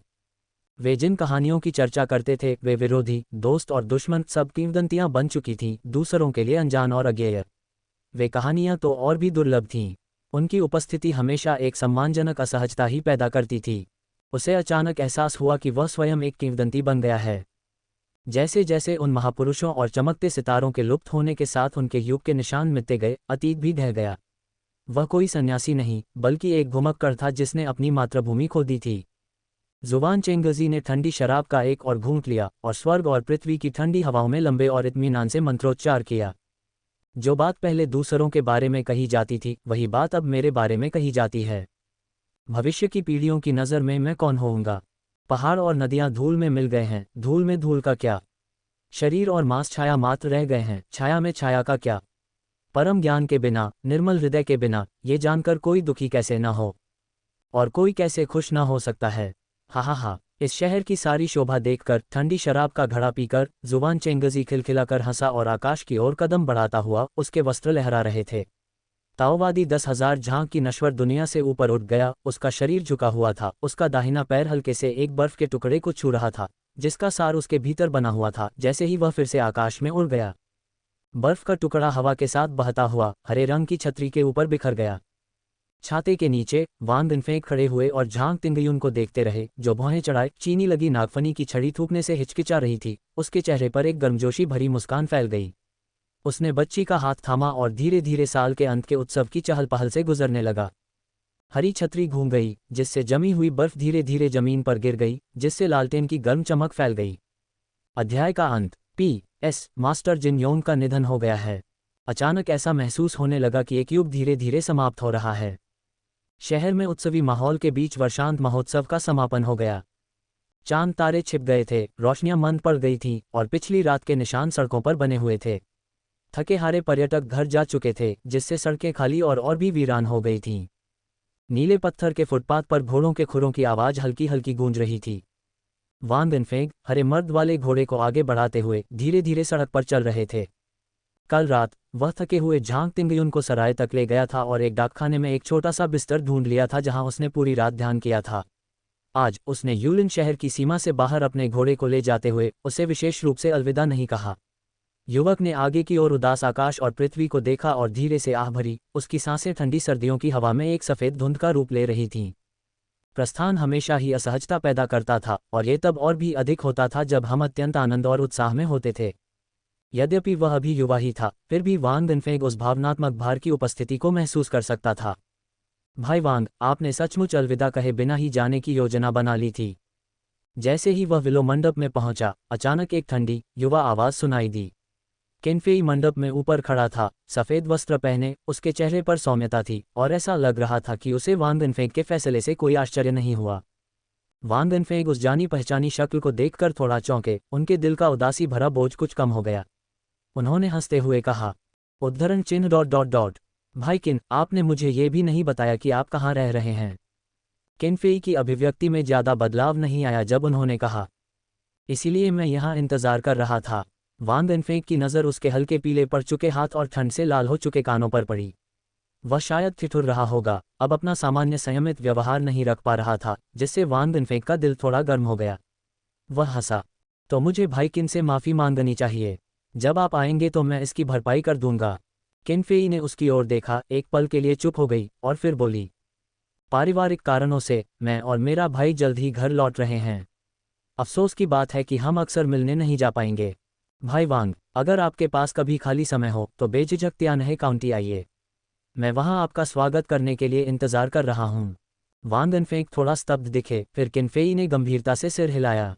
[SPEAKER 1] वे जिन कहानियों की चर्चा करते थे वे विरोधी, दोस्त और दुश्मन सब किंवदंतियां बन चुकी थीं, दूसरों के लिए अनजान और अज्ञेय। वे कहानियां तो और भी दुर्लभ थीं। उनकी उपस्थिति हमेशा एक सम्मानजनक असहजता ही पैदा करती थी। उसे अचानक एहसास हुआ कि वह स्वयं एक किंवदंती बन गया है। जैसे जैसे उन महापुरुषों और चमकते सितारों के लुप्त होने के साथ उनके युग के निशान मिटते गए, अतीत भी ढह गया। वह कोई सन्यासी नहीं बल्कि एक घुमक्कड़ था जिसने अपनी मातृभूमि खो दी थी। जुबान चेंगजी ने ठंडी शराब का एक और घूंट लिया और स्वर्ग और पृथ्वी की ठंडी हवाओं में लंबे और इत्मीनान से मंत्रोच्चार किया। जो बात पहले दूसरों के बारे में कही जाती थी, वही बात अब मेरे बारे में कही जाती है। भविष्य की पीढ़ियों की नज़र में मैं कौन होऊंगा? पहाड़ और नदियां धूल में मिल गए हैं, धूल में धूल का क्या? शरीर और मांस छाया मात्र रह गए हैं, छाया में छाया का क्या? परम ज्ञान के बिना, निर्मल हृदय के बिना, ये जानकर कोई दुखी कैसे न हो और कोई कैसे खुश न हो सकता है। हा हा हा। इस शहर की सारी शोभा देखकर, ठंडी शराब का घड़ा पीकर जुबान चेंगजी खिलखिलाकर हंसा और आकाश की ओर कदम बढ़ाता हुआ उसके वस्त्र लहरा रहे थे। ताओवादी 10,000 झांक की नश्वर दुनिया से ऊपर उठ गया। उसका शरीर झुका हुआ था, उसका दाहिना पैर हल्के से एक बर्फ के टुकड़े को छू रहा था जिसका सार उसके भीतर बना हुआ था। जैसे ही वह फिर से आकाश में उड़ गया, बर्फ का टुकड़ा हवा के साथ बहता हुआ हरे रंग की छतरी के ऊपर बिखर गया। छाते के नीचे वान दिनफेंग खड़े हुए और झांग तिंगयुन को देखते रहे, जो भौहें चढ़ाए चीनी लगी नागफनी की छड़ी थूकने से हिचकिचा रही थी। उसके चेहरे पर एक गर्मजोशी भरी मुस्कान फैल गई। उसने बच्ची का हाथ थामा और धीरे धीरे साल के अंत के उत्सव की चहल पहल से गुजरने लगा। हरी छतरी घूम गई, जिससे जमी हुई बर्फ धीरे धीरे जमीन पर गिर गई, जिससे लालटेन की गर्म चमक फैल गई। अध्याय का अंत। PS मास्टर जिन योंग का निधन हो गया है। अचानक ऐसा महसूस होने लगा कि एक युग धीरे धीरे समाप्त हो रहा है। शहर में उत्सवी माहौल के बीच वर्षांत महोत्सव का समापन हो गया। चांद तारे छिप गए थे, रोशनियां मंद पड़ गई थीं और पिछली रात के निशान सड़कों पर बने हुए थे। थके हारे पर्यटक घर जा चुके थे, जिससे सड़कें खाली और भी वीरान हो गई थीं। नीले पत्थर के फुटपाथ पर घोड़ों के खुरों की आवाज़ हल्की हल्की गूंज रही थी। वांग इनफेंग हरे मर्द वाले घोड़े को आगे बढ़ाते हुए धीरे धीरे सड़क पर चल रहे थे। कल रात वह थके हुए झांग तिंगयुन को सराय तक ले गया था और एक डाकखाने में एक छोटा सा बिस्तर ढूंढ लिया था जहां उसने पूरी रात ध्यान किया था। आज उसने यूलिन शहर की सीमा से बाहर अपने घोड़े को ले जाते हुए उसे विशेष रूप से अलविदा नहीं कहा। युवक ने आगे की ओर उदास आकाश और पृथ्वी को देखा और धीरे से आह भरी। उसकी सांसें ठंडी सर्दियों की हवा में एक सफ़ेद धुंध का रूप ले रही थीं। प्रस्थान हमेशा ही असहजता पैदा करता था, और ये तब और भी अधिक होता था जब हम अत्यंत आनंद और उत्साह में होते थे। यद्यपि वह अभी युवा ही था, फिर भी वांग इनफेंग उस भावनात्मक भार की उपस्थिति को महसूस कर सकता था। भाई वांग, आपने सचमुच अलविदा कहे बिना ही जाने की योजना बना ली थी। जैसे ही वह विलो मंडप में पहुंचा, अचानक एक ठंडी युवा आवाज़ सुनाई दी। केनफेई मंडप में ऊपर खड़ा था, सफ़ेद वस्त्र पहने। उसके चेहरे पर सौम्यता थी और ऐसा लग रहा था कि उसे वांग इनफेंग के फैसले से कोई आश्चर्य नहीं हुआ। वांग इनफेंग उस जानी पहचानी शक्ल को देखकर थोड़ा चौंके। उनके दिल का उदासी भरा बोझ कुछ कम हो गया। उन्होंने हंसते हुए कहा, उद्धरण चिन्ह ... भाई किन, आपने मुझे ये भी नहीं बताया कि आप कहाँ रह रहे हैं। केनफेई की अभिव्यक्ति में ज़्यादा बदलाव नहीं आया जब उन्होंने कहा, इसीलिए मैं यहाँ इंतज़ार कर रहा था। वांग इनफेंग की नज़र उसके हल्के पीले पड़ चुके हाथ और ठंड से लाल हो चुके कानों पर पड़ी। वह शायद ठिठुर रहा होगा, अब अपना सामान्य संयमित व्यवहार नहीं रख पा रहा था, जिससे वांग इनफेंग का दिल थोड़ा गर्म हो गया। वह हंसा, तो मुझे भाई किन से माफ़ी मांगनी चाहिए। जब आप आएंगे तो मैं इसकी भरपाई कर दूंगा। केनफेई ने उसकी ओर देखा, एक पल के लिए चुप हो गई और फिर बोली, पारिवारिक कारणों से मैं और मेरा भाई जल्द ही घर लौट रहे हैं। अफसोस की बात है कि हम अक्सर मिलने नहीं जा पाएंगे। भाई वांग, अगर आपके पास कभी खाली समय हो तो बेझिझक त्यानहे काउंटी आइए। मैं वहां आपका स्वागत करने के लिए इंतज़ार कर रहा हूं। वांग इनफेंग थोड़ा स्तब्ध दिखे, फिर केनफेई ने गंभीरता से सिर हिलाया।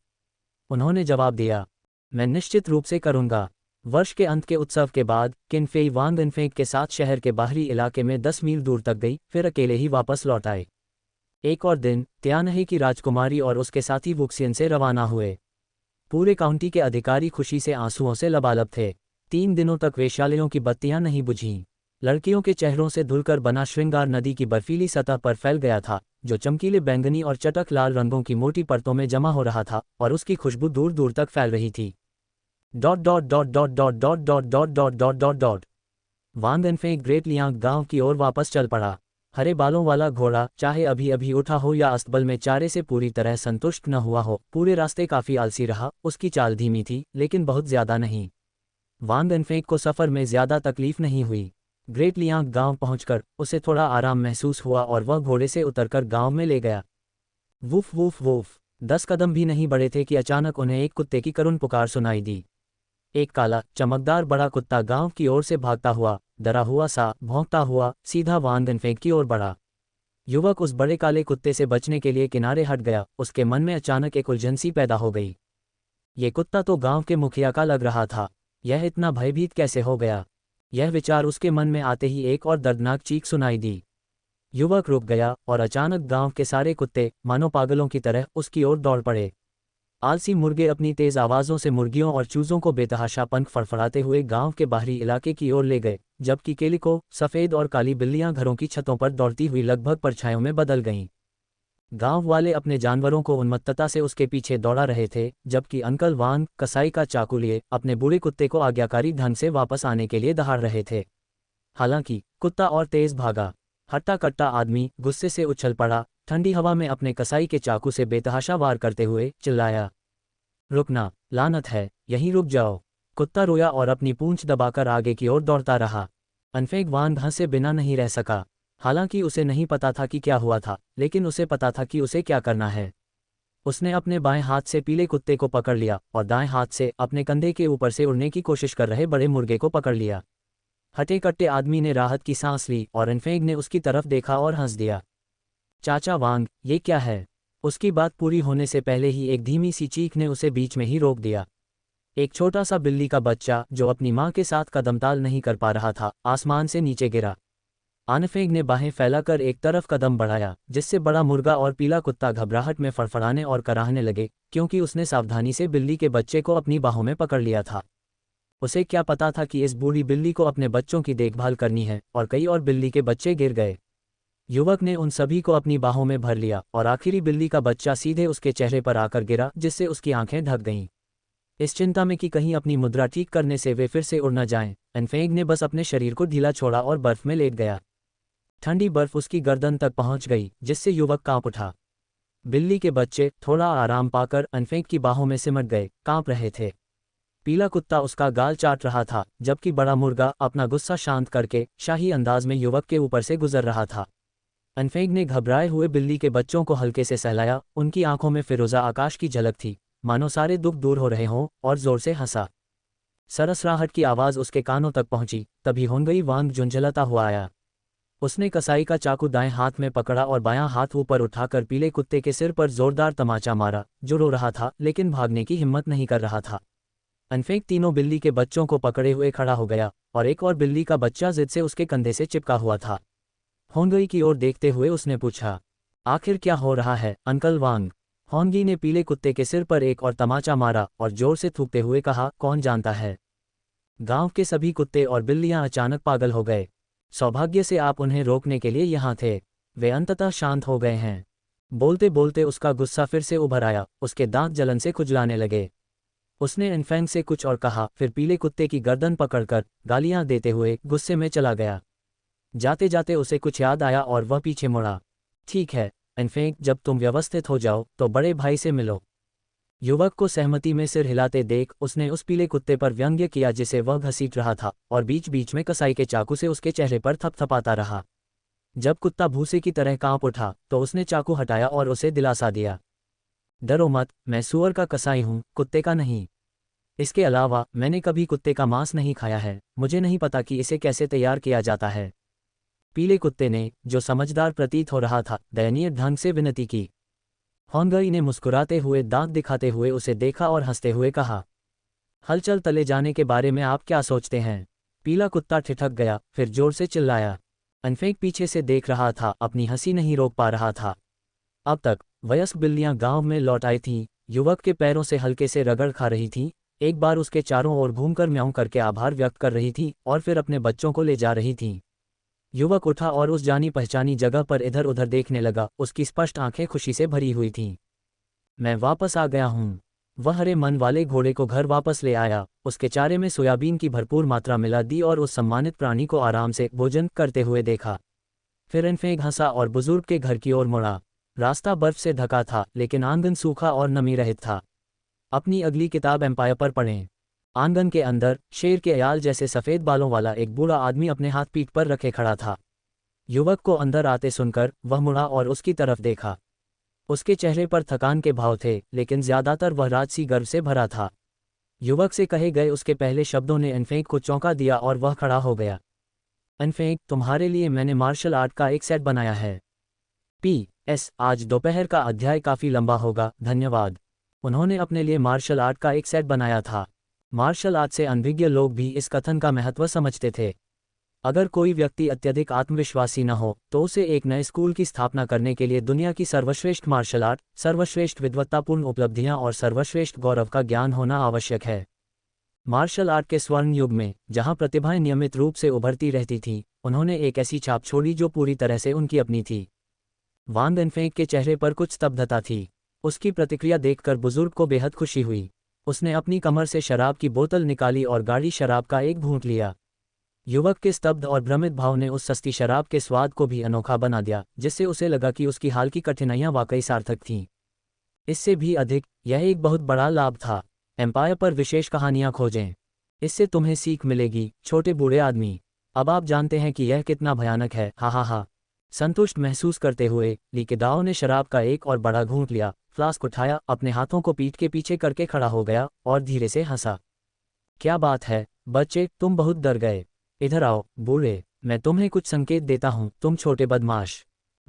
[SPEAKER 1] उन्होंने जवाब दिया, मैं निश्चित रूप से करूंगा। वर्ष के अंत के उत्सव के बाद केनफेई वांग इनफेंग के साथ शहर के बाहरी इलाके में 10 मील दूर तक गई, फिर अकेले ही वापस लौट आए। एक और दिन त्यानहे की राजकुमारी और उसके साथी वुक्सियन से रवाना हुए। पूरे काउंटी के अधिकारी खुशी से आंसुओं से लबालब थे। 3 दिनों तक वेश्यालयों की बत्तियां नहीं बुझीं। लड़कियों के चेहरों से धुलकर बना श्रृंगार नदी की बर्फीली सतह पर फैल गया था, जो चमकीले बैंगनी और चटक लाल रंगों की मोटी परतों में जमा हो रहा था, और उसकी खुशबू दूर दूर तक फैल रही थी। ... वांग इनफेंग ग्रेट लियांग गांव की ओर वापस चल पड़ा। हरे बालों वाला घोड़ा, चाहे अभी अभी उठा हो या अस्तबल में चारे से पूरी तरह संतुष्ट न हुआ हो, पूरे रास्ते काफ़ी आलसी रहा। उसकी चाल धीमी थी, लेकिन बहुत ज़्यादा नहीं। वांग इनफेंग को सफ़र में ज़्यादा तकलीफ नहीं हुई। ग्रेट लियांग गांव पहुंचकर उसे थोड़ा आराम महसूस हुआ और वह घोड़े से उतरकर गांव में ले गया। Woof woof woof. 10 कदम भी नहीं बढ़े थे कि अचानक उन्हें एक कुत्ते की करुण पुकार सुनाई दी। एक काला चमकदार बड़ा कुत्ता गांव की ओर से भागता हुआ, डरा हुआ सा भौंकता हुआ सीधा वांग इनफेंग की ओर बढ़ा। युवक उस बड़े काले कुत्ते से बचने के लिए किनारे हट गया। उसके मन में अचानक एक उलझन सी पैदा हो गई। ये कुत्ता तो गांव के मुखिया का लग रहा था, यह इतना भयभीत कैसे हो गया। यह विचार उसके मन में आते ही एक और दर्दनाक चीख सुनाई दी। युवक रुक गया और अचानक गांव के सारे कुत्ते मानो पागलों की तरह उसकी ओर दौड़ पड़े। आलसी मुर्गे अपनी तेज आवाज़ों से मुर्गियों और चूज़ों को बेतहाशा पंख फड़फड़ाते हुए गांव के बाहरी इलाके की ओर ले गए, जबकि केलिको, सफ़ेद और काली बिल्लियां घरों की छतों पर दौड़ती हुई लगभग परछाइयों में बदल गईं। गांव वाले अपने जानवरों को उन्मत्तता से उसके पीछे दौड़ा रहे थे, जबकि अंकल वांग कसाई का चाकू लिए अपने बूढ़े कुत्ते को आज्ञाकारी ढंग से वापस आने के लिए दहाड़ रहे थे। हालांकि कुत्ता और तेज भागा। हट्टा कट्टा आदमी गुस्से से उछल पड़ा, ठंडी हवा में अपने कसाई के चाकू से बेतहाशा वार करते हुए चिल्लाया, रुकना, लानत है, यहीं रुक जाओ। कुत्ता रोया और अपनी पूंछ दबाकर आगे की ओर दौड़ता रहा। इनफेंग वांग हंसे बिना नहीं रह सका। हालांकि उसे नहीं पता था कि क्या हुआ था, लेकिन उसे पता था कि उसे क्या करना है। उसने अपने बाएं हाथ से पीले कुत्ते को पकड़ लिया और दाएं हाथ से अपने कंधे के ऊपर से उड़ने की कोशिश कर रहे बड़े मुर्गे को पकड़ लिया। हटे कट्टे आदमी ने राहत की सांस ली और इनफेंग ने उसकी तरफ देखा और हंस दिया। चाचा वांग, ये क्या है? उसकी बात पूरी होने से पहले ही एक धीमी सी चीख ने उसे बीच में ही रोक दिया। एक छोटा सा बिल्ली का बच्चा जो अपनी माँ के साथ कदमताल नहीं कर पा रहा था, आसमान से नीचे गिरा। आनफेंग ने बाहें फैलाकर एक तरफ कदम बढ़ाया, जिससे बड़ा मुर्गा और पीला कुत्ता घबराहट में फड़फड़ाने और कराहने लगे, क्योंकि उसने सावधानी से बिल्ली के बच्चे को अपनी बाहों में पकड़ लिया था। उसे क्या पता था कि इस बूढ़ी बिल्ली को अपने बच्चों की देखभाल करनी है, और कई और बिल्ली के बच्चे गिर गए। युवक ने उन सभी को अपनी बाहों में भर लिया और आखिरी बिल्ली का बच्चा सीधे उसके चेहरे पर आकर गिरा, जिससे उसकी आंखें ढक गईं। इस चिंता में कि कहीं अपनी मुद्रा ठीक करने से वे फिर से उड़ न जाएं, एनफेंग ने बस अपने शरीर को ढीला छोड़ा और बर्फ में लेट गया। ठंडी बर्फ उसकी गर्दन तक पहुंच गई, जिससे युवक कांप उठा। बिल्ली के बच्चे थोड़ा आराम पाकर एनफेंग की बाहों में सिमट गए, कांप रहे थे। पीला कुत्ता उसका गाल चाट रहा था, जबकि बड़ा मुर्गा अपना गुस्सा शांत करके शाही अंदाज में युवक के ऊपर से गुजर रहा था। एनफेंग ने घबराए हुए बिल्ली के बच्चों को हल्के से सहलाया, उनकी आंखों में फिरोजा आकाश की झलक थी, मानो सारे दुख दूर हो रहे हों, और जोर से हंसा। सरसराहट की आवाज़ उसके कानों तक पहुंची, तभी होंगई वांग झुंझलाता हुआ आया। उसने कसाई का चाकू दाएं हाथ में पकड़ा और बायां हाथ ऊपर उठाकर पीले कुत्ते के सिर पर जोरदार तमाचा मारा, जो रो रहा था लेकिन भागने की हिम्मत नहीं कर रहा था। एनफेंग तीनों बिल्ली के बच्चों को पकड़े हुए खड़ा हो गया, और एक और बिल्ली का बच्चा जिद से उसके कंधे से चिपका हुआ था। होंगई की ओर देखते हुए उसने पूछा, आखिर क्या हो रहा है अंकल वांग? होंगी ने पीले कुत्ते के सिर पर एक और तमाचा मारा और जोर से थूकते हुए कहा, कौन जानता है? गांव के सभी कुत्ते और बिल्लियां अचानक पागल हो गए। सौभाग्य से आप उन्हें रोकने के लिए यहाँ थे। वे अंततः शांत हो गए हैं। बोलते बोलते उसका गुस्सा फिर से उभर आया, उसके दांत जलन से खुजलाने लगे। उसने एनफेंग से कुछ और कहा, फिर पीले कुत्ते की गर्दन पकड़कर गालियां देते हुए गुस्से में चला गया। जाते जाते उसे कुछ याद आया और वह पीछे मुड़ा। ठीक है एनफेंग, जब तुम व्यवस्थित हो जाओ तो बड़े भाई से मिलो। युवक को सहमति में सिर हिलाते देख उसने उस पीले कुत्ते पर व्यंग्य किया जिसे वह घसीट रहा था, और बीच बीच में कसाई के चाकू से उसके चेहरे पर थपथपाता रहा। जब कुत्ता भूसे की तरह कांप उठा तो उसने चाकू हटाया और उसे दिलासा दिया, डरो मत, मैं सूअर का कसाई हूँ, कुत्ते का नहीं। इसके अलावा मैंने कभी कुत्ते का मांस नहीं खाया है, मुझे नहीं पता कि इसे कैसे तैयार किया जाता है। पीले कुत्ते ने, जो समझदार प्रतीत हो रहा था, दयनीय ढंग से विनती की। होंगई ने मुस्कुराते हुए दांत दिखाते हुए उसे देखा और हंसते हुए कहा, हलचल तले जाने के बारे में आप क्या सोचते हैं? पीला कुत्ता ठिठक गया, फिर जोर से चिल्लाया। एनफेंग पीछे से देख रहा था, अपनी हंसी नहीं रोक पा रहा था। अब तक वयस्क बिल्लियां गांव में लौट आई थीं, युवक के पैरों से हल्के से रगड़ खा रही थीं, एक बार उसके चारों ओर घूमकर म्याऊं करके आभार व्यक्त कर रही थीं और फिर अपने बच्चों को ले जा रही थीं। युवक उठा और उस जानी पहचानी जगह पर इधर उधर देखने लगा, उसकी स्पष्ट आंखें खुशी से भरी हुई थीं। मैं वापस आ गया हूँ। वह हरे मन वाले घोड़े को घर वापस ले आया, उसके चारे में सोयाबीन की भरपूर मात्रा मिला दी और उस सम्मानित प्राणी को आराम से भोजन करते हुए देखा। फिर एनफेंग हंसा और बुजुर्ग के घर की ओर मुड़ा। रास्ता बर्फ से ढका था, लेकिन आंगन सूखा और नमी रहित था। अपनी अगली किताब एम्पायर पर पढ़ें। आंगन के अंदर शेर के अयाल जैसे सफ़ेद बालों वाला एक बूढ़ा आदमी अपने हाथ पीठ पर रखे खड़ा था। युवक को अंदर आते सुनकर वह मुड़ा और उसकी तरफ देखा। उसके चेहरे पर थकान के भाव थे, लेकिन ज्यादातर वह राजसी गर्व से भरा था। युवक से कहे गए उसके पहले शब्दों ने एनफेंग को चौंका दिया और वह खड़ा हो गया। एनफेंग, तुम्हारे लिए मैंने मार्शल आर्ट का एक सेट बनाया है। PS, आज दोपहर का अध्याय काफ़ी लंबा होगा, धन्यवाद। उन्होंने अपने लिए मार्शल आर्ट का एक सेट बनाया था। मार्शल आर्ट से अनभिज्ञ लोग भी इस कथन का महत्व समझते थे। अगर कोई व्यक्ति अत्यधिक आत्मविश्वासी न हो तो उसे एक नए स्कूल की स्थापना करने के लिए दुनिया की सर्वश्रेष्ठ मार्शल आर्ट, सर्वश्रेष्ठ विद्वत्तापूर्ण उपलब्धियां और सर्वश्रेष्ठ गौरव का ज्ञान होना आवश्यक है। मार्शल आर्ट के स्वर्ण युग में, जहां प्रतिभाएं नियमित रूप से उभरती रहती थीं, उन्होंने एक ऐसी छाप छोड़ी जो पूरी तरह से उनकी अपनी थी। वांग एनफेंग के चेहरे पर कुछ स्तब्धता थी। उसकी प्रतिक्रिया देखकर बुजुर्ग को बेहद खुशी हुई। उसने अपनी कमर से शराब की बोतल निकाली और गाढ़ी शराब का एक घूंट लिया। युवक के स्तब्ध और भ्रमित भाव ने उस सस्ती शराब के स्वाद को भी अनोखा बना दिया, जिससे उसे लगा कि उसकी हाल की कठिनाइयां वाकई सार्थक थीं। इससे भी अधिक, यह एक बहुत बड़ा लाभ था। एम्पायर पर विशेष कहानियां खोजें। इससे तुम्हें सीख मिलेगी, छोटे बूढ़े आदमी। अब आप जानते हैं कि यह कितना भयानक है, हा हा हा। संतुष्ट महसूस करते हुए ली केदाओ ने शराब का एक और बड़ा घूंट लिया, फ्लास्क उठाया, अपने हाथों को पीठ के पीछे करके खड़ा हो गया और धीरे से हंसा। क्या बात है बच्चे, तुम बहुत डर गए। इधर आओ बूढ़े, मैं तुम्हें कुछ संकेत देता हूँ, तुम छोटे बदमाश।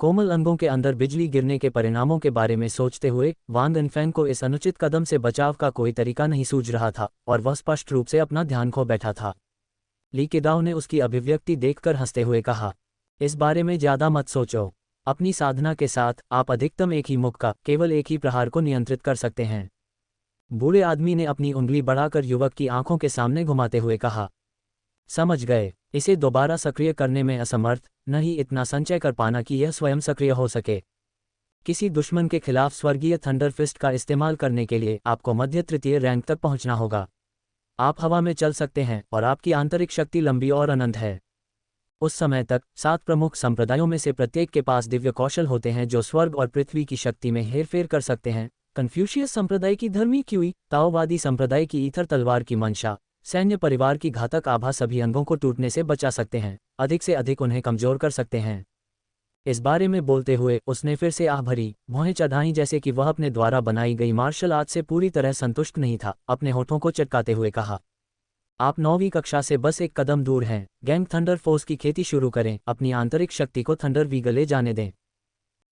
[SPEAKER 1] कोमल अंगों के अंदर बिजली गिरने के परिणामों के बारे में सोचते हुए वांग इनफेंग को इस अनुचित कदम से बचाव का कोई तरीका नहीं सूझ रहा था और वह स्पष्ट रूप से अपना ध्यान खो बैठा था। ली केदाओ ने उसकी अभिव्यक्ति देखकर हंसते हुए कहा, इस बारे में ज्यादा मत सोचो। अपनी साधना के साथ आप अधिकतम एक ही मुक्का, केवल एक ही प्रहार को नियंत्रित कर सकते हैं। बूढ़े आदमी ने अपनी उंगली बढ़ाकर युवक की आंखों के सामने घुमाते हुए कहा, समझ गए, इसे दोबारा सक्रिय करने में असमर्थ, न ही इतना संचय कर पाना कि यह स्वयं सक्रिय हो सके। किसी दुश्मन के खिलाफ स्वर्गीय थंडर फिस्ट का इस्तेमाल करने के लिए आपको मध्य तृतीय रैंक तक पहुंचना होगा। आप हवा में चल सकते हैं और आपकी आंतरिक शक्ति लंबी और अनंत है। उस समय तक 7 प्रमुख संप्रदायों में से प्रत्येक के पास दिव्य कौशल होते हैं जो स्वर्ग और पृथ्वी की शक्ति में हेरफेर कर सकते हैं। कन्फ्यूशियस संप्रदाय की धर्मी क्यूई, ताओवादी संप्रदाय की ईथर तलवार की मंशा, सैन्य परिवार की घातक आभा सभी अंगों को टूटने से बचा सकते हैं, अधिक से अधिक उन्हें कमजोर कर सकते हैं। इस बारे में बोलते हुए उसने फिर से आह भरी भौहें चढ़ाईं जैसे कि वह अपने द्वारा बनाई गई मार्शल आर्ट से पूरी तरह संतुष्ट नहीं था। अपने होठों को चटकाते हुए कहा, आप 9वीं कक्षा से बस एक कदम दूर हैं। गैंग थंडर फोर्स की खेती शुरू करें, अपनी आंतरिक शक्ति को थंडर वीगले जाने दें।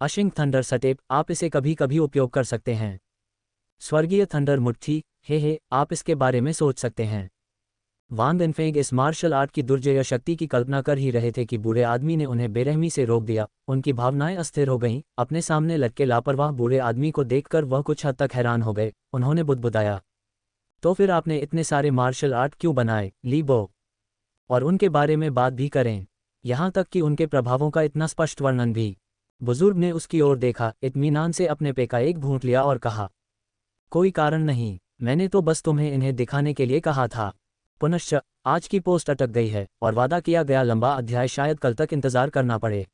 [SPEAKER 1] अशिंग थंडर सटेप, आप इसे कभी कभी उपयोग कर सकते हैं। स्वर्गीय थंडर मुट्ठी, हे आप इसके बारे में सोच सकते हैं। वांग इनफेंग इस मार्शल आर्ट की दुर्जय शक्ति की कल्पना कर ही रहे थे कि बूढ़े आदमी ने उन्हें बेरहमी से रोक दिया। उनकी भावनाएं अस्थिर हो गईं। अपने सामने लटके लापरवाह बूढ़े आदमी को देखकर वह कुछ हद तक हैरान हो गए। उन्होंने बुदबुदाया, तो फिर आपने इतने सारे मार्शल आर्ट क्यों बनाए, ली बो? और उनके बारे में बात भी करें, यहाँ तक कि उनके प्रभावों का इतना स्पष्ट वर्णन भी। बुजुर्ग ने उसकी ओर देखा, इत्मीनान से अपने पे का एक घूंट लिया और कहा, कोई कारण नहीं, मैंने तो बस तुम्हें इन्हें दिखाने के लिए कहा था। पुनश्च आज की पोस्ट अटक गई है और वादा किया गया लंबा अध्याय शायद कल तक इंतजार करना पड़े।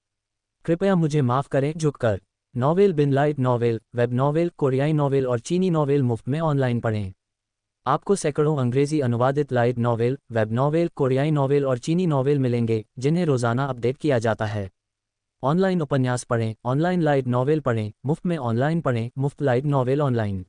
[SPEAKER 1] कृपया मुझे माफ करें। झुककर नॉवेल, बिन लाइट नॉवेल, वेब नॉवेल, कोरियाई नॉवेल और चीनी नॉवेल मुफ्त में ऑनलाइन पढ़ें। आपको सैकड़ों अंग्रेजी अनुवादित लाइट नॉवेल, वेब नॉवेल, कोरियाई नॉवेल और चीनी नॉवेल मिलेंगे जिन्हें रोजाना अपडेट किया जाता है। ऑनलाइन उपन्यास पढ़ें, ऑनलाइन लाइट नॉवेल पढ़ें, मुफ्त में ऑनलाइन पढ़ें, मुफ्त लाइट नॉवेल ऑनलाइन।